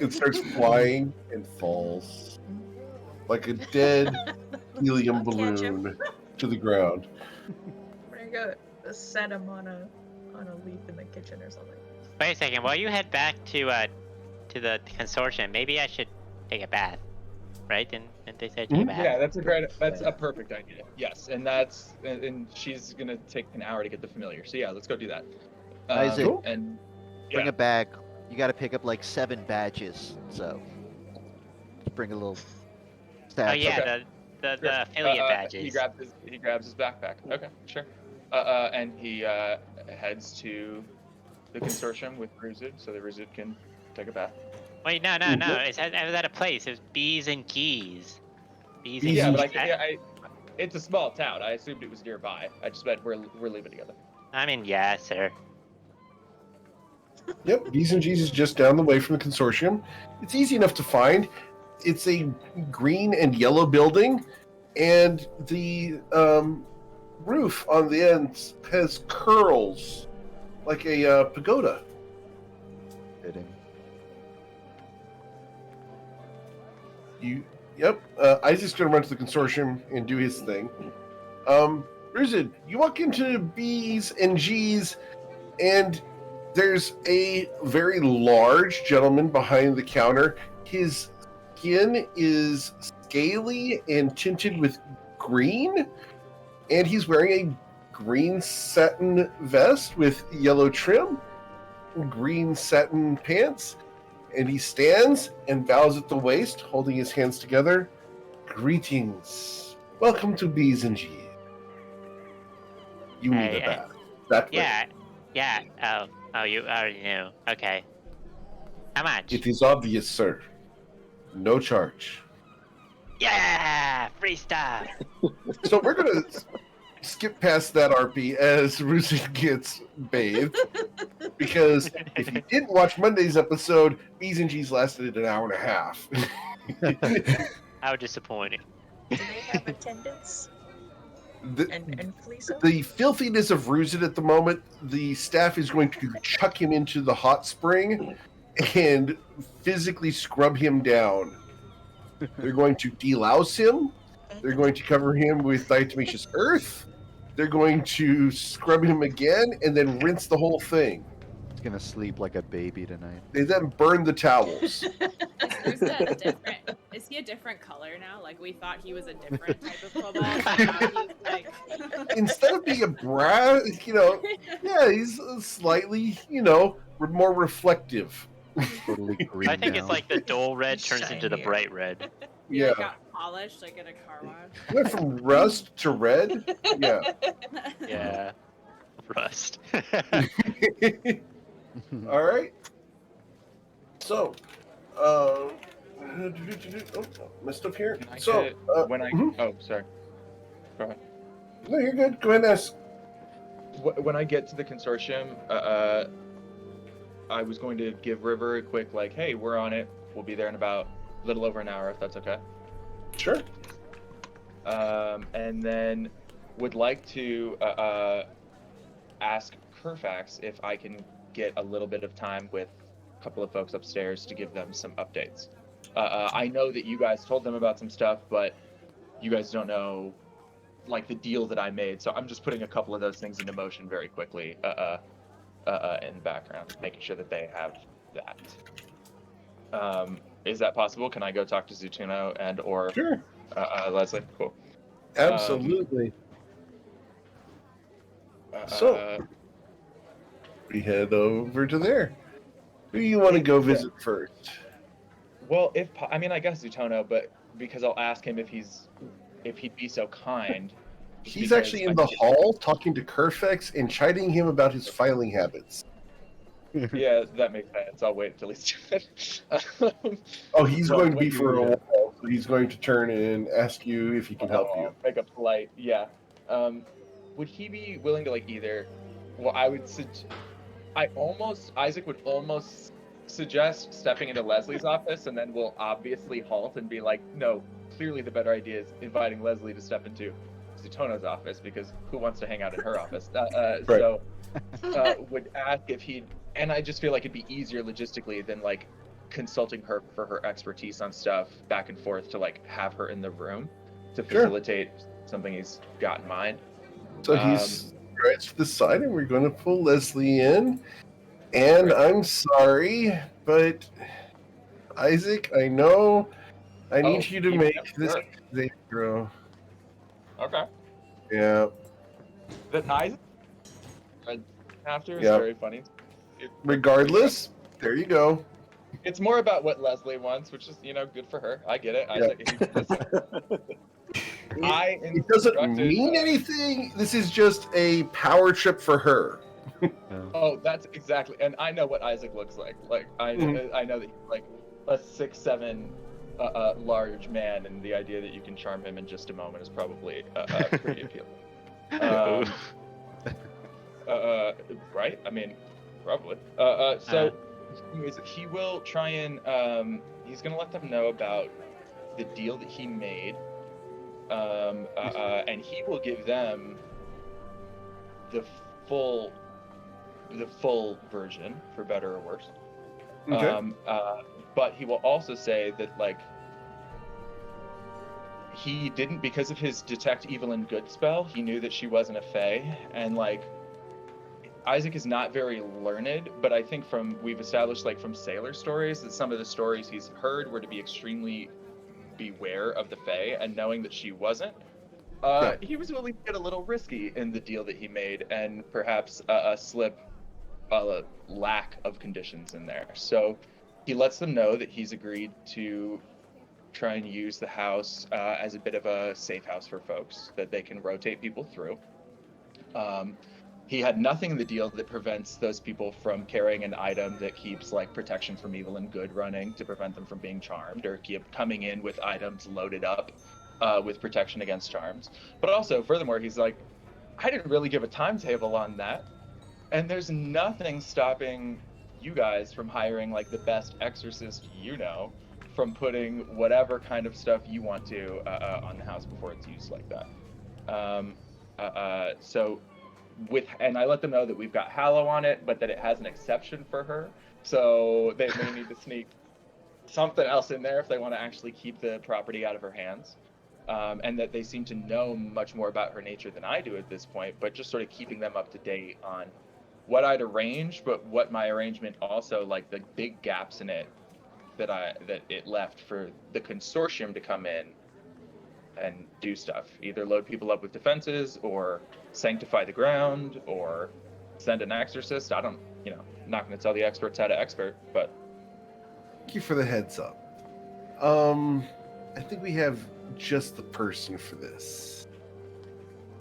It starts flying and falls like a dead helium I'll catch him. balloon to the ground. We're gonna go set him on a leaf in the kitchen or something. Wait a second. While you head back to the consortium, maybe I should take a bath, right? Didn't they say take a bath? Yeah, that's a perfect idea. Yes, and and she's gonna take an hour to get the familiar. So yeah, let's go do that. Isaac, Cool. And bring yeah. a bag. You got to pick up like 7 badges. So just bring a little. Oh stack. yeah, Okay. the affiliate badges. He grabs his backpack. Okay, sure. And he heads to the consortium with Ruzid, so that Ruzid can take a bath. Wait, no. I was at a place. It was bees and keys. Bees and Bees Yeah, and keys. but it's a small town. I assumed it was nearby. I just meant we're leaving together. I mean, yeah, sir. Yep, B's and G's is just down the way from the consortium. It's easy enough to find. It's a green and yellow building, and the roof on the ends has curls like a pagoda. Fitting. Yep. Isaac's gonna run to the consortium and do his thing. Rizid, you walk into B's and G's, and there's a very large gentleman behind the counter. His skin is scaly and tinted with green, and he's wearing a green satin vest with yellow trim, green satin pants, and he stands and bows at the waist, holding his hands together. Greetings. Welcome to B's and G's. You need a Hey, bath. That way. Yeah. Oh, you already knew. Okay. How much? It is obvious, sir. No charge. Yeah, free stuff. So we're gonna skip past that RP as Rusi gets bathed, because if you didn't watch Monday's episode, B's and G's lasted an hour and a half. How disappointing. Do they have attendance and fleece? The filthiness of Ruzit at the moment, the staff is going to chuck him into the hot spring and physically scrub him down. They're going to delouse him. They're going to cover him with diatomaceous earth. They're going to scrub him again and then rinse the whole thing. He's gonna sleep like a baby tonight. They then burn the towels. Is he a different color now? Like, we thought he was a different type of kobold. But now he's like... Instead of being a brass, he's slightly, more reflective. Totally green I think now. it's like the dull red turns into the Shinier. bright red. He Yeah. like, got polished like at a car wash. Went from rust to red. Yeah. Yeah. Rust. All right. So, messed up here. Can I So, get- when I mhm. oh sorry, go ahead. No, you're good. Go ahead and ask. When I get to the consortium, I was going to give River a quick hey, we're on it. We'll be there in about a little over an hour, if that's okay. Sure. And then would like to ask Kerfax if I can get a little bit of time with a couple of folks upstairs to give them some updates. I know that you guys told them about some stuff, but you guys don't know the deal that I made. So I'm just putting a couple of those things into motion very quickly in the background, making sure that they have that. Is that possible? Can I go talk to Zutuno and or Sure. Leslie? Cool. Absolutely. So, we head over to there. Who do you want to go visit first? Well, I guess Zutono, but because I'll ask him if he'd be so kind. He's because actually in the hall talking to Kerfex and chiding him about his filing habits. Yeah, that makes sense. I'll wait until he's finished. Oh, he's Well, going to what be do for you a do? while. So he's going to turn and ask you if he can help you. Make a polite, yeah. Would he be willing to either? Well, Isaac would almost suggest stepping into Leslie's office, and then we'll obviously halt and be like, no, clearly the better idea is inviting Leslie to step into Zutono's office, because who wants to hang out in her office? Right. So would ask if he'd, and I just feel like it'd be easier logistically than consulting her for her expertise on stuff back and forth to have her in the room to Sure. facilitate something he's got in mind. So he's right to the side, and we're going to pull Leslie in. And I'm sorry, but Isaac, I know I need you to make this saving throw. Okay. Yeah. That Isaac after is Yeah. very funny. Regardless, there you go. It's more about what Leslie wants, which is good for her. I get it. Isaac, It doesn't mean anything. This is just a power trip for her. Oh, that's exactly. And I know what Isaac looks like. I know that he's a 6'7" large man, and the idea that you can charm him in just a moment is probably pretty appealing. Right? I mean, Probably. So anyways, he will try and he's gonna let them know about the deal that he made, and he will give them the full version, for better or worse. Okay. But he will also say that like he didn't, because of his detect evil and good spell, he knew that she wasn't a fae, and like Isaac is not very learned, but I think we've established like from sailor stories that some of the stories he's heard were to be extremely beware of the fae, and knowing that she wasn't, he was willing to get a little risky in the deal that he made, and perhaps slip a lack of conditions in there. So he lets them know that he's agreed to try and use the house as a bit of a safe house for folks that they can rotate people through. He had nothing in the deal that prevents those people from carrying an item that keeps like protection from evil and good running to prevent them from being charmed, or keep coming in with items loaded up with protection against charms. But also, furthermore, he's like, I didn't really give a timetable on that. And there's nothing stopping you guys from hiring like the best exorcist from putting whatever kind of stuff you want to on the house before it's used like that. And I let them know that we've got Hallow on it, but that it has an exception for her. So they may need to sneak something else in there if they want to actually keep the property out of her hands. And that they seem to know much more about her nature than I do at this point, but just sort of keeping them up to date on what I'd arranged, but what my arrangement also, like the big gaps in it that it left for the consortium to come in and do stuff, either load people up with defenses or sanctify the ground or send an exorcist. I'm not going to tell the experts how to expert, but Thank you for the heads up. I think we have just the person for this.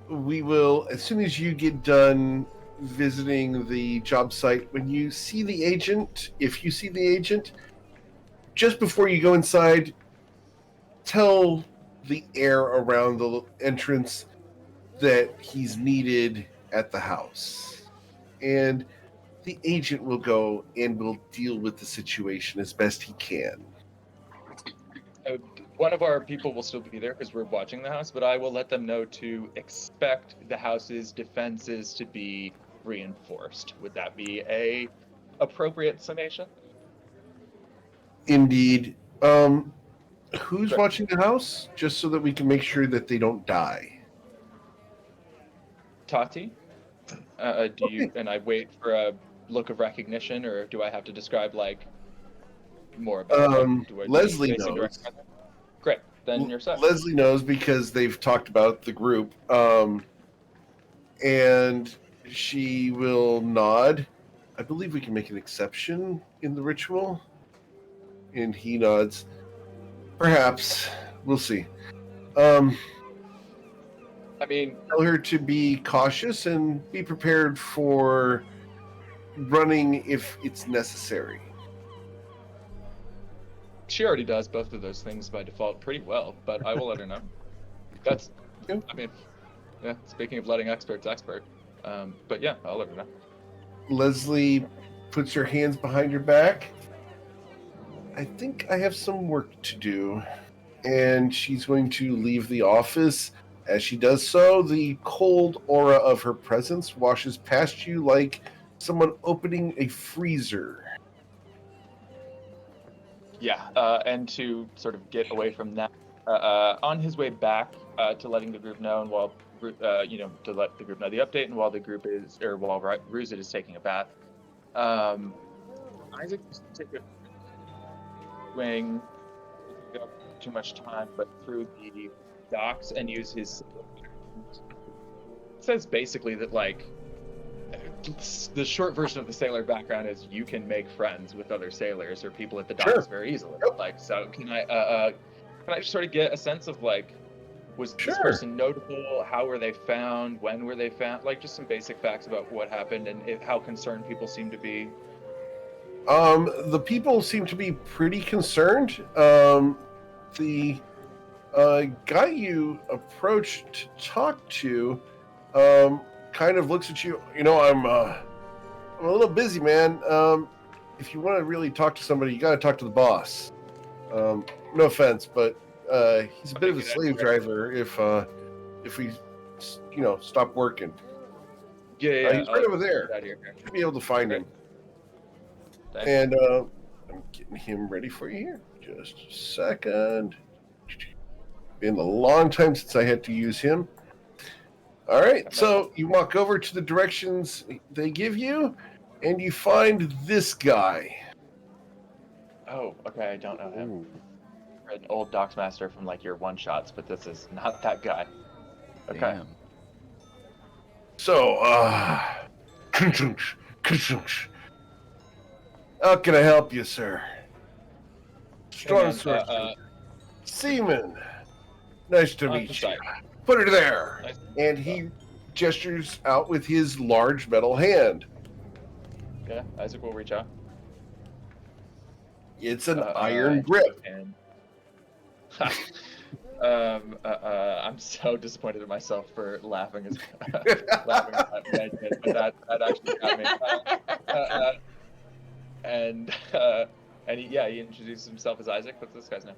We will, as soon as you get done visiting the job site, when you see the agent, if you see the agent, just before you go inside, tell the air around the entrance that he's needed at the house. And the agent will go and will deal with the situation as best he can. One of our people will still be there because we're watching the house, but I will let them know to expect the house's defenses to be reinforced. Would that be a appropriate summation? Indeed. Who's watching the house? Just so that we can make sure that they don't die. Tati? Do you, and I wait for a look of recognition, or do I have to describe like more about Leslie knows. Great, then you're set. Leslie knows because they've talked about the group. And she will nod. I believe we can make an exception in the ritual. And he nods. Perhaps. We'll see. Tell her to be cautious and be prepared for running if it's necessary. She already does both of those things by default pretty well, but I will let her know. That's, speaking of letting experts expert. But yeah, I'll let her know. Leslie puts her hands behind her back. I think I have some work to do. And she's going to leave the office. As she does so, the cold aura of her presence washes past you like someone opening a freezer. Yeah, and to sort of get away from that, on his way back to letting the group know, and while to let the group know the update, and while the group is, or while Ruzit is taking a bath, Isaac is take a swing, not too much time, but through the docks and use his. It says basically that like the short version of the sailor background is you can make friends with other sailors or people at the docks very easily. Like, so can I just sort of get a sense of like, was this person notable? How were they found? When were they found? Like, just some basic facts about what happened and how concerned people seem to be. The people seem to be pretty concerned. The guy you approached to talk to kind of looks at you. I'm I'm a little busy, man. If you want to really talk to somebody, you got to talk to the boss. No offense, but he's a bit of a slave driver. If we, stop working. Yeah. He's right over there. Get out of here. Should be able to find him. Thanks. And I'm getting him ready for you here. Just a second. Been a long time since I had to use him. All right, so you walk over to the directions they give you, and you find this guy. Oh, okay. I don't know him. An old Docksmaster from like your one shots, but this is not that guy. Okay. Damn. So, how can I help you, sir? Strong sword. Seaman. Nice to meet you. Put her there. Nice. And he gestures out with his large metal hand. Yeah, Isaac will reach out. It's an iron grip. And I'm so disappointed in myself for laughing at that, but that actually got me. And he introduces himself as Isaac. What's this guy's name?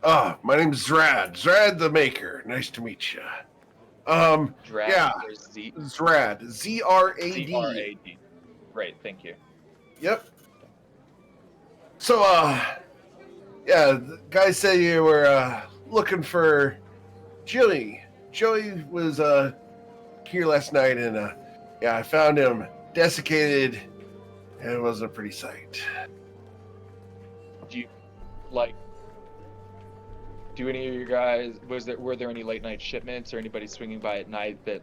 My name's Zrad. Zrad the Maker. Nice to meet you. Drad yeah. or Z? Zrad. Z-R-A-D. Z-R-A-D. Great, thank you. Yep. So, the guy said you were looking for Joey. Joey was here last night, and I found him desiccated, and it wasn't a pretty sight. Do any of you guys, were there any late night shipments or anybody swinging by at night that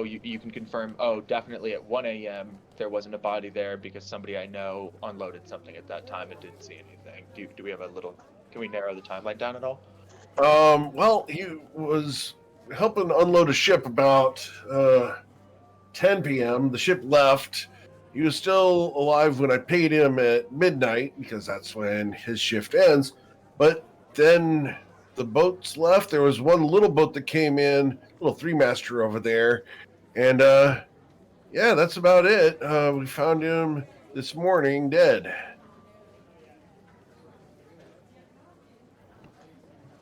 you can confirm, definitely at 1 a.m. there wasn't a body there because somebody I know unloaded something at that time and didn't see anything? Do we have can we narrow the timeline down at all? Well, he was helping unload a ship about 10 p.m. The ship left. He was still alive when I paid him at midnight because that's when his shift ends. But then the boats left. There was one little boat that came in, little three-master over there. And, that's about it. We found him this morning dead.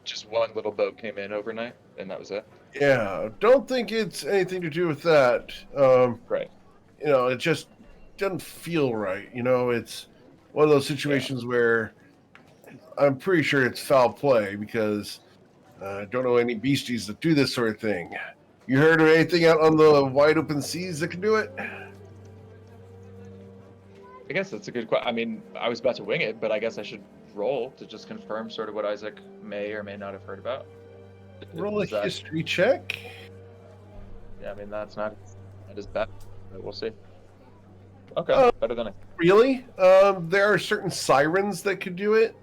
Just one little boat came in overnight, and that was it? Yeah, don't think it's anything to do with that. Right. It just doesn't feel right. It's one of those situations where I'm pretty sure it's foul play because I don't know any beasties that do this sort of thing. You heard of anything out on the wide open seas that can do it? I guess that's a good question. I mean, I was about to wing it, but I guess I should roll to just confirm sort of what Isaac may or may not have heard about. Roll a history check. Yeah, I mean, that's not as bad, but we'll see. Okay, better than I. Really? There are certain sirens that could do it.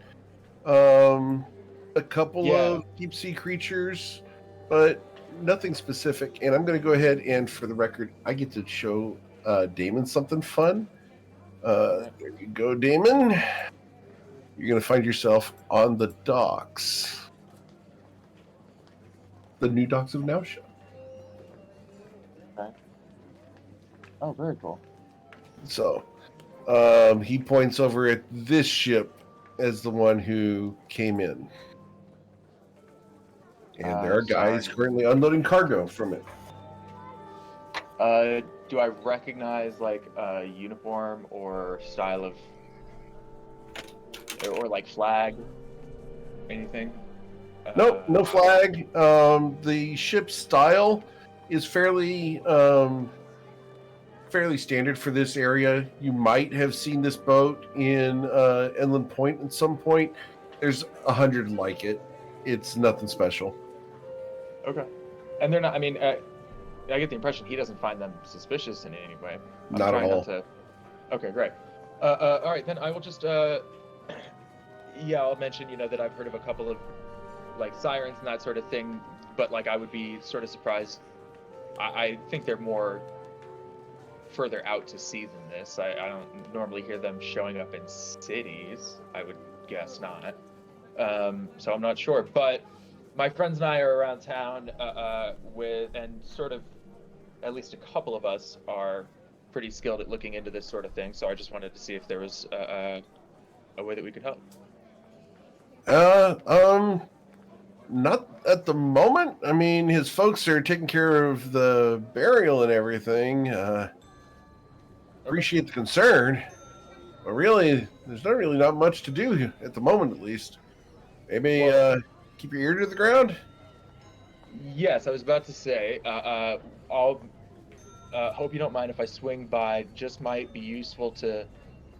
A couple of deep sea creatures, but nothing specific. And I'm going to go ahead and, for the record, I get to show Damon something fun. There you go, Damon. You're going to find yourself on the docks. The new docks of Nausea. Okay. Oh, very cool. So, he points over at this ship as the one who came in. And there are guys currently unloading cargo from it. Do I recognize like a uniform or style of, or like flag, anything? Nope, no flag. The ship's style is fairly standard for this area. You might have seen this boat in Inland Point at some point. There's 100 like it. It's nothing special. Okay. And they're not, I mean, I get the impression he doesn't find them suspicious in any way. Not at all. Okay, great. All right, then I will just, I'll mention, that I've heard of a couple of, like, sirens and that sort of thing, but, like, I would be sort of surprised. I think they're more further out to sea than this. I don't normally hear them showing up in cities. I would guess not. So I'm not sure, but my friends and I are around town and sort of, at least a couple of us are pretty skilled at looking into this sort of thing, so I just wanted to see if there was a way that we could help. Not at the moment. I mean, his folks are taking care of the burial and everything. Appreciate the concern, but really, there's not much to do at the moment, at least. Maybe keep your ear to the ground. Yes, I was about to say, I'll hope you don't mind if I swing by. Just might be useful to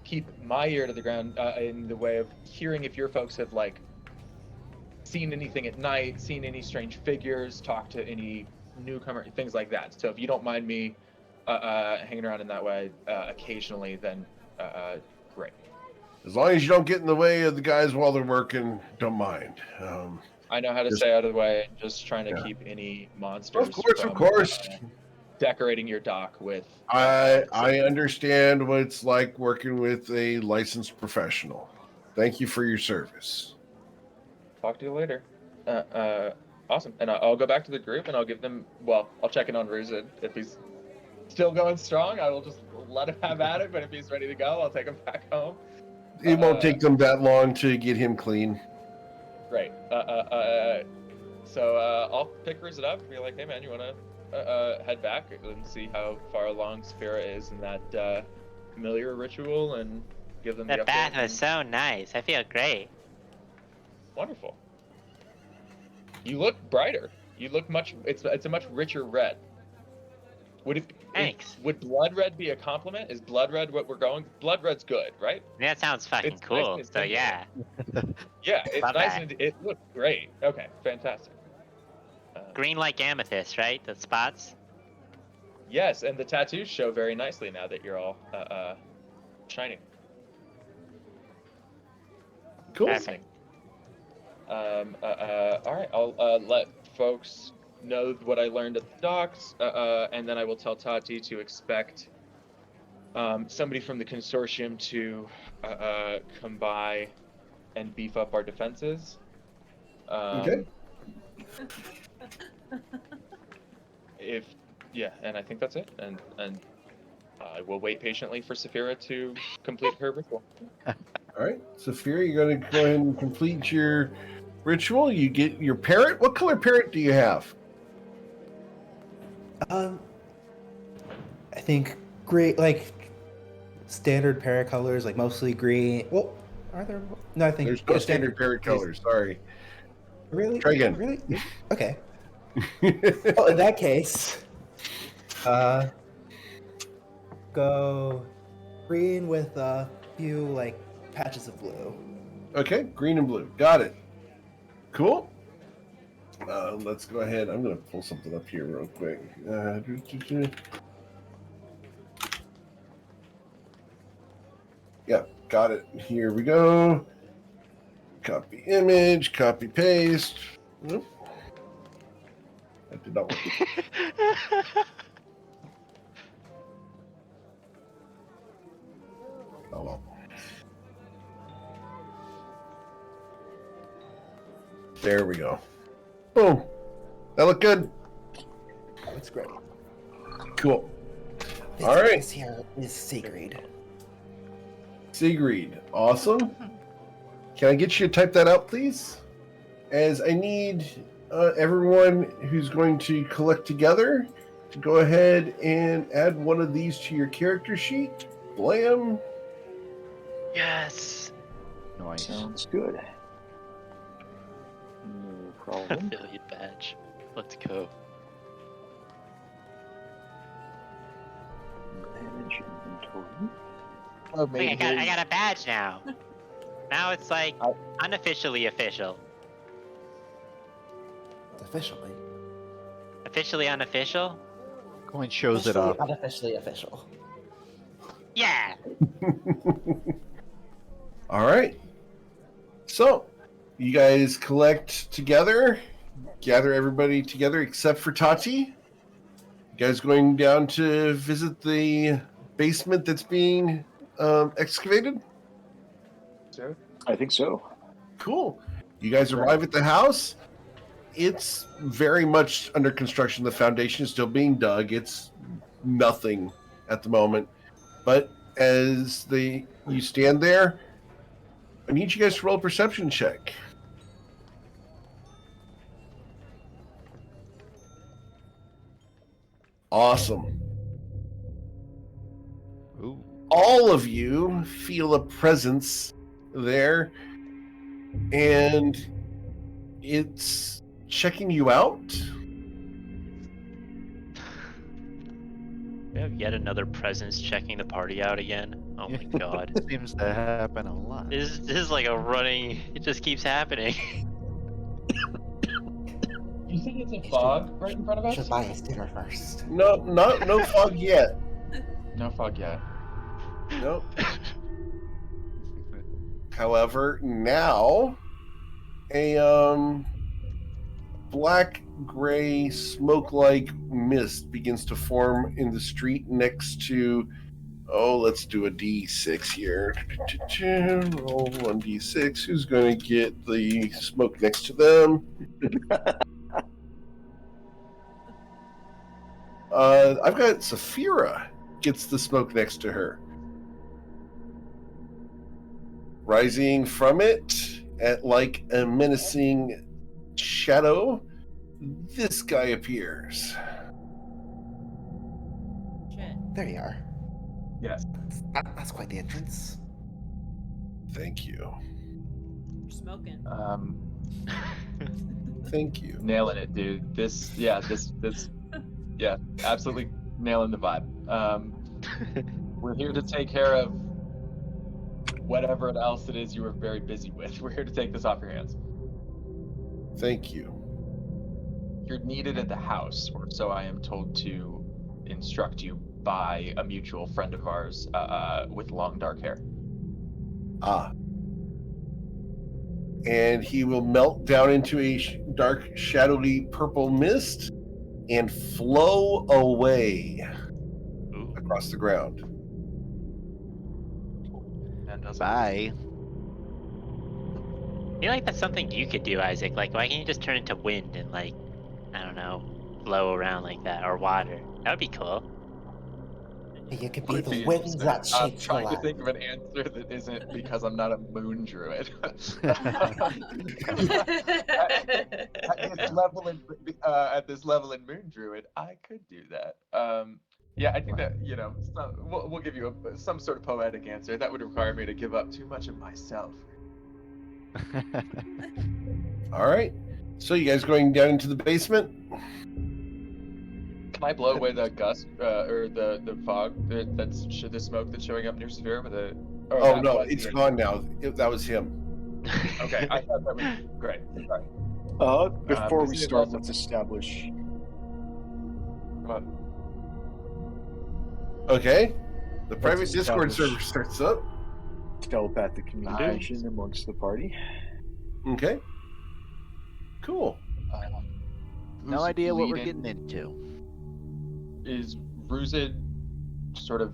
keep my ear to the ground in the way of hearing if your folks have, like, seen anything at night, seen any strange figures, talked to any newcomer, things like that. So if you don't mind me hanging around in that way occasionally, then great. As long as you don't get in the way of the guys while they're working, don't mind. I know how to stay out of the way, and just trying to keep any monsters. Of course. Decorating your dock with. I understand what it's like working with a licensed professional. Thank you for your service. Talk to you later. Awesome. And I'll go back to the group and I'll give them. Well, I'll check in on Ruzid. If he's still going strong, I will just let him have at it. But if he's ready to go, I'll take him back home. It won't take them that long to get him clean. Great. So I'll pick Ruzid up and be like, hey man, you want to head back and see how far along Saphira is in that familiar ritual and give them the The bath was so nice. I feel great. Wonderful. You look brighter. You look much. It's a much richer red. Thanks. Would blood red be a compliment? Is blood red what we're going? Blood red's good, right? That sounds fucking It's cool. nice So yeah. Yeah, it's Love nice that. and it looks great. Okay, fantastic. Green like amethyst, right? The spots. Yes, and the tattoos show very nicely now that you're all shining. Cool. Perfect. All right, I'll let folks know what I learned at the docks, and then I will tell Tati to expect somebody from the consortium to come by and beef up our defenses. Okay. And I think that's it. And I will wait patiently for Saphira to complete her ritual. All right, Saphira, you're going to go ahead and complete your ritual. You get your parrot. What color parrot do you have? I think great, like standard parrot colors, like mostly green. Well, are there? No, I think There's no standard parrot colors. Sorry. Really? Try again. Really? Okay. Well, in that case, go green with a few like patches of blue. Okay, green and blue. Got it. Cool. Let's go ahead. I'm going to pull something up here real quick. Yeah, got it. Here we go. Copy image, copy paste. Nope. That did not work. Oh well. There we go. Boom. That looked good. That's great. Cool. This All right. This here is Sigrid. Sigrid. Awesome. Can I get you to type that out, please? As I need everyone who's going to collect together to go ahead and add one of these to your character sheet. Blam. Yes. Nice. Sounds good. No problem. Affiliate badge. Let's go. Manage inventory. Oh, Wait, I got a badge now. Now it's like unofficially official. Officially. Officially unofficial? Coin shows it Officially, off. Unofficially official. Yeah. All right. So, you guys collect together, gather everybody together except for Tati. You guys going down to visit the basement that's being excavated? Sure. I think so. Cool. You guys arrive at the house. It's very much under construction. The foundation is still being dug. It's nothing at the moment. But as you stand there, I need you guys to roll a perception check. Awesome. Ooh. All of you feel a presence there, and it's checking you out. We have yet another presence checking the party out again. Oh my god. Seems to happen a lot. This is like a running. It just keeps happening. You think it's a fog right in front of us? Should buy his dinner first. No fog yet. No fog yet. Nope. However, now a black-gray smoke-like mist begins to form in the street next to. Oh, let's do a D6 here. Roll 1d6. Who's going to get the smoke next to them? I've got Saphira gets the smoke next to her. Rising from it at like a menacing shadow, this guy appears. Shit. There you are. Yes. That's quite the entrance. Thank you. You're smoking. Thank you. Nailing it, dude. This, yeah, absolutely nailing the vibe. We're here to take care of whatever else it is you were very busy with. We're here to take this off your hands. Thank you. You're needed at the house, or so I am told to instruct you by a mutual friend of ours with long dark hair. Ah. And he will melt down into a dark, shadowy purple mist and flow away across the ground. Bye. I feel like that's something you could do, Isaac. Like, why can't you just turn into wind and, like, I don't know, flow around like that, or water? That would be cool. You could be Could the be winds that interesting. I'm shapes the trying to land. think of an answer that isn't because I'm not a moon druid. At this level in moon druid, I could do that. Yeah, I think that we'll give you some sort of poetic answer. That would require me to give up too much of myself. All right. So you guys going down into the basement? Can I blow away the gust or the fog that's the smoke that's showing up near Sphere with a? Oh no, it's gone now. That was him. Okay, I thought that was great. Sorry. Before we this is start, also- let's establish. Come on. Okay. The private Let's Discord establish- server starts up. Telepathic communication amongst the party. Okay. Cool. No Who's idea what we're leading? getting into. Is Ruzid sort of?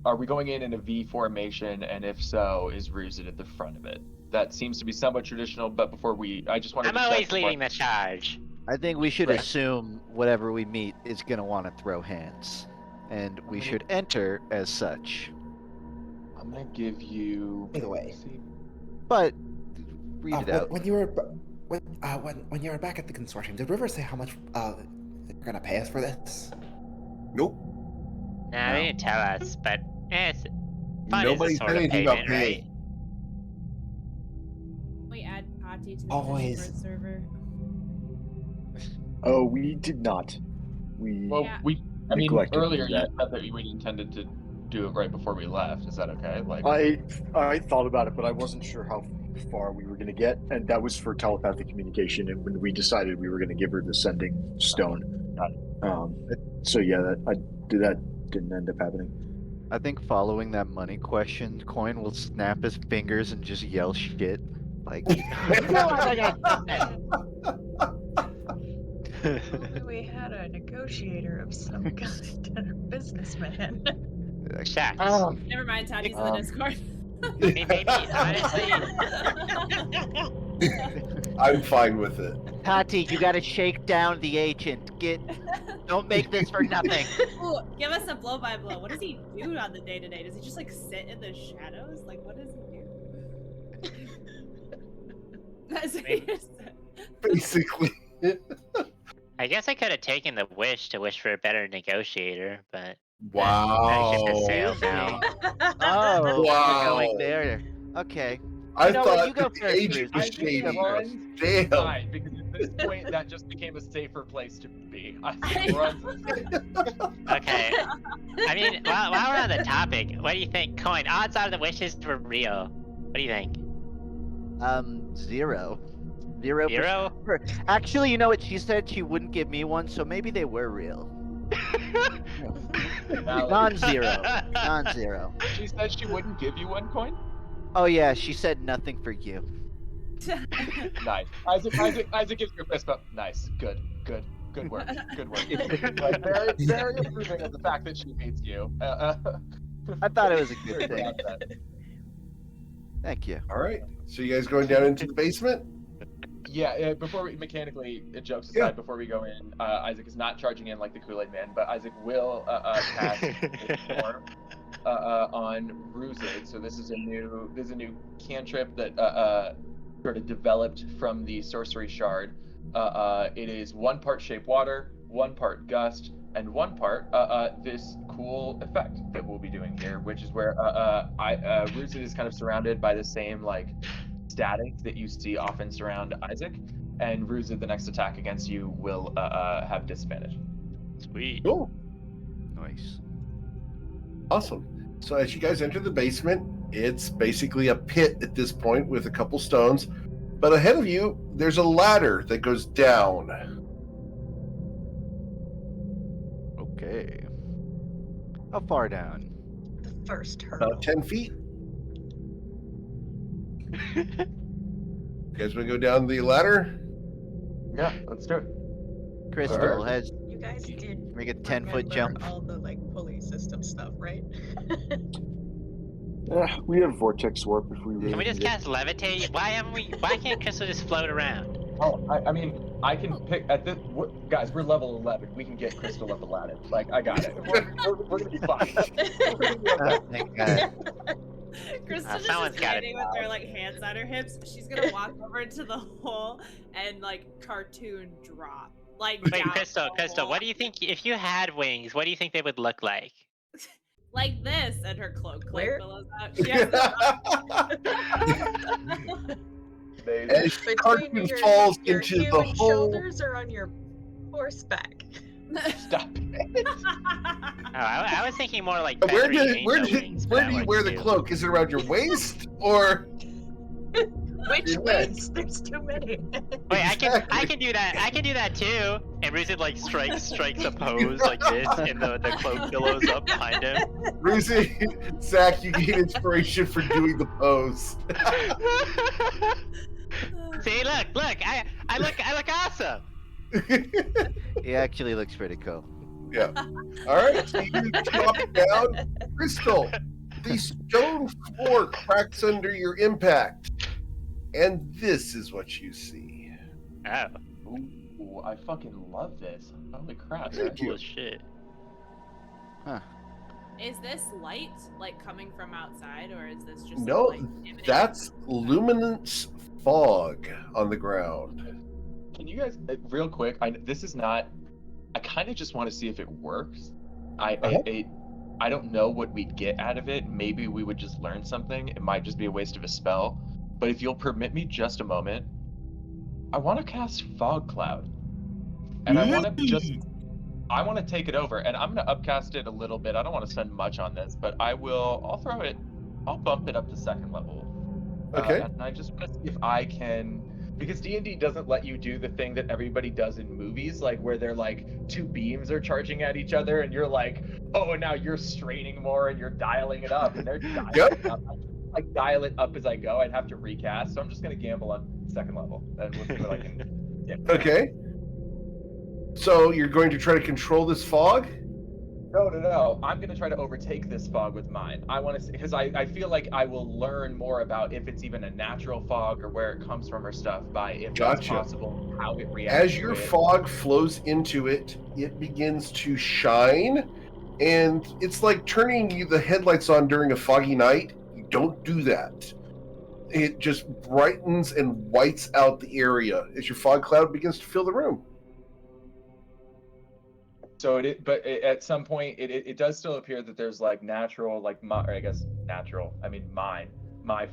Are we going in a V formation? And if so, is Ruzid at the front of it? That seems to be somewhat traditional. But before I just wanted I'm to check always before- leading the charge. I think we should Right. assume whatever we meet is going to want to throw hands. And we should enter as such. I'm gonna give you. Either way. let's see. But read it out. When you were back at the consortium, did River say how much you're gonna pay us for this? Nope. Nah, they didn't tell us, but it's fun Nobody is a said sort of anything about payment, pay. right? Can we add Tati to the Always. Discord server? Oh, we did not. We Well, Yeah. I mean, neglected earlier you that. said that we intended to do it right before we left. Is that okay? Like, I thought about it, but I wasn't sure how far we were going to get, and that was for telepathic communication. And when we decided we were going to give her the sending stone, so yeah, that didn't end up happening. I think following that money question, Coin will snap his fingers and just yell shit. Like, Only we had a negotiator of some kind, a businessman. Shax. Never mind, Tati's in the Discord. Maybe, honestly, I'm fine with it. Tati, you gotta shake down the agent. Don't make this for nothing. Ooh, give us a blow by blow. What does he do on the day to day? Does he just like sit in the shadows? Like, what does he do? That's what he just said. Basically. I guess I could have taken the wish to wish for a better negotiator, but Wow. that ship has sailed now. Oh, Wow. we're going there. Okay. I know what, thought you go that the first, agent was Bruce. I think shady. Run Damn. died because at this point that just became a safer place to be. I think Run's Okay. I mean, while we're on the topic, what do you think? Coin, odds are the wishes were real. What do you think? 0. 0%. Zero? Actually, you know what? She said she wouldn't give me one, so maybe they were real. Non-zero. Non-zero. She said she wouldn't give you 1 coin? Oh yeah, she said nothing for you. Nice. Isaac gives you a fist bump. Nice. Good work. Good work. Like, very, very approving of the fact that she hates you. I thought it was a very good thing. proud of that. Thank you. All right. So you guys going down into the basement? Yeah, before we mechanically, jokes aside, before we go in, Isaac is not charging in like the Kool-Aid Man, but Isaac will cast Storm on Ruzid. So this is a new cantrip that sort of developed from the sorcery shard. It is 1 part shape water, 1 part gust, and 1 part this cool effect that we'll be doing here, which is where Ruzid is kind of surrounded by the same like static that you see often surround Isaac, and Ruzid, the next attack against you will have disadvantage. Sweet. Cool. Nice. Awesome. So as you guys enter the basement, it's basically a pit at this point with a couple stones. But ahead of you, there's a ladder that goes down. Okay. How far down? The first hurdle. About 10 feet. You guys want to go down the ladder? Yeah, let's do it. Crystal Alright. has You guys did make a 10-foot remember jump. all the like pulley system stuff, right? We have vortex warp if we really Can we just need it. cast levitate? Why can't Crystal just float around? Oh, I mean, I can pick at this. Guys, we're level 11. We can get Crystal up the ladder. Like, I got it. We're gonna be fine. We're gonna be okay. Thank God. Crystal just someone's is gotta standing with her like hands on her hips. She's gonna walk over to the hole and like cartoon drop. Like Wait, down Crystal, the Crystal, hole. what do you think if you had wings? What do you think they would look like? Like this, and her cloak Where? billows out. She has Amazing. As the cartoon falls your into the human hole. shoulders or on your horseback. Stop it. Oh, I was thinking more like Where feathery do angel wings, but where that do you works wear the too. cloak? Is it around your waist or? Which Your neck. ways? There's too many. Wait, I can do that. I can do that too. And Ruzid like strikes a pose like this, and the cloak billows up behind him. Ruzy, Zach, you get inspiration for doing the pose. See, look, I look awesome. He actually looks pretty cool. Yeah. All right. So you drop down. Crystal, the stone floor cracks under your impact. And this is what you see. Oh, Ooh, I fucking love this. Holy crap. Thank guys. you. cool as shit. Is this light like coming from outside, or is this just No, like, emanating that's luminance fog on the ground. Can you guys, real quick, this is not, I kind of just want to see if it works. I don't know what we'd get out of it. Maybe we would just learn something. It might just be a waste of a spell. But if you'll permit me just a moment, I want to cast Fog Cloud. And I want to take it over. And I'm going to upcast it a little bit. I don't want to spend much on this, but I'll bump it up to 2nd level. Okay. And I just want to see if I can, because D&D doesn't let you do the thing that everybody does in movies, like where they're like 2 beams are charging at each other and you're like, oh, and now you're straining more and you're dialing it up and they're dialing it up. I dial it up as I go. I'd have to recast, so I'm just going to gamble on 2nd level and we'll see what I can get. Okay. So you're going to try to control this fog? No. I'm gonna try to overtake this fog with mine. I want to, because I feel like I will learn more about if it's even a natural fog or where it comes from or stuff by if that's Gotcha. possible, how it reacts. As your fog flows into it, it begins to shine, and it's like turning the headlights on during a foggy night. You don't do that. It just brightens and whites out the area as your fog cloud begins to fill the room. So at some point, it does still appear that there's like natural, like my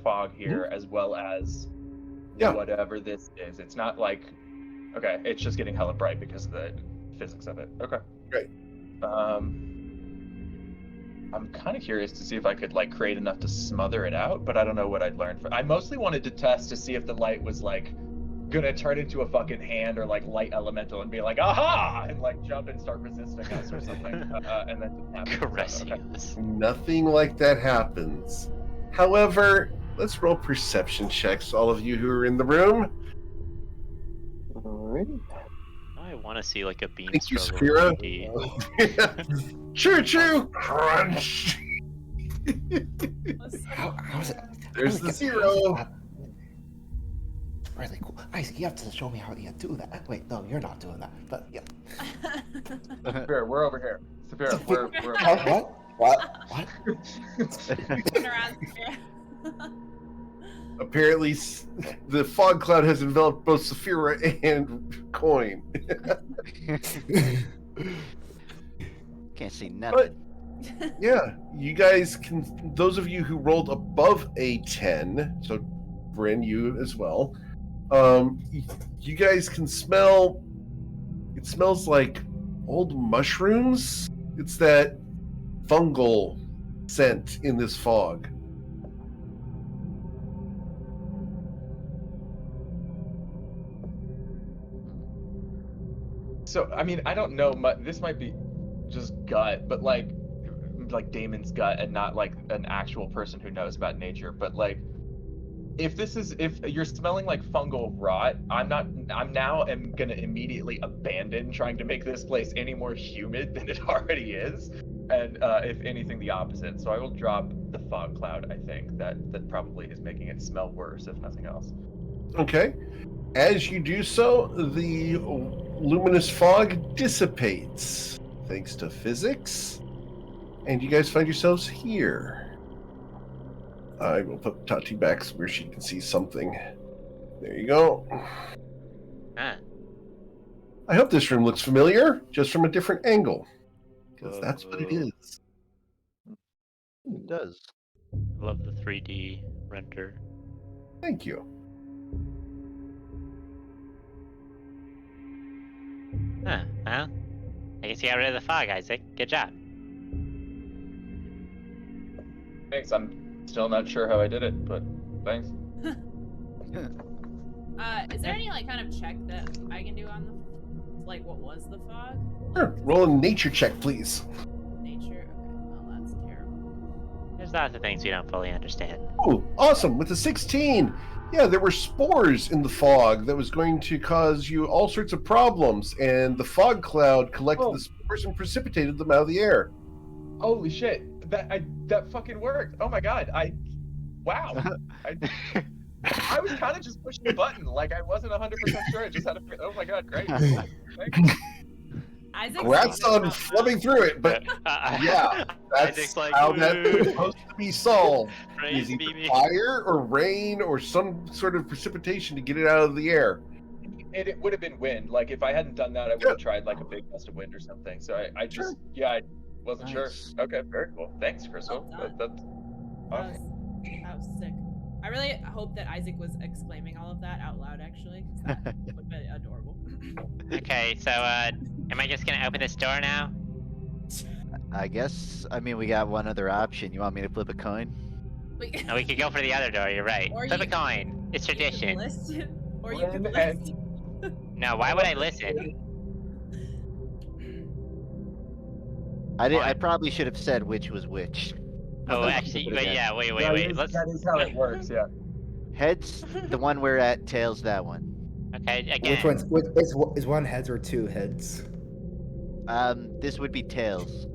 fog here, as well as whatever this is. It's not like, okay, it's just getting hella bright because of the physics of it. Okay. Great. I'm kind of curious to see if I could like create enough to smother it out, but I don't know what I'd learn. I mostly wanted to test to see if the light was like gonna turn into a fucking hand or like light elemental and be like, aha, and like jump and start resisting us or something, and then just happen. Caressing Okay. us. Nothing like that happens. However, let's roll perception checks, all of you who are in the room. Alright. I want to see like a beam Thank you, struggle. Sphera. Choo-choo! Crunch! How's it? There's the Really zero. Really cool. Isaac, you have to show me how you do that. Wait, no, you're not doing that. But yeah. Saphira, we're over here. Saphira, we're What? Turn around. Apparently, the fog cloud has enveloped both Saphira and Coin. Can't see nothing. Yeah, you guys can. Those of you who rolled above a 10, so Bryn, you as well. You guys can smell. It smells like old mushrooms. It's that fungal scent in this fog. So, I mean, I don't know, this might be just gut, but like Damon's gut and not like an actual person who knows about nature, but like, if you're smelling like fungal rot, I'm now gonna immediately abandon trying to make this place any more humid than it already is, and if anything, the opposite. So I will drop the fog cloud, I think, that probably is making it smell worse, if nothing else. Okay. As you do so, the luminous fog dissipates thanks to physics, and you guys find yourselves here. I will put Tati back where she can see something. There you go. Huh. I hope this room looks familiar, just from a different angle, because that's what it is. It does. Love the 3D render. Thank you. Huh. Well, I guess you got rid of the fog, Isaac. Good job. Thanks. I'm still not sure how I did it, but thanks. Is there any like kind of check that I can do on the, like, what was the fog? Sure. Roll a nature check, please. Nature. Okay. Well, that's terrible. There's lots of things we don't fully understand. Oh, awesome. With a 16. Yeah, there were spores in the fog that was going to cause you all sorts of problems, and the fog cloud collected the spores and precipitated them out of the air. Holy shit! That fucking worked! Oh my god! Wow! I was kind of just pushing a button, like I wasn't 100% sure. I just had to. Oh my god! Great! Thanks. Congrats on flubbing through it, but yeah, that's like, how that's supposed to be solved. Praise Is be either me. fire or rain or some sort of precipitation to get it out of the air. It would have been wind. Like if I hadn't done that, I would have tried like a big gust of wind or something. So I just I wasn't sure. Okay, very cool. Thanks, Crystal. That's awesome. That was sick. I really hope that Isaac was exclaiming all of that out loud, actually, because that would be adorable. Okay, so am I just gonna open this door now? I guess. I mean, we got one other option. You want me to flip a coin? No, we could go for the other door. You're right. Or Flip a you- coin. It's tradition. Listen, or you could And- listen. No, why would I listen? I probably should have said which was which. Oh, actually, wait, yeah, wait. Let's. That is how it works. Yeah. Heads, the one we're at. Tails, that one. Okay, again. Is one heads or two heads? This would be tails.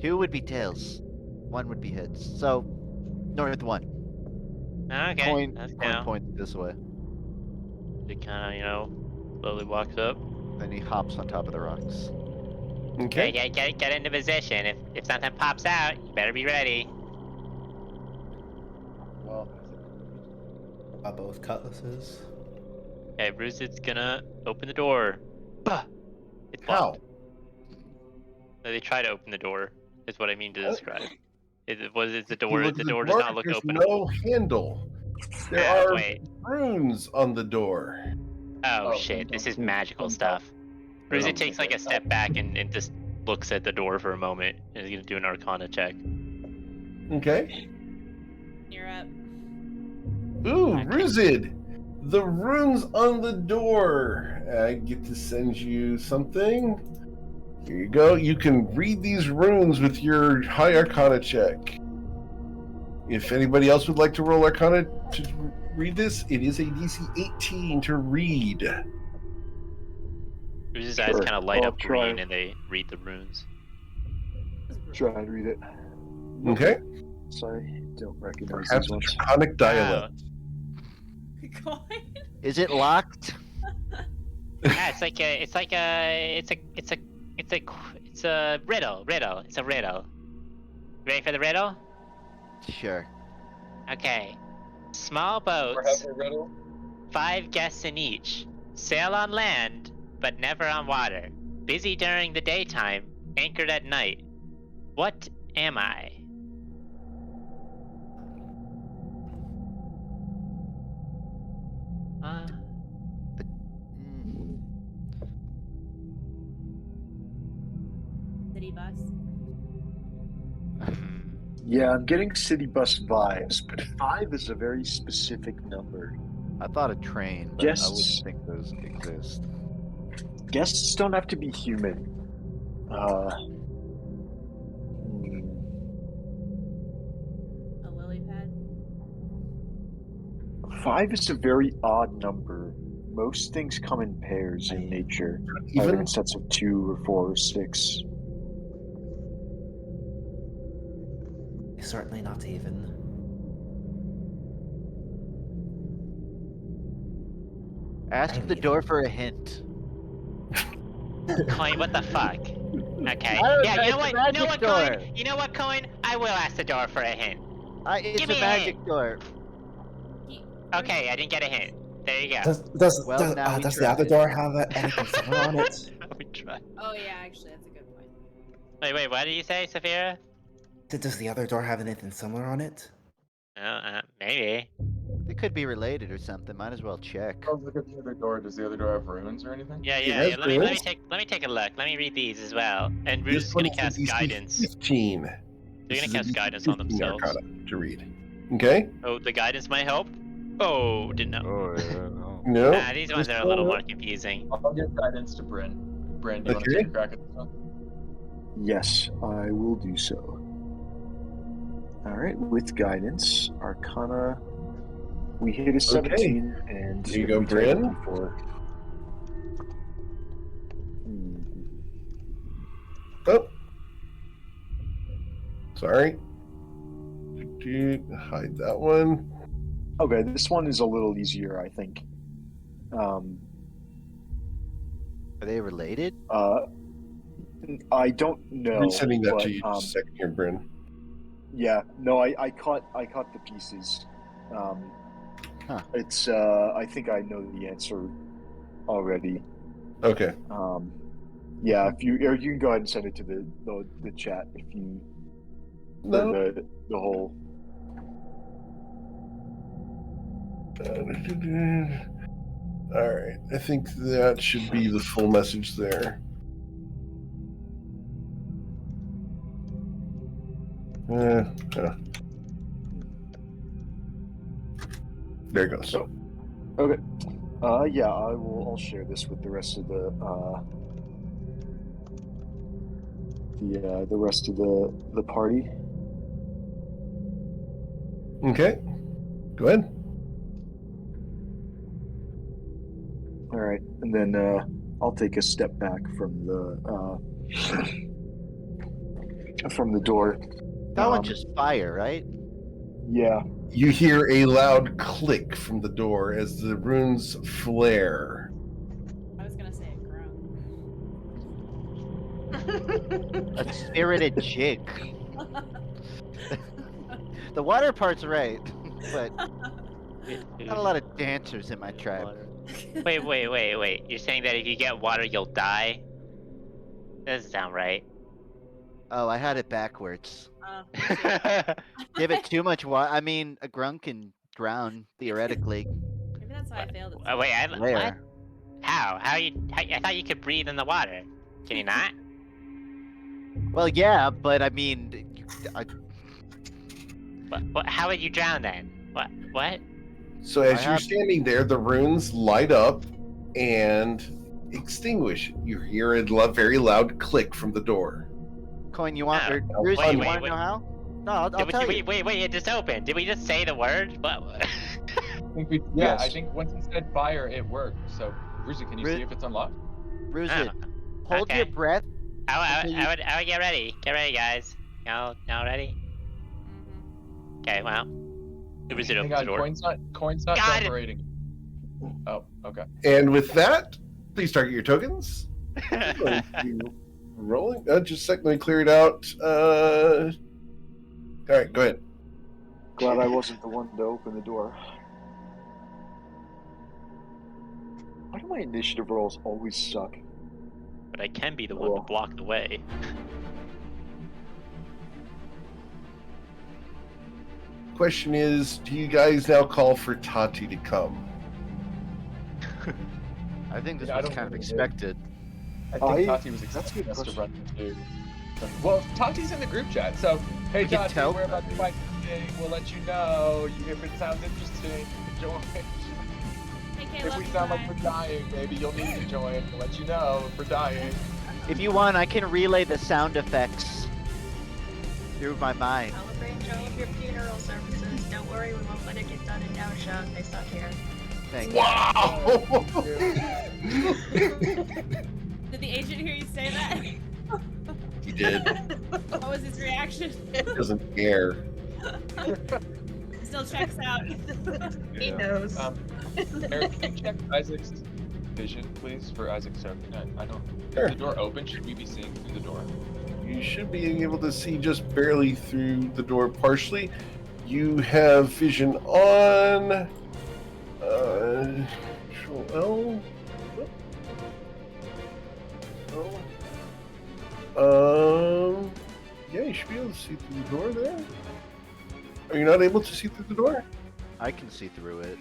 2 would be tails. 1 would be heads. So, north 1. Okay, Coin let's go. points this way. He kind of, slowly walks up. Then he hops on top of the rocks. Okay. Okay, get into position. If something pops out, you better be ready. Well, Both cutlasses. Okay, Bruce is gonna open the door. Bah! It's How? locked. No, they try to open the door, is what I mean to describe. It's the You door. look The at door does not look there's openable. no handle. There are Wait. runes on the door. Oh Oh, shit! This is no. magical stuff. Bruce Oh, takes like a step back and just looks at the door for a moment, and he's gonna do an Arcana check. Okay. You're up. Ooh, Okay. Ruzid! The runes on the door. I get to send you something. Here you go. You can read these runes with your high Arcana check. If anybody else would like to roll Arcana to read this, it is a DC 18 to read. Bruce's eyes Sure, kind of light I'll up try. green, and they read the runes. Try and read it. Okay? Sorry, don't recognize Perhaps these a ones. Draconic dialect. Coin. Is it locked? Yeah, it's a riddle. It's a riddle. Ready for the riddle? Sure. Okay. Small We're boats, having a riddle. 5 guests in each. Sail on land, but never on water. Busy during the daytime, anchored at night. What am I? Mm. City bus. Yeah, I'm getting city bus vibes, but 5 is a very specific number. I thought a train, but I Guests. wouldn't think those exist. Guests don't have to be human. A lily pad. 5 is a very odd number. Most things come in pairs in nature, either Even in sets of 2 or 4 or 6. Certainly not even. Ask the door for a hint. Coin, what the fuck? Okay. I don't Yeah, know, you know it's a what? You know magic what, door. Coin? You know what, Coin? I will ask the door for a hint. It's Give a me a magic hint. door. Okay, I didn't get a hint. There you go. Does Well, now we does the other tried. door have anything similar on it? We tried. Oh yeah, actually, that's a good point. Wait, what did you say, Saphira? Does the other door have anything similar on it? Maybe. They could be related or something. Might as well check. Oh, look at the other door. Does the other door have runes or anything? Yeah. has Let me runes. take a look. Let me read these as well. And Bruce this is one gonna is a cast DC guidance. 15. They're This gonna is a cast DC guidance on 15 themselves. Arcana to read. Okay? Oh, the guidance might help. Oh, didn't know. Oh, yeah. No. Nah, these ones this are a little one- more confusing. I'll give guidance to Bryn. Bryn, do you want to Okay. take a crack at this one? Yes, I will do so. Alright, with guidance, Arcana. We hit a 17 and Here you go, we take a Bryn. D4. Oh. Sorry. Hide that one. Okay, this one is a little easier, I think. Are they related? I don't know. Resending that but, to you just a second here, Bryn. Yeah, no, I caught the pieces. Huh. It's I think I know the answer already. Okay. Yeah, if you can go ahead and send it to the chat if you No. or the whole. All right. I think that should be the full message there. Yeah. There it goes. Okay. Yeah, I'll share this with the rest of the rest of the party. Okay. Go ahead. All right, and then I'll take a step back from the from the door. That Um, one's just fire, right? Yeah. You hear a loud click from the door as the runes flare. I was gonna say a groan. A spirited jig. The water part's right, but not a lot of dancers in my tribe. Wait. You're saying that if you get water, you'll die? That doesn't sound right. Oh, I had it backwards. Me Give it too much water. I mean, a grunt can drown theoretically. Maybe that's why I failed it. Wait, what? There. How? I thought you could breathe in the water. Can you not? Well, yeah, but I mean, How would you drown then? What? So as I you're have- standing there, the runes light up and extinguish. You hear a very loud click from the door. Coin, you want? No. Or, Bruce, Wait, you wait, want to wait. know how? No, I'll tell you. Wait, it just opened. Did we just say the word? What? I think I Yes. think once he said fire, it worked. So, Brucey, can you Ru- see if it's unlocked? Ruzit, Oh, hold your okay. breath. I Until you- would get ready. Get ready, guys. Y'all ready? Okay, well. Who was it Hang open the on, door? coin's not Got it. separating. Oh, okay. And with that, please target your tokens. Going to rolling. Just a second, let me clear it out. All right, go ahead. Glad I wasn't the one to open the door. Why do my initiative rolls always suck? But I can be the one to block the way. Question is, do you guys now call for Tati to come? I think this Yeah, I was don't kind of think we did. expected. I think I- Tati was that's a expecting good us to question. run into. Well, Tati's in the group chat, so hey We can Tati, tell we're about to fight today. We'll let you know. If it sounds interesting, join. Hey, If Caleb, we sound like hi. we're dying, maybe you'll need to join. We'll let you know if we're dying. If you want, I can relay the sound effects through my mind. Celebrate all of your funeral services. Don't worry, we won't let it get done in Nausha. They suck here. Thank you. Wow! Did the agent hear you say that? He did. What was his reaction? He doesn't care. Still checks out. He knows. Eric, can you check Isaac's vision, please, for Isaac's token? I don't. Sure. Is the door open? Should we be seeing through the door? You should be able to see just barely through the door partially. You have vision on. Control L. Yeah, you should be able to see through the door there. Are you not able to see through the door? I can see through it.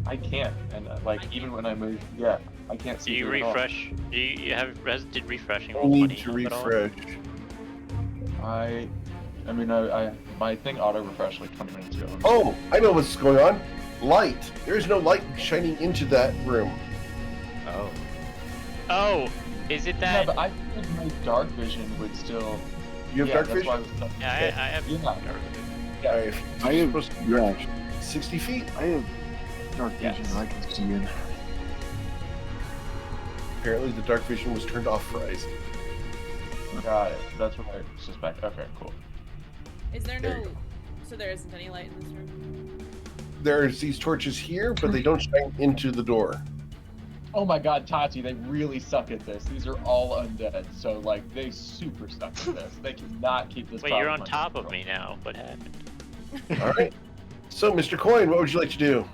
I can't, and even when I move, yeah, I can't Do see. you through it at all. refresh? Do you have did refreshing You roll need 20 to at all? refresh. I my thing auto refreshed like 20 minutes ago. Oh, I know what's going on. Light. There is no light shining into that room. Oh. Oh, is it Yeah, that? but I think my dark vision would still. You have yeah, dark that's vision? why I was talking. Yeah, I have. Yeah. dark vision. All right, I you're have, supposed to yeah, 60 feet. I have dark vision. Yes. I can see in. Apparently, the dark vision was turned off for Isaac. Got it. That's what I suspect. Okay, cool. Is there There no? you go. So there isn't any light in this room. There's these torches here, but they don't shine into the door. Oh my god, Tati, they really suck at this. These are all undead, so like they super suck at this. They cannot keep this. Wait, you're problem on top of control. me now. What happened? All right. So, Mr. Coin, what would you like to do?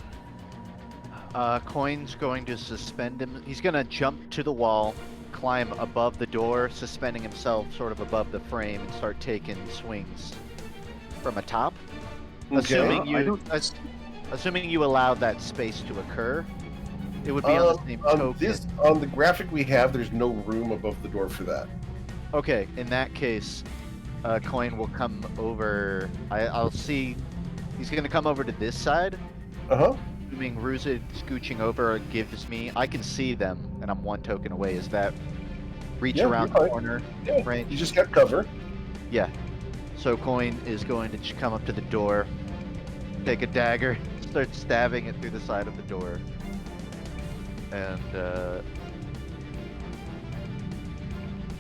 Coin's going to suspend him. He's gonna jump to the wall, climb above the door, suspending himself sort of above the frame, and start taking swings from atop. Assuming I you, don't- assuming you allow that space to occur, it would be on the same token. On the graphic we have, there's no room above the door for that. Okay, in that case, Coin will come over. I'll see. He's gonna come over to this side. Uh-huh. Assuming Ruzid scooching over gives me, I can see them, and I'm one token away. Is that reach Yeah, around you're the fine. corner Yeah, range? you just got cover. Yeah. So Coin is going to just come up to the door, take a dagger, start stabbing it through the side of the door, and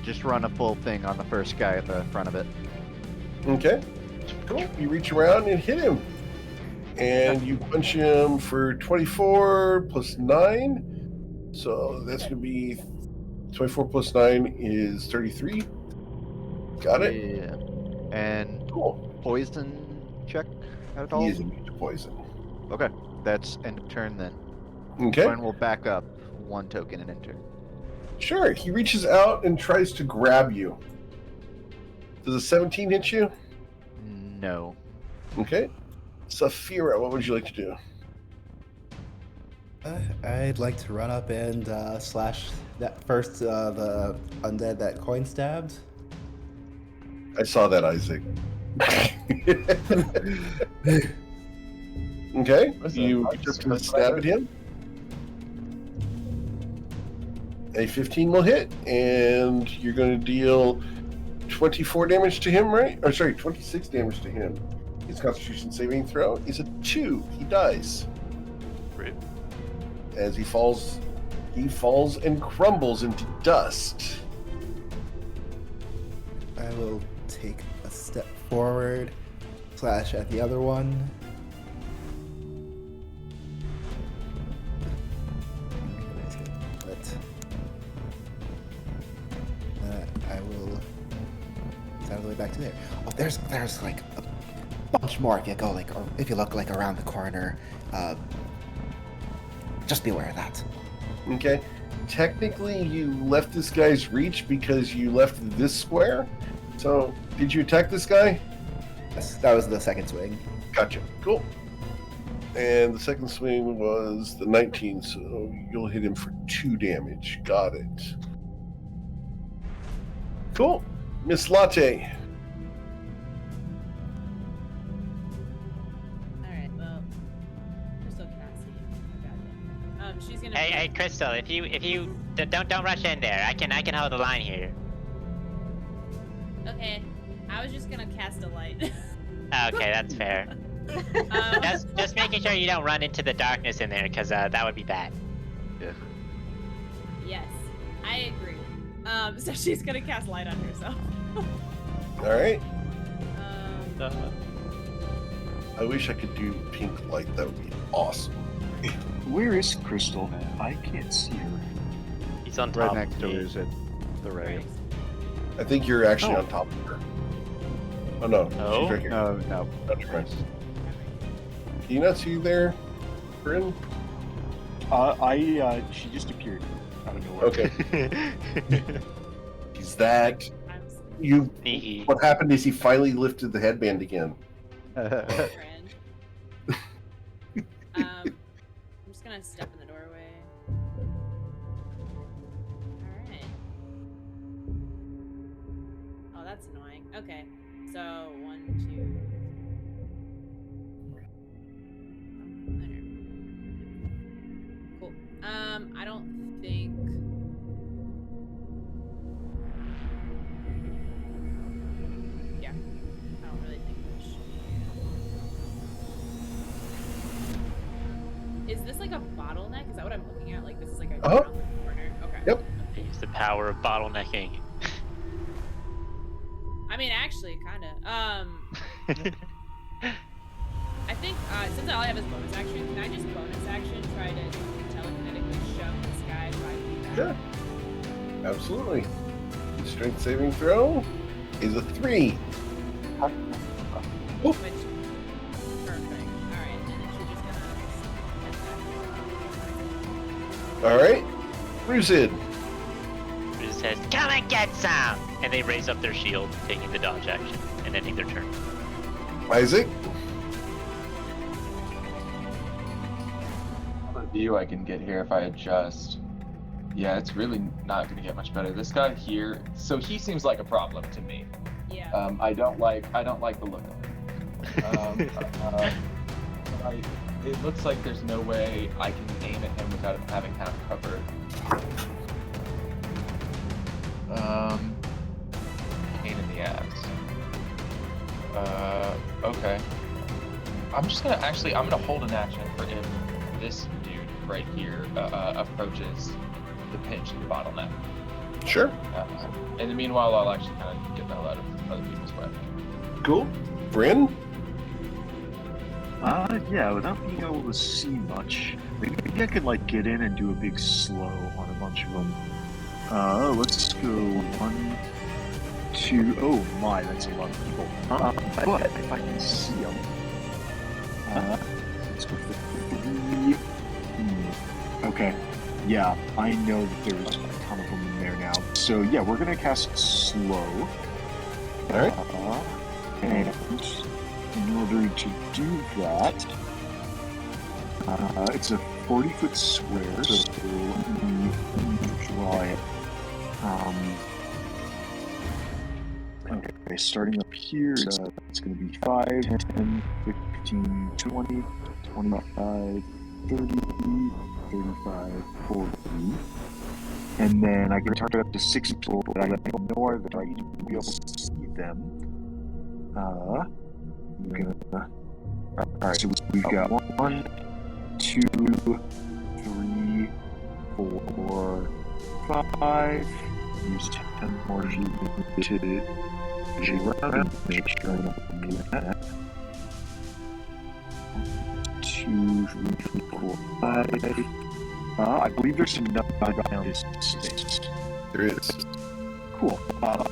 just run a full thing on the first guy at the front of it. Okay. Cool. You reach around and hit him. And you punch him for 24 plus 9. So that's going to be 24 plus 9 is 33. Got it? Yeah. And Cool. poison check at all? He is immune to poison. Okay. That's end of turn then. Okay. Gwen will back up 1 token and enter. Sure. He reaches out and tries to grab you. Does a 17 hit you? No. Okay. Saphira, what would you like to do? I'd like to run up and slash that first the undead that coin stabbed. I saw that, Isaac. Okay. You just gonna stab at him. A 15 will hit, and you're going to deal 24 damage to him, right? Or sorry, 26 damage to him. His Constitution saving throw is a 2. He dies. Great. As he falls and crumbles into dust. I will take a step forward, slash at the other one. But I will get out of the way back to there. Oh, there's like a bunch more if you go like, or if you look like around the corner. Just be aware of that. Okay. Technically, you left this guy's reach because you left this square. So, did you attack this guy? Yes, that was the second swing. Gotcha. Cool. And the second swing was the 19, so you'll hit him for 2 damage. Got it. Cool. Miss Latte. Alright, well, Crystal cannot see. Gotcha. She's gonna. Hey, Crystal, if you don't rush in there. I can hold the line here. Okay, I was just gonna cast a light. Okay, that's fair. Just making sure you don't run into the darkness in there, because that would be bad. Yeah. Yes, I agree. So she's gonna cast light on herself. All right. Um, I wish I could do pink light. That would be awesome. Where is Crystal? I can't see her. He's on Right top next of to me. her is at the right. I think you're actually on top of her. Oh no, No? she's right here. No, no. That's right. Can you not see there, Bryn? She just appeared out of nowhere. Okay. He's that. I'm You. Hee. What happened is he finally lifted the headband again. friend. I'm just gonna step in the doorway. Alright. Oh, that's annoying. Okay, so 1, 2. There. Cool. I don't think. Yeah, I don't really think that should. Is this like a bottleneck? Is that what I'm looking at? Like this is like a Uh-huh. around the corner? Okay. Yep. Use the power of bottlenecking. I mean, actually, kind of. I think since all I have is bonus action, can I just bonus action try to telekinetically shove this guy 5 feet back? Sure. Absolutely. His strength saving throw is a 3. Which perfect. All right, and then she's just gonna. All right. Brucid. It just says, "Come and get some," and they raise up their shield, taking the dodge action and ending their turn. Isaac. The view I can get here if I adjust. Yeah, it's really not going to get much better. This guy here, so he seems like a problem to me. Yeah. I don't like the look of him. It looks like there's no way I can aim at him without him having half cover. Pain in the ass. Okay. I'm gonna hold an action for if this dude right here approaches the pinch of the bottleneck. Sure. In the meanwhile, I'll actually kind of get the hell out of other people's way. Cool. Bryn? Yeah, without being able to see much, maybe I could like get in and do a big slow on a bunch of them. Let's go 1, 2. Oh my, that's a lot of people. But if I can see them, let's go for 3. Okay. Yeah, I know that there's a ton of them in there now. So yeah, we're gonna cast slow. All right. And in order to do that, it's a 40-foot square, so let me draw it. Okay, starting up here, it's going to be 5, 10, 15, 20, 25, 30, 35, 40. And then I can target up to 6 people, but I don't know that I need to be able to see them. Alright, so we've got 1, 2, 3, 4, 5. Use 10 more to around. Make sure I don't do that. 2, 3, 4, 5. I believe there's enough down this space. There is. Cool.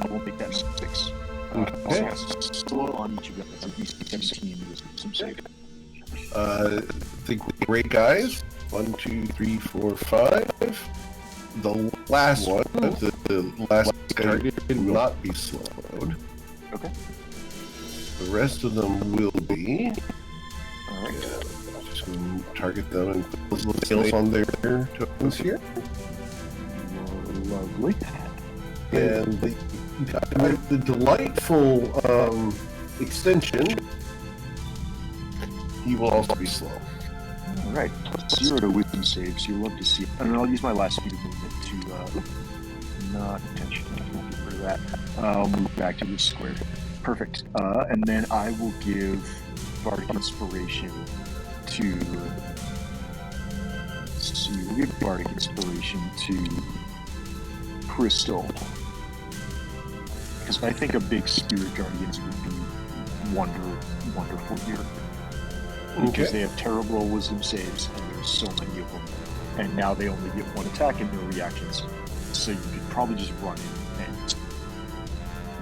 We'll make that 6. Okay. Slow on each of them. It's at least 17 with some save. The great guys. 1, 2, 3, 4, 5. The last one, the last target will not be slowed. Okay. The rest of them will be. Alright. Just going to target them and put those little scales on their tokens here. Lovely. And the delightful extension, he will also be slow. Alright, +0 to wisdom saves. You'll love to see it. And I'll use my last speed of movement to not intentionally get rid of that. I'll move back to this square. Perfect. And then I will give Bardic Inspiration to. Let's see, we'll give Bardic Inspiration to Crystal. Because I think a big Spirit Guardians would be wonderful here. Because they have terrible wisdom saves, and there's so many of them. And now they only get 1 attack and no reactions. So you could probably just run in and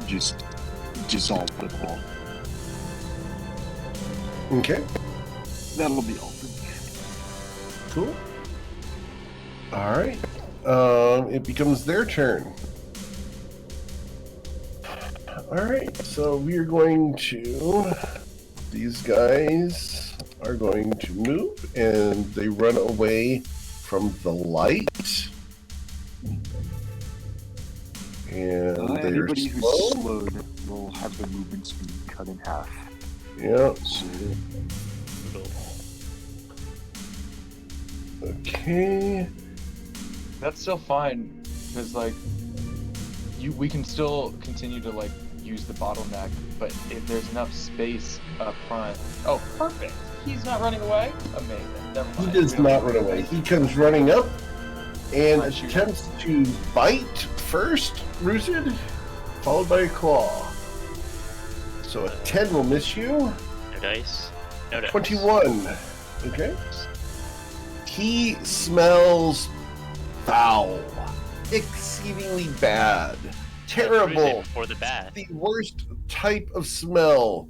just dissolve them all. Okay. That'll be all for me. Cool. Alright. It becomes their turn. Alright, so we are going to. These guys are going to move and they run away from the light. And they're anybody who's slow. slowed will have their movement speed cut in half. Yeah. So, Okay. That's still fine, because like, we can still continue to like use the bottleneck, but if there's enough space up front. Oh, perfect. He's not running away. Amazing. Never He mind. does not run away. He comes running up and Punch you. attempts to bite first, Rooted, followed by a claw. So a 10 will miss you. No dice. No dice. 21. Okay. He smells foul. Exceedingly bad. Terrible. Before the bath. The worst type of smell.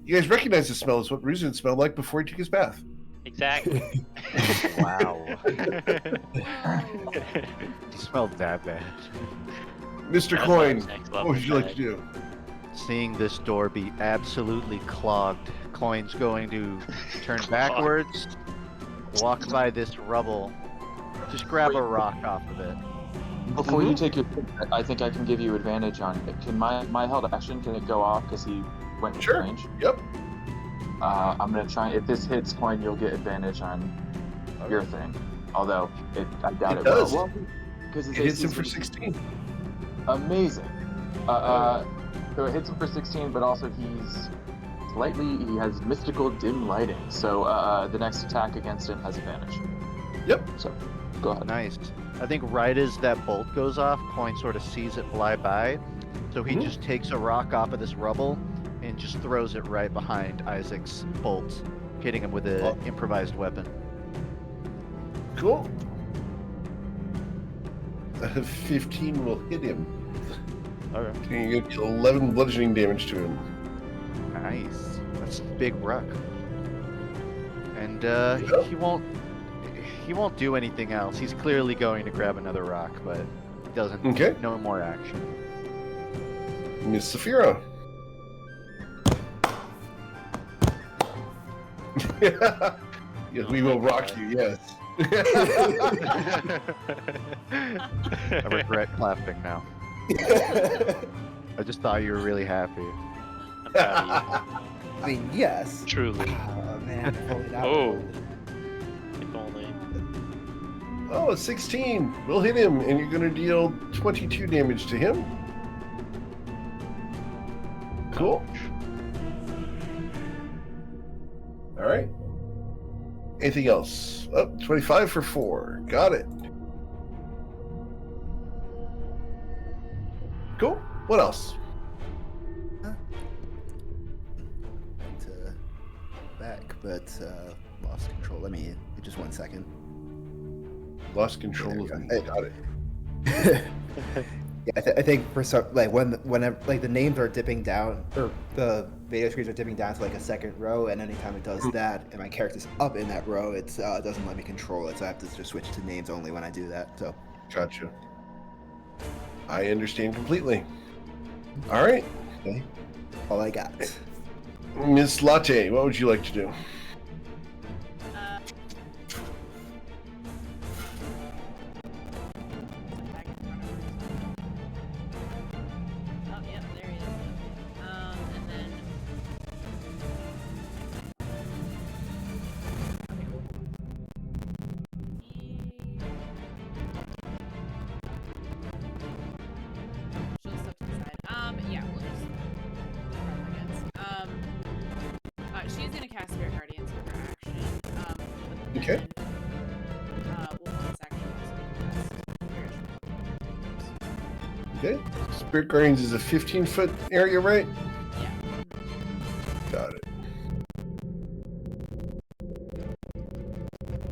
You guys recognize the smell as what Ruzin smelled like before he took his bath. Exactly. Wow. Wow. He smelled that bad. Mr. That's Coin, next what level would you like to bad. do? Seeing this door be absolutely clogged, Coin's going to turn backwards, walk by this rubble, just grab a rock off of it. Before you take your pick, I think I can give you advantage on it. Can my held action, can it go off because he went in Sure. range? Yep. I'm gonna try. If this hits Coin, you'll get advantage on your thing. Although I doubt It it, does. will. Well, because It hits him for 16. Amazing. So it hits him for 16, but also he has mystical dim lighting. So the next attack against him has advantage. Yep. So go ahead. Nice. I think right as that bolt goes off, Coin sort of sees it fly by, so he just takes a rock off of this rubble and just throws it right behind Isaac's bolt, hitting him with an improvised weapon. Cool. 15 will hit him. Okay. You get 11 bludgeoning damage to him. Nice. That's a big rock. And he won't do anything else. He's clearly going to grab another rock, but he doesn't. Okay. No more action. Miss Saphira. Yes, we will rock you. Yes. I regret clapping now. I just thought you were really happy. I'm proud of I mean, yes. you. Truly. Oh man, if only that Oh. was- If only. Oh, a 16 will hit him, and you're going to deal 22 damage to him. Cool. All right. Anything else? Oh, 25 for 4. Got it. Cool. What else? To back, but lost control. Let me just 1 second. Lost control of There me. you go. Got it. Yeah, I think for some whenever like the names are dipping down or the video screens are dipping down to like a second row, and anytime it does that and my character's up in that row, it doesn't let me control it, so I have to just switch to names only when I do that. So Gotcha. I understand completely. All right. okay, all I got. Miss Latte, what would you like to do? Back in front of her. Oh, yep, there he is. And then. She'll step to the side. Yeah, we'll just. She's gonna cast Spirit Guardians for her action. But Okay. then, we'll bonus action also cast Spiritual. Okay. Spirit Guardians is a 15-foot area, right? Yeah. Got it.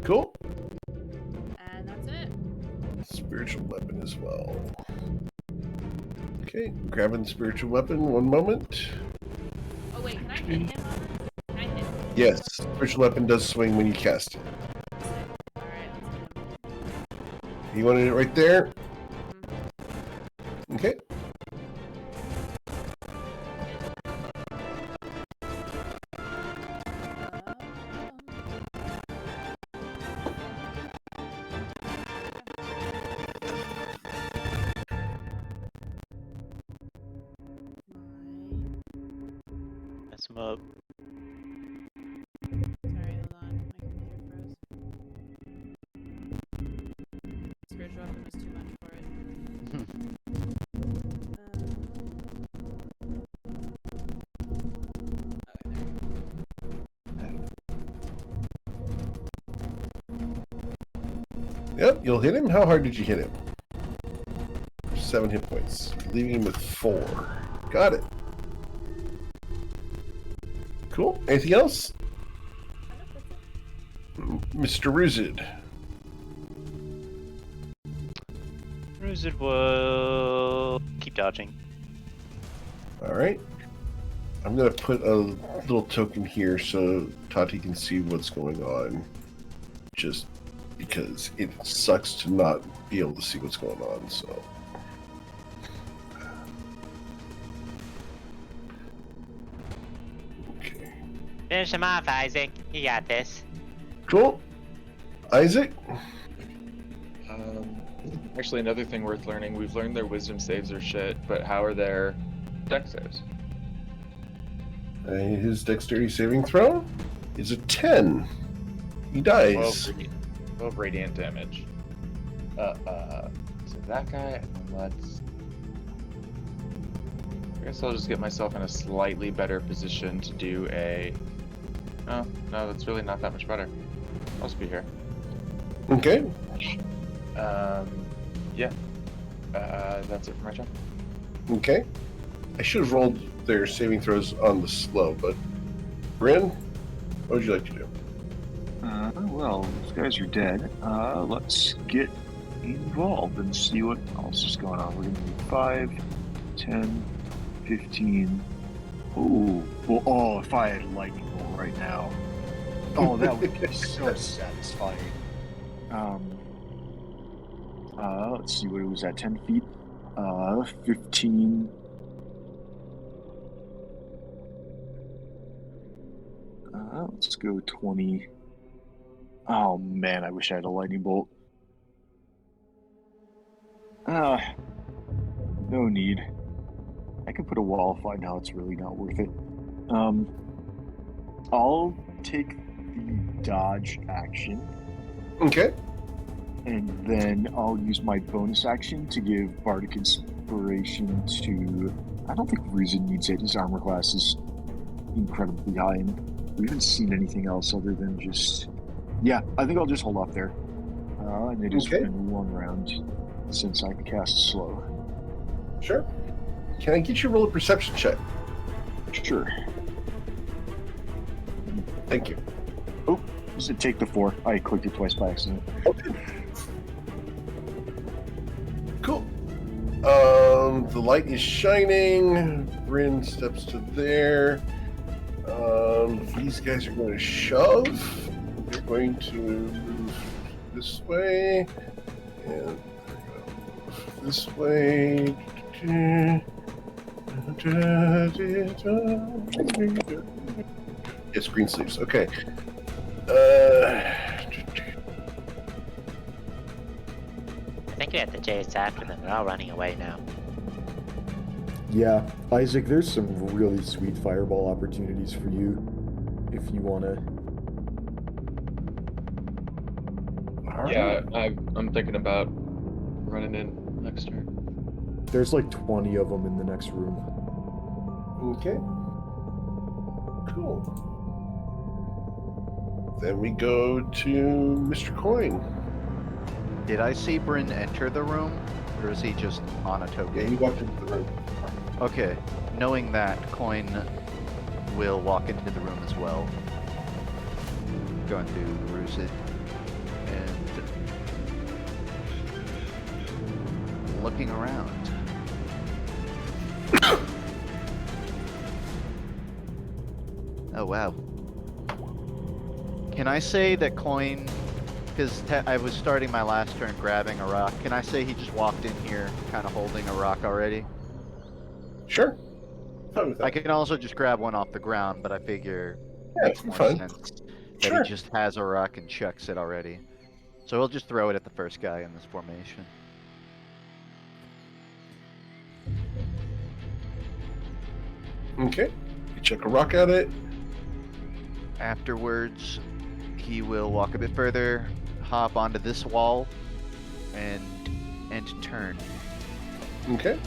Cool. And that's it. Spiritual weapon as well. Okay, grabbing the spiritual weapon. 1 moment. Oh wait, can I hit him on this? Can I hit him? Yes, spiritual weapon does swing when you cast it. Alright, let's hit him. You wanted it right there? Mhm. Okay. Mess him up. Sorry, hold on. My computer froze. Spiritual weapon was too much for it. Yep, you'll hit him. How hard did you hit him? 7 hit points, leaving him with 4. Got it. Cool. Anything else? Mr. Ruzid. Ruzid will keep dodging. All right. I'm going to put a little token here so Tati can see what's going on. Just because it sucks to not be able to see what's going on, so. Okay. Finish him off, Isaac. You got this. Cool. Isaac? Actually, another thing worth learning, we've learned their wisdom saves are shit, but how are their dex saves? His dexterity saving throw is a 10. He dies. 12 radiant damage. So that guy, and then let's... I guess I'll just get myself in a slightly better position to do a... Oh, no, that's really not that much better. I'll just be here. Okay. Yeah. That's it for my turn. Okay. I should have rolled their saving throws on the slow, but Bryn, what would you like to do? Well, those guys are dead. Let's get involved and see what else is going on. We're going to need 5, 10, 15. Ooh. Well, oh, if I had lightning bolt right now. Oh, that would be so satisfying. Let's see, what was that, 10 feet? 15. Let's go 20. Oh man, I wish I had a lightning bolt. No need. I could put a wall of fire now, it's really not worth it. I'll take the dodge action. Okay. And then I'll use my bonus action to give Bardic Inspiration to... I don't think Ruzin needs it. His armor class is incredibly high, and we haven't seen anything else other than just... Yeah, I think I'll just hold off there. And it has been 1 round since I cast slow. Sure. Can I get you to roll a perception check? Sure. Thank you. Oh, does it take the 4? I clicked it twice by accident. Okay. Cool. The light is shining. Bryn steps to there. These guys are going to shove. They're going to move this way. And this way. Yes, green sleeves. Okay. I think we have to chase after them. They're all running away now. Yeah, Isaac, there's some really sweet fireball opportunities for you if you want to. Yeah, I'm thinking about running in next turn. There's like 20 of them in the next room. Okay. Cool. Then we go to Mr. Coin. Did I see Bryn enter the room, or is he just on a token? Yeah, he walked into the room. Okay, knowing that, Coin will walk into the room as well. Going to ruse it. And looking around. Oh, wow. Can I say that Coin, because I was starting my last turn grabbing a rock, can I say he just walked in here kind of holding a rock already? Sure. Fine with that. I can also just grab one off the ground, but I figure it Yeah, makes more fine. sense that Sure. he just has a rock and chucks it already. So he'll just throw it at the first guy in this formation. Okay. You chuck a rock at it. Afterwards, he will walk a bit further, hop onto this wall, and turn. Okay.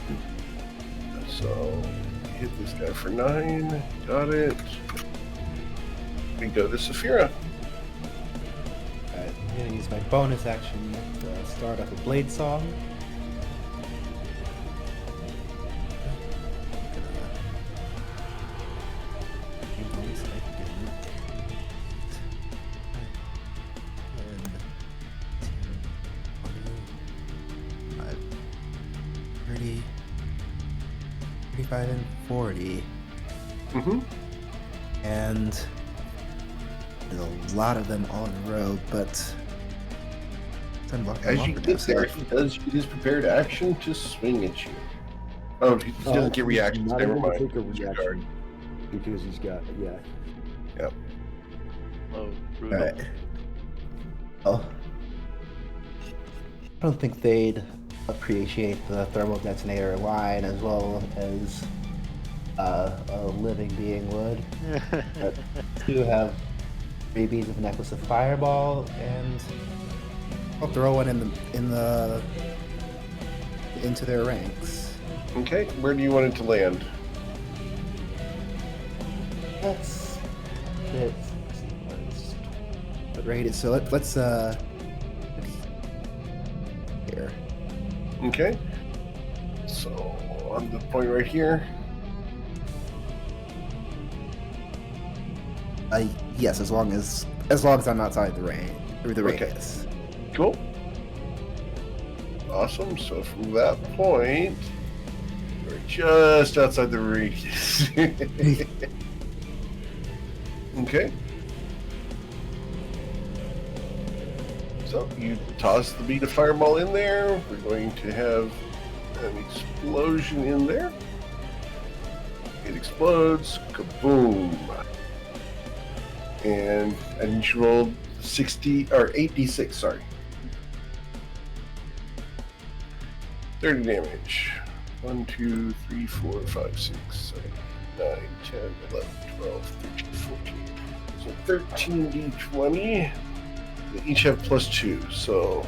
So, hit this guy for 9. Got it. We go to Saphira. I'm gonna use my bonus action to start up a blade song. Gonna 35 and 40. Mm-hmm. And there's a lot of them all in a row, but As you get there, he does use his prepared action to swing at you. Oh, he doesn't get reactions. Not Never even mind. take a reaction because he's got Yep. Oh, brutal. Alright. Well, I don't think they'd appreciate the thermal detonator line as well as a living being would. But two have 3 beads of a necklace of fireball, and I'll throw one into their ranks. Okay, where do you want it to land? That's it. Rated. So let's Okay. So on the point right here. Yes, as long as I'm outside the range or the Okay. radius. Cool. Awesome. So from that point, we're just outside the radius. Okay. So you toss the bead of fireball in there. We're going to have an explosion in there. It explodes. Kaboom. And you rolled 8d6, sorry. 30 damage. 1, 2, 3, 4, 5, 6, 7, 9, 10, 11, 12, 13, 14. So 13d20. They each have +2, so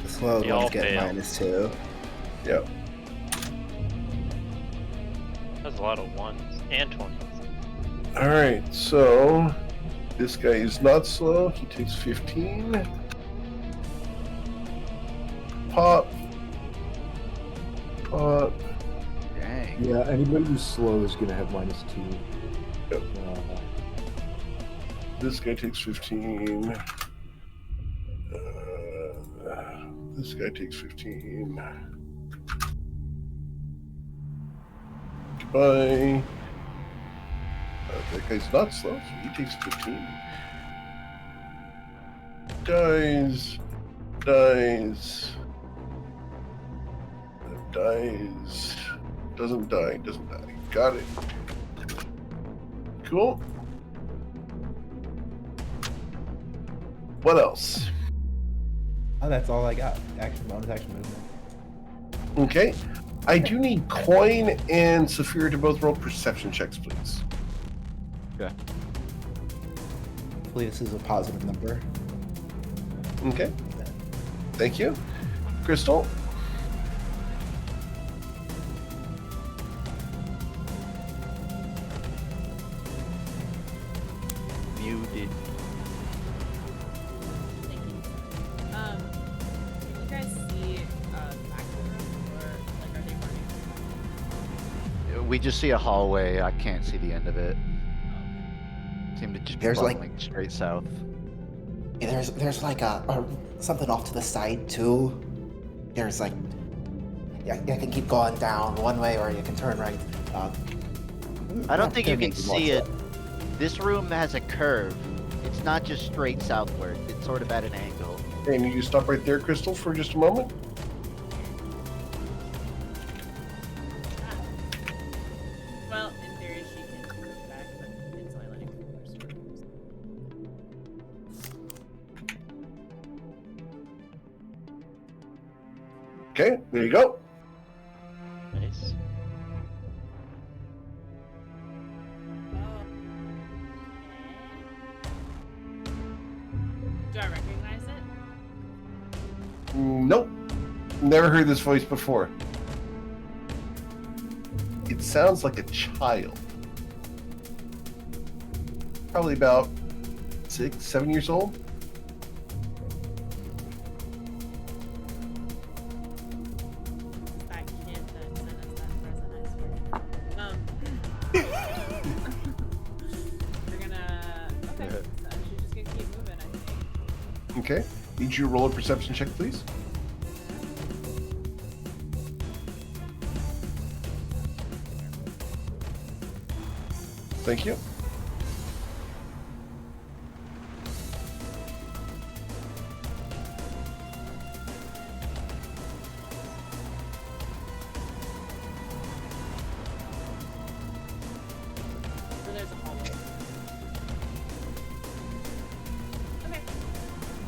The slowed They all ones get fail. -2. yeah. That's a lot of ones and 20s. Alright, so this guy is not slow. He takes 15. Pop. Pop. Dang. Yeah, anybody who's slow is gonna have -2. Yep. This guy takes 15. This guy takes 15. Goodbye. That guy's not slow, so he takes 15. Dies. Dies. Dies. Doesn't die. Doesn't die. Got it. Cool. What else? Oh, that's all I got. Action, bonus action movement. Okay. I do need Coin and Saphira to both roll perception checks, please. Hopefully this is a positive number. Okay. Thank you. Crystal? Muted. Thank you. Can you guys see back of the room, or like are they running? We just see a hallway. I can't see the end of it. Seem to just be There's, like- funneling straight south. There's like a something off to the side too. There's like, yeah, you can keep going down one way or you can turn right. I don't think you can maybe see more it. This room has a curve. It's not just straight southward. It's sort of at an angle. And you stop right there, Crystal, for just a moment. Well, in theory, she can move back, but it's only letting her sort of. Okay, there you go. Nice. Do I recognize it? Nope. Never heard this voice before. It sounds like a child. Probably about 6, 7 years old. I can't send us that present, I swear. We're gonna. Okay, so she's just gonna keep moving, I think. Okay. Need you to roll a perception check, please. Thank you. So there's a hallway. Okay.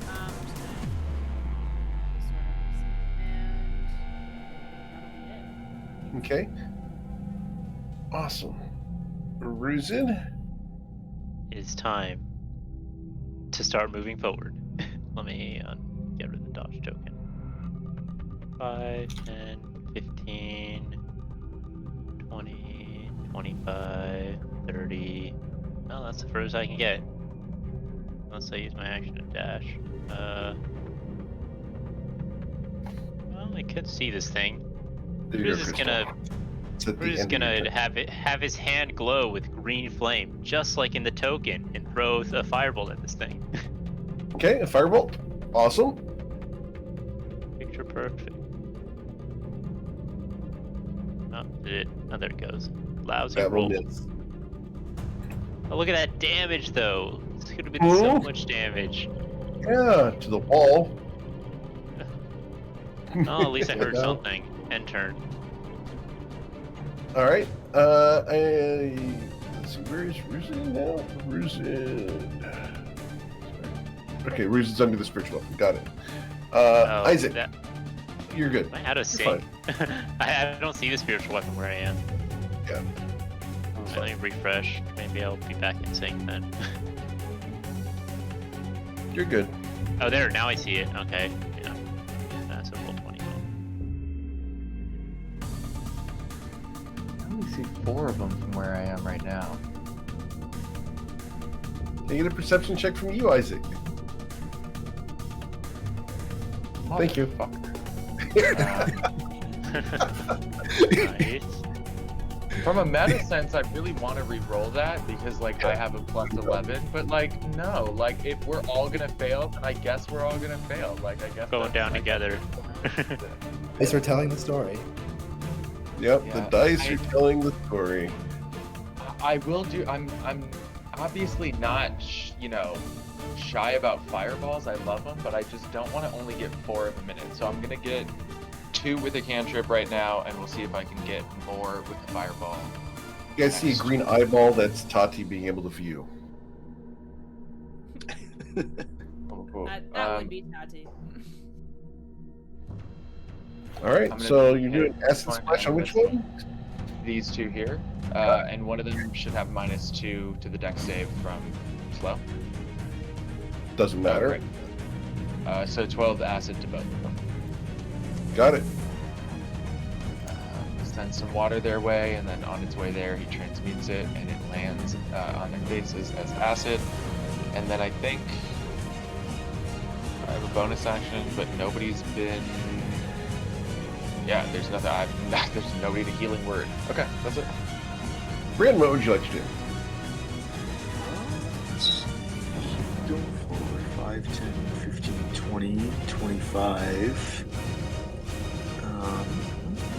I'm just gonna sort of, and that'll be it. Okay. Awesome. Ruzin? It is time to start moving forward. Let me get rid of the dodge token. 5, 10, 15, 20, 25, 30. Oh, that's the furthest I can get. Unless I use my action to dash. I could see this thing. There you Who's go, just Crystal. gonna It's at the We're just end of your gonna turn. have his hand glow with green flame, just like in the token, and throw a firebolt at this thing. Okay, a firebolt. Awesome. Picture perfect. Oh, did it? Oh, there it goes. Lousy That roll. one is. Oh, look at that damage, though. This could have been so Oh. much damage. Yeah, to the wall. Oh, at least I heard No. something. End turn. All right. Let's see. Where is Ruzin now? Ruzin. Okay, Ruzin's under the spiritual weapon. Got it. Oh, Isaac, that, you're good. am I out of You're sync? I don't see the spiritual weapon where I am. Yeah. Let me refresh. Maybe I'll be back in sync then. You're good. Oh, there. Now I see it. Okay. Yeah. That's a roll 20. I only see 4 of them from where I am right now. Can I get a perception check from you, Isaac? Thank you. Nice. From a meta sense, I really want to re-roll that because, like, I have a plus 11. But, like, no. Like, if we're all gonna fail, then I guess we're all gonna fail. Like, I guess Going that's, down like, together. Thanks for telling the story. Yep, the Yeah, dice are telling the story. I will do. I'm obviously not, shy about fireballs. I love them, but I just don't want to only get 4 in a minute. So I'm gonna get 2 with a cantrip right now, and we'll see if I can get more with the fireball. You guys see a green eyeball? That's Tati being able to view. Cool. That would be Tati. All right, I'm gonna so do you're doing hit acid point splash on and which miss one? These 2 here, and one of them should have -2 to the dex save from slow. Doesn't matter. Right. So 12 acid to both of them. Got it. Send some water their way, and then on its way there, he transmutes it, and it lands on their faces as acid. And then I think I have a bonus action, but nobody's been. Yeah, there's nothing. There's nobody to healing word. Okay, that's it. Brandon, what would you like to do? Let's go forward 5, 10, 15, 20, 25.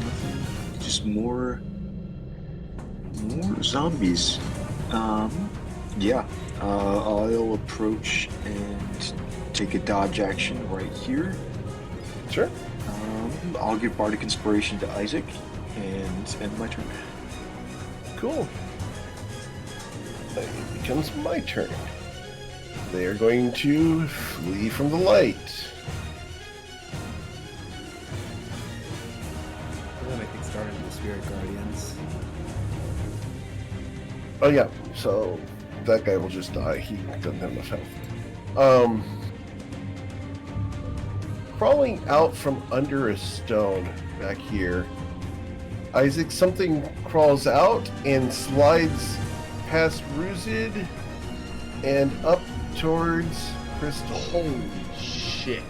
Nothing. Just more zombies. Yeah. I'll approach and take a dodge action right here. Sure. I'll give Bardic Inspiration to Isaac and end my turn. Cool. It becomes my turn. They are going to flee from the light. We're gonna make things started with the Spirit Guardians. Oh yeah, so that guy will just die. He doesn't have enough health. Crawling out from under a stone back here, Isaac, something crawls out and slides past Ruzid and up towards Crystal. Holy shit.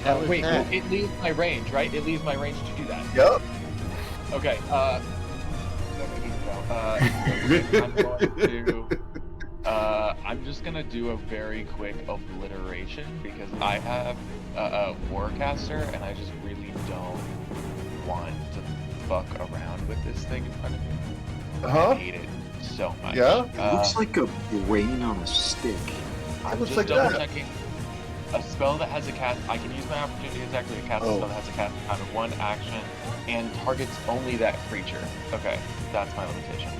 hell is Wait, that? it leaves my range, right? It leaves my range to do that. Yep. Okay, I'm going to, I'm just gonna do a very quick obliteration because I have a Warcaster and I just really don't want to fuck around with this thing in front of me. Uh-huh. I hate it so much. Yeah? It looks like a brain on a stick. I'm looks just like double that. checking. A spell that has a cast, I can use my opportunity attack to cast a spell that has a cast count of 1 action and targets only that creature. Okay, that's my limitation.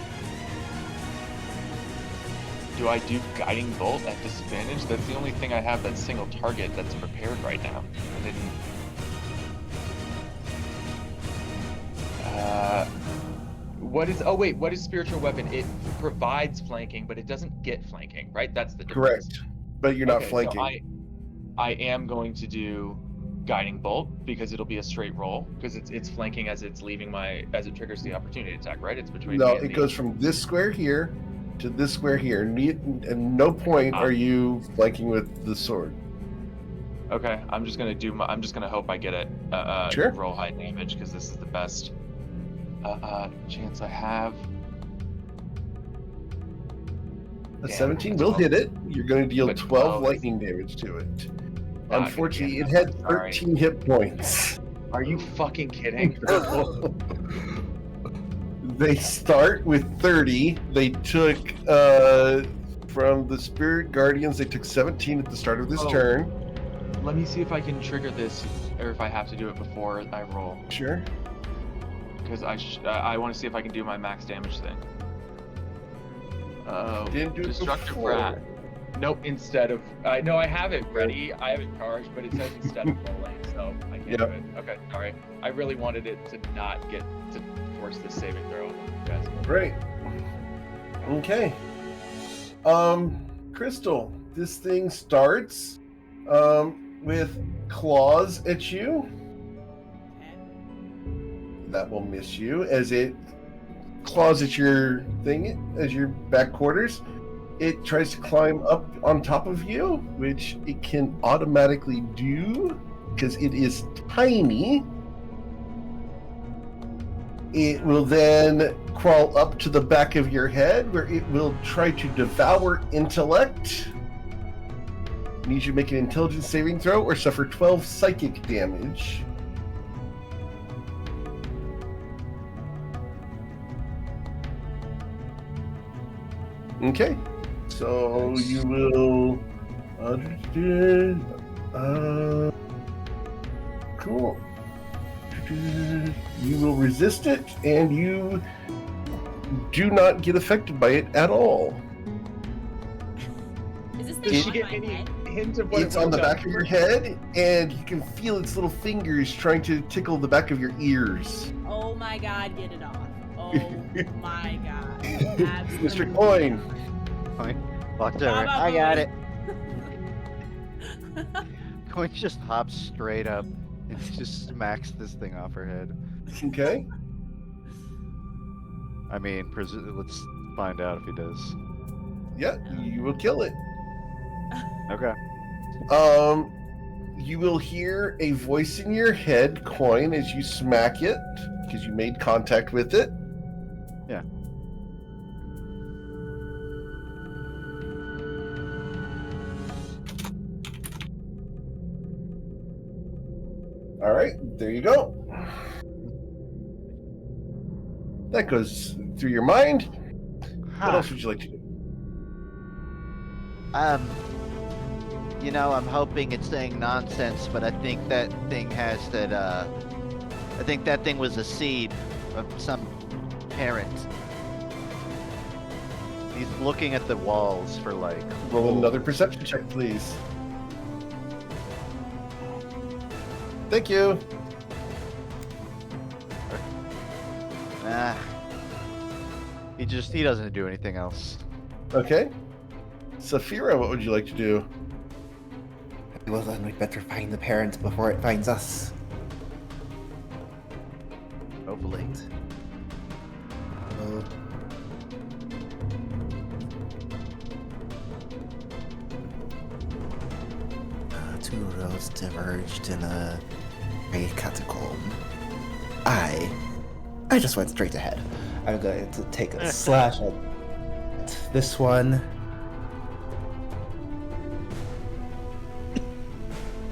Do I do Guiding Bolt at disadvantage? That's the only thing I have that's single target that's prepared right now. I didn't. What is? Oh wait, what is Spiritual Weapon? It provides flanking, but it doesn't get flanking, right? That's the difference. Correct. But you're not Okay, flanking. So I am going to do Guiding Bolt because it'll be a straight roll because it's flanking as it's leaving as it triggers the opportunity attack, right? It's between. No, me and it the- goes from this square here to this square here. At no point are you flanking with the sword. Okay, I'm just gonna hope I get it. Sure. Roll high damage because this is the best chance I have. A Damn, 17 will 12. hit it. You're going to deal But 12 12 lightning damage to it. Not Unfortunately, it gonna get had that. Sorry. 13 hit points. Are you fucking kidding? They start with 30. They took from the Spirit Guardians. They took 17 at the start of this turn. Let me see if I can trigger this, or if I have to do it before I roll. Sure. Because I want to see if I can do my max damage thing. Didn't do it Destructive before. Wrath. Nope, instead of... no, I have it ready. I have it charged, but it says instead of rolling, so I can't do it. Okay, sorry. I really wanted it to not get to force this saving throw on you guys. Great. Okay. Crystal, this thing starts with claws at you. That will miss you as it claws at your thing, as your back quarters. It tries to climb up on top of you, which it can automatically do because it is tiny. It will then crawl up to the back of your head where it will try to devour intellect. Need you to make an intelligence saving throw or suffer 12 psychic damage. Okay, so you will. Cool. You will resist it, and you do not get affected by it at all. Is this Does thing she on get my any head? hint of what It's on the back of your head, and you can feel its little fingers trying to tickle the back of your ears. Oh my god, get it off. Oh my god. Mr. Coin. Walked over. Baba I got Booey. it. Coin just hops straight up and just smacks this thing off her head. Okay. I mean, let's find out if he does. Yeah, you will kill it. Okay. You will hear a voice in your head, Coin, as you smack it, because you made contact with it. Yeah. All right, there you go. That goes through your mind. What else would you like to do? I'm hoping it's saying nonsense, but I think that thing has that, I think that thing was a seed of some parent. He's looking at the walls for like... Roll another perception check, please. Thank you. He doesn't do anything else. Okay. Saphira, what would you like to do? Well, then we'd better find the parents before it finds us. Hopefully. Oh. Two roads diverged in a catacomb. I just went straight ahead. I'm going to take a slash at this one.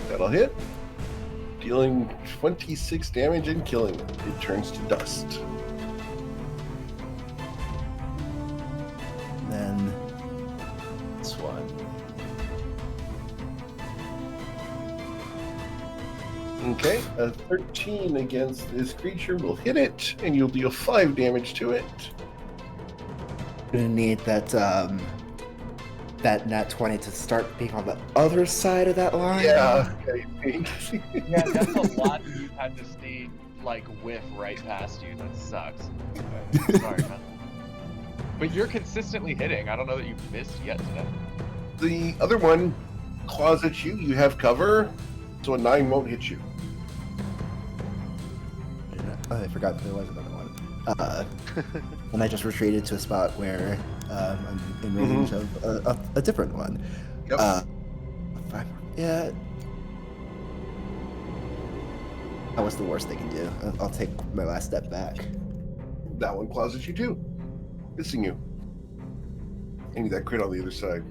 That'll hit. Dealing 26 damage and killing it. It turns to dust. Then this one. Okay, a 13 against this creature will hit it, and you'll deal 5 damage to it. Gonna need that nat 20 to start being on the other side of that line. Yeah, I think. Yeah, that's a lot that you've had to see, like, whiff right past you. That sucks. Okay, sorry, man. But you're consistently hitting. I don't know that you've missed yet today. The other one claws at you. You have cover, so a 9 won't hit you. I forgot there was another one. And I just retreated to a spot where I'm in range of a different one. Yep. Yeah. That was the worst they can do. I'll take my last step back. That one closets you too. Missing you. I need that crit on the other side.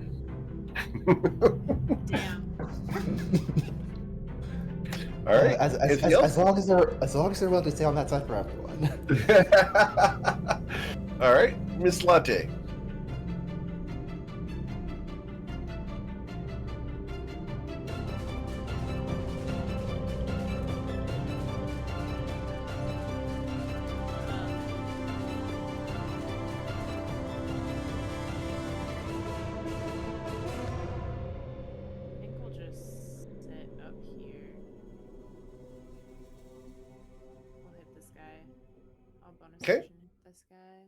Damn. All right. As long as they're willing to stay on that side for everyone. All right, Miss Latte. I think we'll just sit up here. I'll hit this guy. I'll bonus Okay. action hit this guy.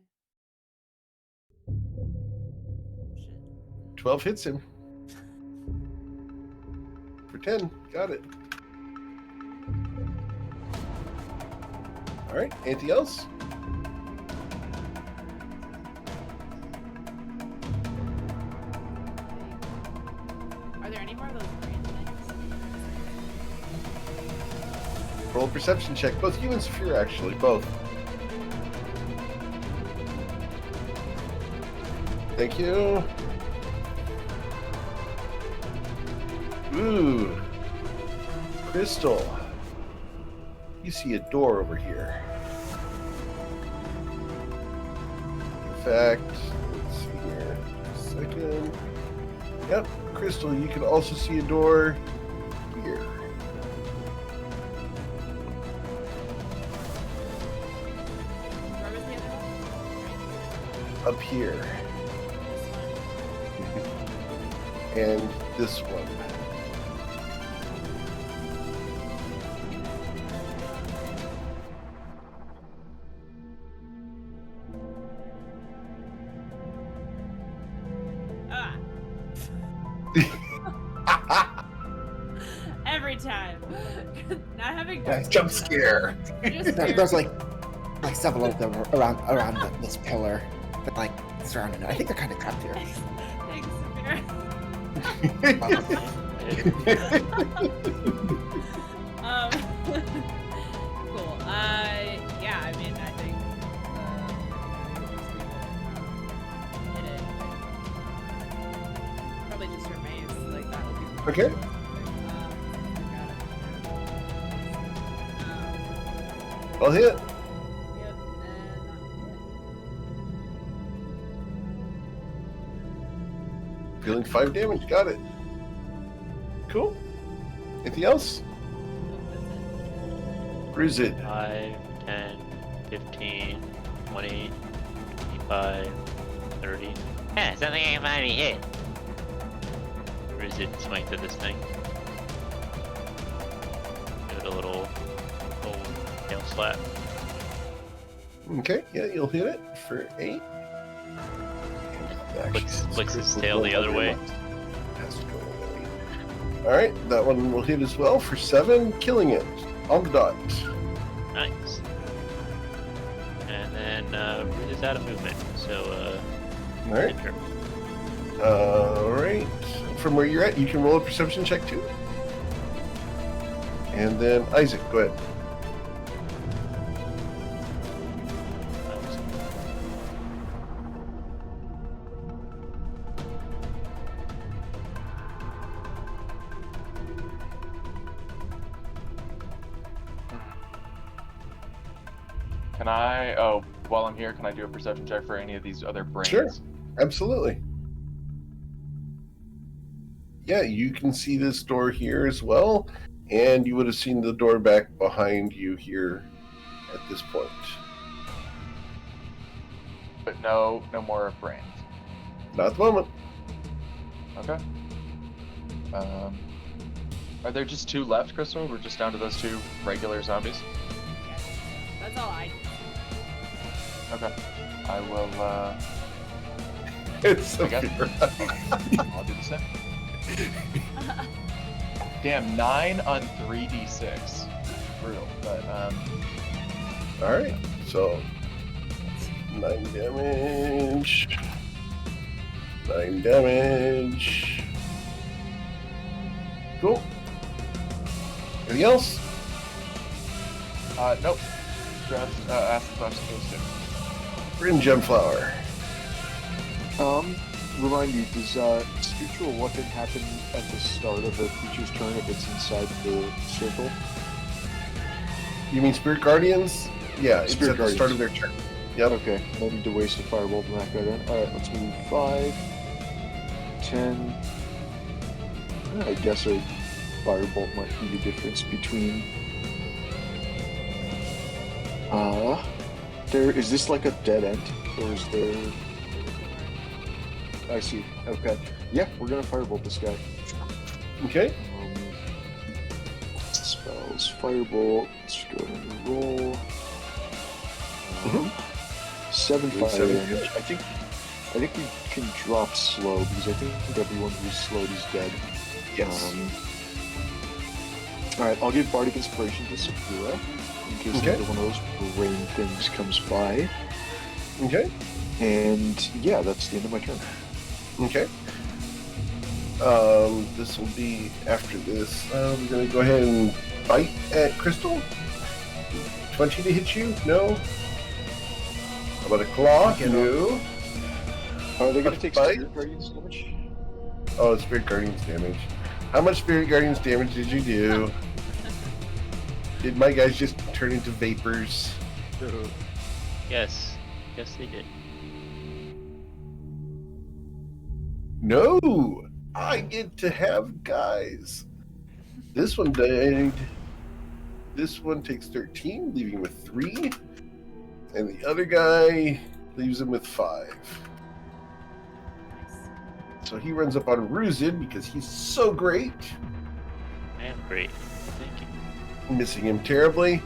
Shit. 12 hits him. For 10. Got it. All right. Anything else? Are there any more of those brain things? Roll a perception check. Both you and Saphir, actually. Both. Thank you. Ooh. Crystal. You see a door over here. In fact, let's see here. Just a second. Yep. Crystal, you can also see a door here. Where was the other one? Up here. This one. And this one. Every time. Not having Jump scare. Just There's like several of them around this pillar, but like surrounding it. I think they're kind of trapped here. Thanks, Samir. Cool. Yeah, I mean, I think hit it. Probably just your maze, like that would be Okay. I'll hit. Yep, and Dealing 5 damage. Got it. Cool. Anything else? Brizid. 5, 10, 15, 20, 25, 30. Yeah, something I can finally hit. Or is it smite to this thing? Give it a little tail slap. Okay, yeah, you'll hit it for 8. Flicks his tail the other way. Has to go away. Alright, that one will hit as well for 7, killing it. On the dot. Nice. And then Ruth is out of movement, so Alright. enter. Alright. From where you're at, you can roll a perception check too. And then Isaac, go ahead. Can I, while I'm here, can I do a perception check for any of these other brains? Sure. Absolutely. Yeah, you can see this door here as well, and you would have seen the door back behind you here at this point. But no more brains. Not at the moment. Okay. Are there just 2 left, Crystal? We're just down to those 2 regular zombies? that's all I do. Okay. I will, It's I guess. Saphir. I'll do the same. Damn, 9 on 3d6. Brutal, but, Alright, so 9 damage. 9 damage. Cool. Anything else? Nope. Just acid slash case Bryn Gemflower. Remind me, does spiritual weapon happen at the start of a creature's turn if it's inside the circle? You mean Spirit Guardians? Yeah, it's Spirit at the start of Guardians. their turn. Yep. Okay, no need to waste a firebolt on that guy then. Alright, let's move 5, 10. I guess a firebolt might be the difference between. Is this like a dead end? Or is there. I see. Okay. Yeah, we're gonna firebolt this guy. Okay. Spells, firebolt. Let's go ahead and roll. 7 fire damage. I think we can drop slow because I think everyone who's slowed is dead. Yes. Alright, I'll give Bardic Inspiration to Sakura in case another one of those rain things comes by. Okay. And yeah, that's the end of my turn. Okay. This will be after this. We're going to go ahead and bite at Crystal. 20 to hit you? No. How about a claw? No. Are they going to take Bite? Spirit Guardians damage? Oh, Spirit Guardians damage. How much Spirit Guardians damage did you do? Did my guys just turn into vapors? Yes. Yes, they did. No! I get to have guys. This one died. This one takes 13, leaving with 3. And the other guy leaves him with 5. So he runs up on Ruzid because he's so great. I am great. Thank you. Missing him terribly.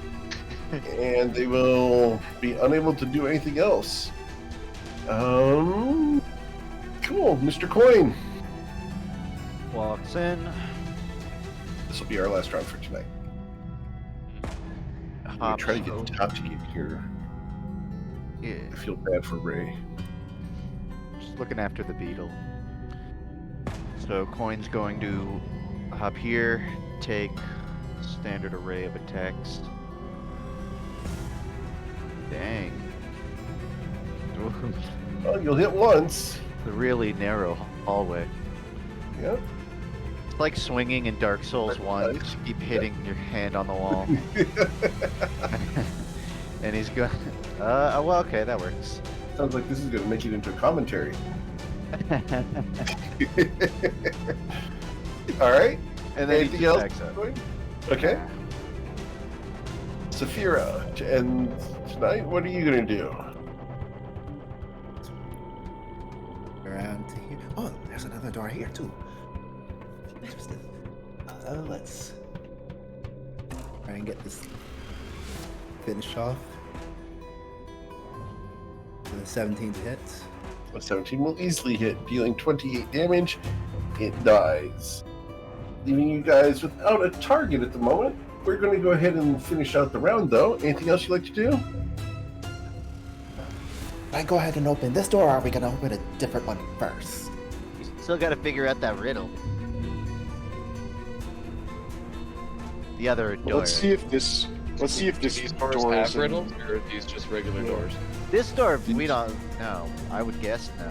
And they will be unable to do anything else. Cool. Mr. Coin. Walks in. This will be our last round for tonight. I'm gonna try to get top to get here. Yeah. I feel bad for Ray. Just looking after the beetle. So Coin's going to hop here, take standard array of attacks. Dang. Oh, you'll hit once. The really narrow hallway. Yep. It's like swinging in Dark Souls 1. Just keep hitting your hand on the wall. And he's going. Well, okay, that works. Sounds like this is going to make it into a commentary. All right. And then anything he else? backs up. Okay. Saphira, to end tonight, what are you going to do? Around to here. Oh, there's another door here too. Interesting. Let's try and get this finished off. With a 17 to hit. A 17 will easily hit, dealing 28 damage. It dies. Leaving you guys without a target at the moment. We're going to go ahead and finish out the round, though. Anything else you'd like to do? Can I go ahead and open this door, or are we gonna open a different one first? Still got to figure out that riddle. The other door. Let's see if this These doors door have is riddles, or are these just regular doors? This door, we don't know. I would guess no.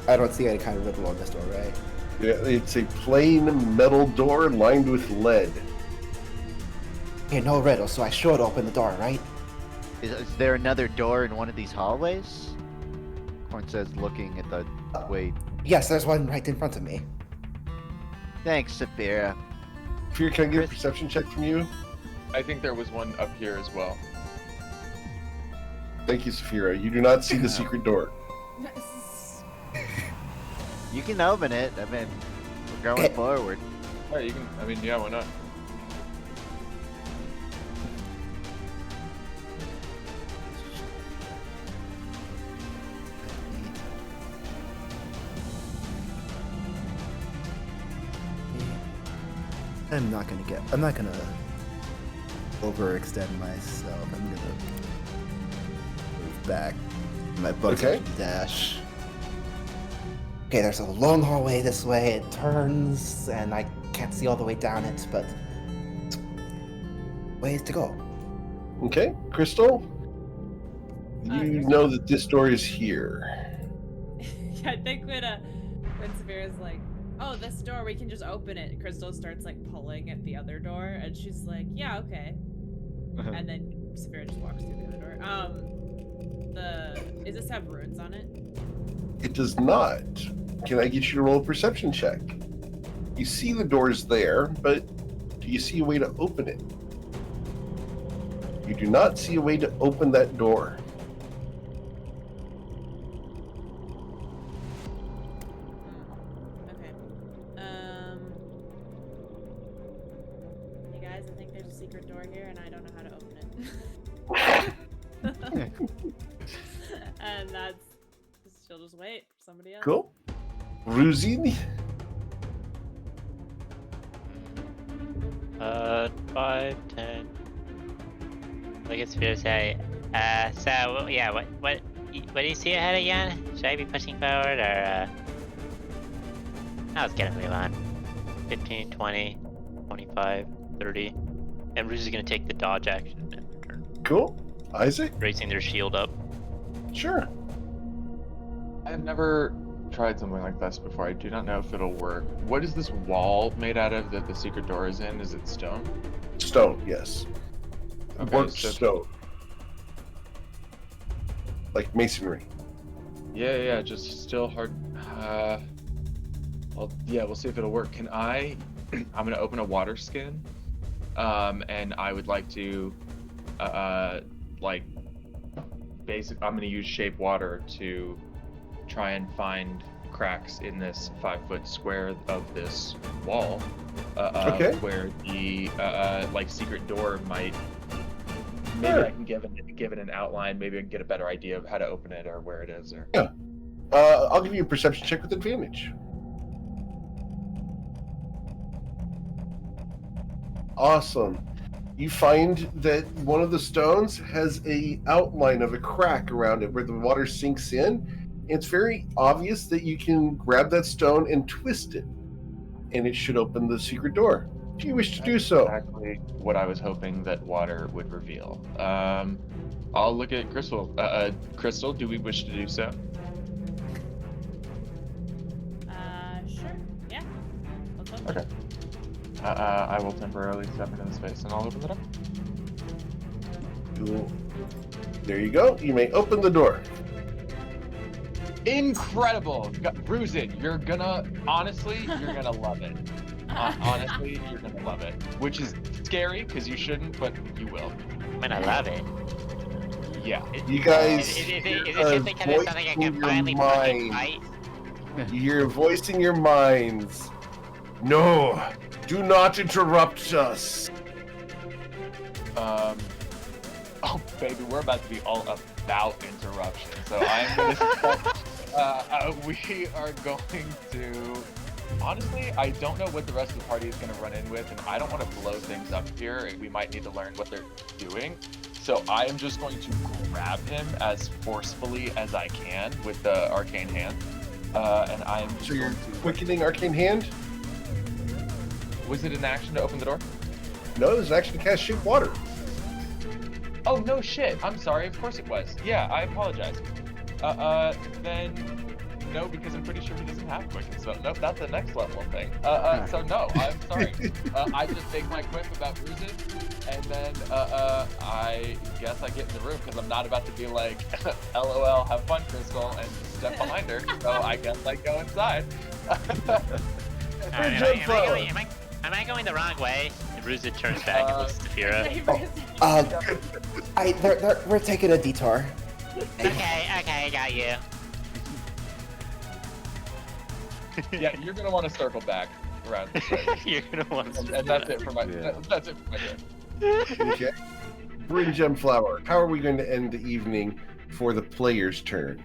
I don't see any kind of riddle on this door, right? Yeah, it's a plain metal door lined with lead. Okay, no riddle, so I should open the door, right? Is there another door in one of these hallways? Corn says, looking at the way. Yes, there's one right in front of me. Thanks, Saphira. Fear, can I get a perception check from you? I think there was one up here as well. Thank you, Saphira. You do not see the secret door. You can open it. I mean, we're going forward. Alright, you can. I mean, yeah, why not? I'm not gonna overextend myself. I'm gonna move back. My bonus Okay. action dash. Okay, there's a long hallway this way. It turns, and I can't see all the way down it, but ways to go. Okay, Crystal, you Crystal- know that this door is here. Yeah, I think when Severa's like, oh, this door, we can just open it. Crystal starts like pulling at the other door, and she's like, yeah, okay. And then Severa just walks through the other door. Does this have runes on it? It does not. Can I get you to roll a perception check? You see the door's there, but do you see a way to open it? You do not see a way to open that door. Okay. Hey guys, I think there's a secret door here, and I don't know how to open it. And she'll just wait for somebody else. Cool. Ruzin? 5, 10. I guess fair to say. So yeah, what do you see ahead again? Should I be pushing forward or? I was gonna move on. 15, 20, 25, 30, and Ruse is gonna take the dodge action in turn, Cool. Isaac? raising their shield up. Sure. I've never tried something like this before. I do not know if it'll work. What is this wall made out of that the secret door is in? Is it stone? Stone, yes. Okay, Worked so- stone. Like masonry. Yeah, just still hard. Well, yeah, we'll see if it'll work. Can I'm gonna open a water skin, and I would like to, I'm gonna use shape water to try and find cracks in this 5-foot square of this wall, Okay. where the secret door might. Maybe Sure. I can give it an outline. Maybe I can get a better idea of how to open it or where it is. Or I'll give you a perception check with advantage. Awesome. You find that one of the stones has a outline of a crack around it where the water sinks in. It's very obvious that you can grab that stone and twist it, and it should open the secret door. Do you wish to do so? Exactly what I was hoping that water would reveal. I'll look at Crystal. Crystal, do we wish to do so? Sure. Yeah. Let's open Okay. it. I will temporarily step into the space and I'll open it up. Cool. There you go. You may open the door. Incredible! Ruzin, you're gonna love it. Honestly, you're gonna love it. Which is scary, because you shouldn't, but you will. I'm gonna love it. Yeah. You guys Is it hear simply a kind of voice something I in can your finally fucking mind. fight? You hear a voice in your minds. No, do not interrupt us. Oh, baby, we're about to be all about interruption. So I'm gonna we are going to. Honestly, I don't know what the rest of the party is going to run in with, and I don't want to blow things up here. We might need to learn what they're doing. So I am just going to grab him as forcefully as I can with the arcane hand. And I'm So you're going to... quickening arcane hand? Was it an action to open the door? No, there's an action to cast shape water. Oh, no shit. I'm sorry. Of course it was. Yeah, I apologize. Then... No, because I'm pretty sure he doesn't have quicken. So, nope, that's the next level thing. So no, I'm sorry. I just take my quip about Ruzin, and then I guess I get in the room because I'm not about to be like, LOL, have fun, Crystal, and step behind her. So I guess I go inside. Am I going the wrong way? Ruzin turns back and looks to Fira. We're taking a detour. Okay, got you. Yeah, you're gonna want to circle back around this way. You're gonna want to. And that's it for my. That's it for my turn. Okay. Bryn Gemflower, how are we going to end the evening for the player's turn?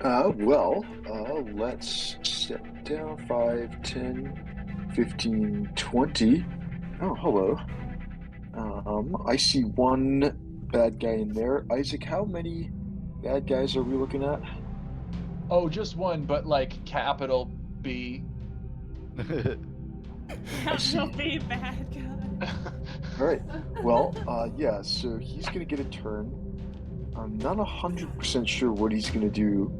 Let's step down 5, 10, 15, 20. Oh, hello. I see one bad guy in there. Isaac, how many bad guys are we looking at? Oh, just one, but like capital B. Capital B bad guy. All right. Well, yeah. So he's gonna get a turn. I'm not 100% sure what he's gonna do.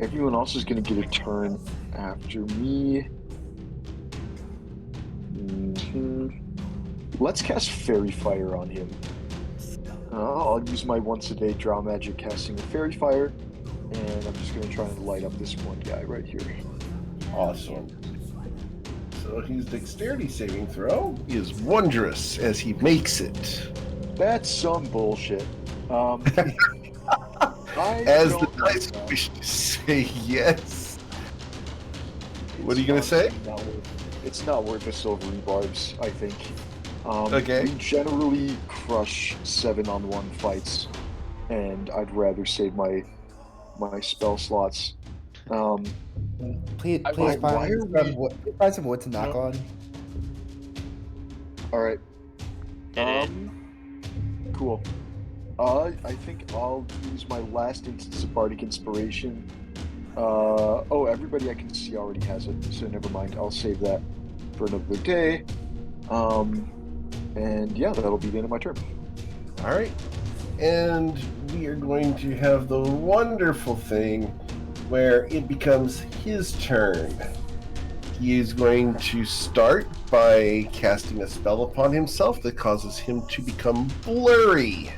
Everyone else is gonna get a turn after me. Let's cast Fairy Fire on him. I'll use my once a day draw magic casting of Fairy Fire, and I'm just gonna try and light up this one guy right here. Awesome. So his dexterity saving throw is wondrous as he makes it. That's some bullshit. As the dice wish to say yes. What are you going to say? It's not worth the silvery barbs, I think. Okay. We generally crush 7-on-1 fights, and I'd rather save my spell slots. Please why find are we- find some wood to knock on. All right. Cool. I think I'll use my last instance of Bardic Inspiration. Everybody I can see already has it, so never mind. I'll save that for another day. And yeah, that'll be the end of my turn. All right. And we are going to have the wonderful thing where it becomes his turn. He is going to start by casting a spell upon himself that causes him to become blurry.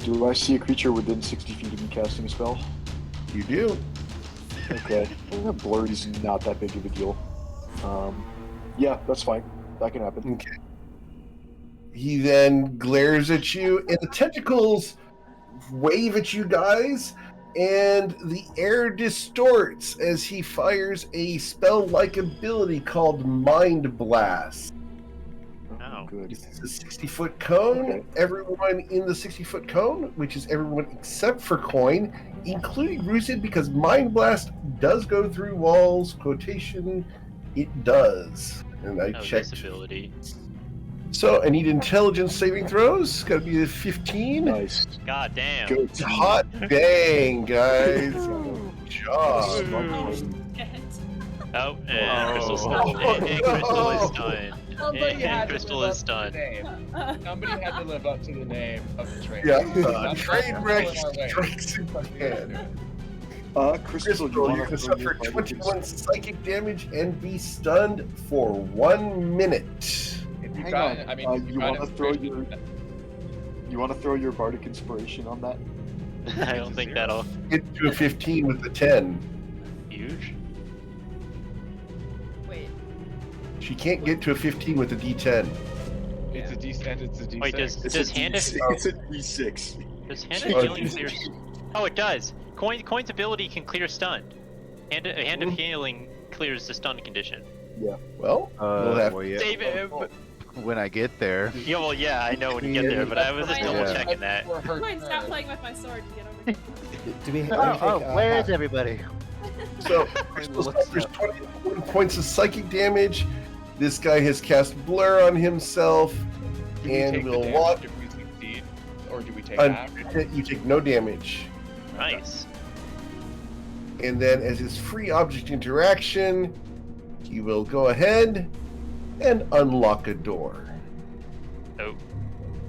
Do I see a creature within 60 feet of me casting a spell? You do. Okay. Blurry is not that big of a deal. Yeah, that's fine. That can happen. Okay. He then glares at you, and the tentacles wave at you guys, and the air distorts as he fires a spell-like ability called Mind Blast. Oh. Good. This is a 60-foot cone. Okay. Everyone in the 60-foot cone, which is everyone except for Coin, including Rusid, because Mind Blast does go through walls, quotation, it does. And I checked. Ability. So I need intelligence saving throws. Got to be a 15. Nice. God damn. Good. Hot dang, guys. Good job. Oh, and Crystal's stunned. And Crystal is stunned. Somebody had And to Crystal live is up to the stunned. name. Somebody had to live up to the name of the train. Yeah, Not Trainwreck in our way. strikes again. Crystal, Crystal, you're going to suffer 21 psychic damage and be stunned for 1 minute. If you Hang got on. it, I mean, if You got want to throw inspiration- your? You want to throw your Bardic Inspiration on that? I don't think that'll. Get to a 15 with the 10. Huge. Wait. She can't get to a 15 with a D10. It's a D6. It's a D6. Wait, does Hand of It's a D6. does Hand of Oh, Healing Jesus. clear? Oh, it does. Coin's ability can clear stunned. Hand of Healing clears the stun condition. Well, we'll have well, yeah, Save it. when I get there. Yeah, well, yeah, I know when you get there, but I was just Yeah. double checking that. For her Fine, stop turn. playing with my sword and get over here. Do we? Where is everybody? So, Crystal suffers 21 points of psychic damage. This guy has cast Blur on himself, Do we and take the we'll damage walk. if we succeed, or do we take Un- half? You take no damage. Nice. And then, as his free object interaction, he will go ahead and unlock a door. Oh.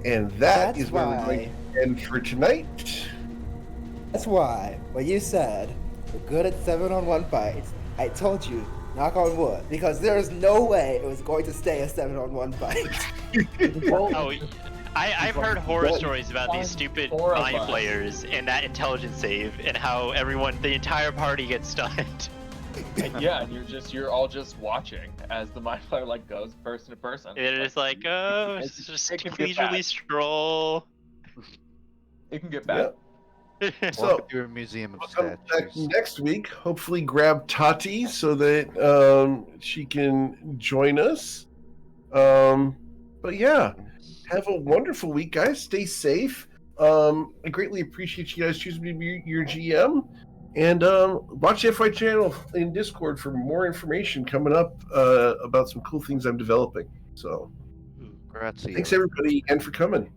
And that That's is where we're why. going to end for tonight. That's why, when you said we're good at 7-on-1 fights, I told you, knock on wood, because there is no way it was going to stay a 7-on-1 fight. Oh, I've heard horror Well, stories about these stupid four of mind us. players and that intelligence save, and how the entire party gets stunned. Yeah, and you're all just watching as the mind flayer like goes person to person. They're just like, oh, It's- just it can get leisurely bad. stroll. It can get bad. So, Welcome to a museum of we'll come back statues. next week. Hopefully, grab Tati so that she can join us. But yeah, have a wonderful week, guys. Stay safe. I greatly appreciate you guys choosing me to be your GM. And watch the FY channel in Discord for more information coming up about some cool things I'm developing. So, Grazie. thanks everybody again for coming.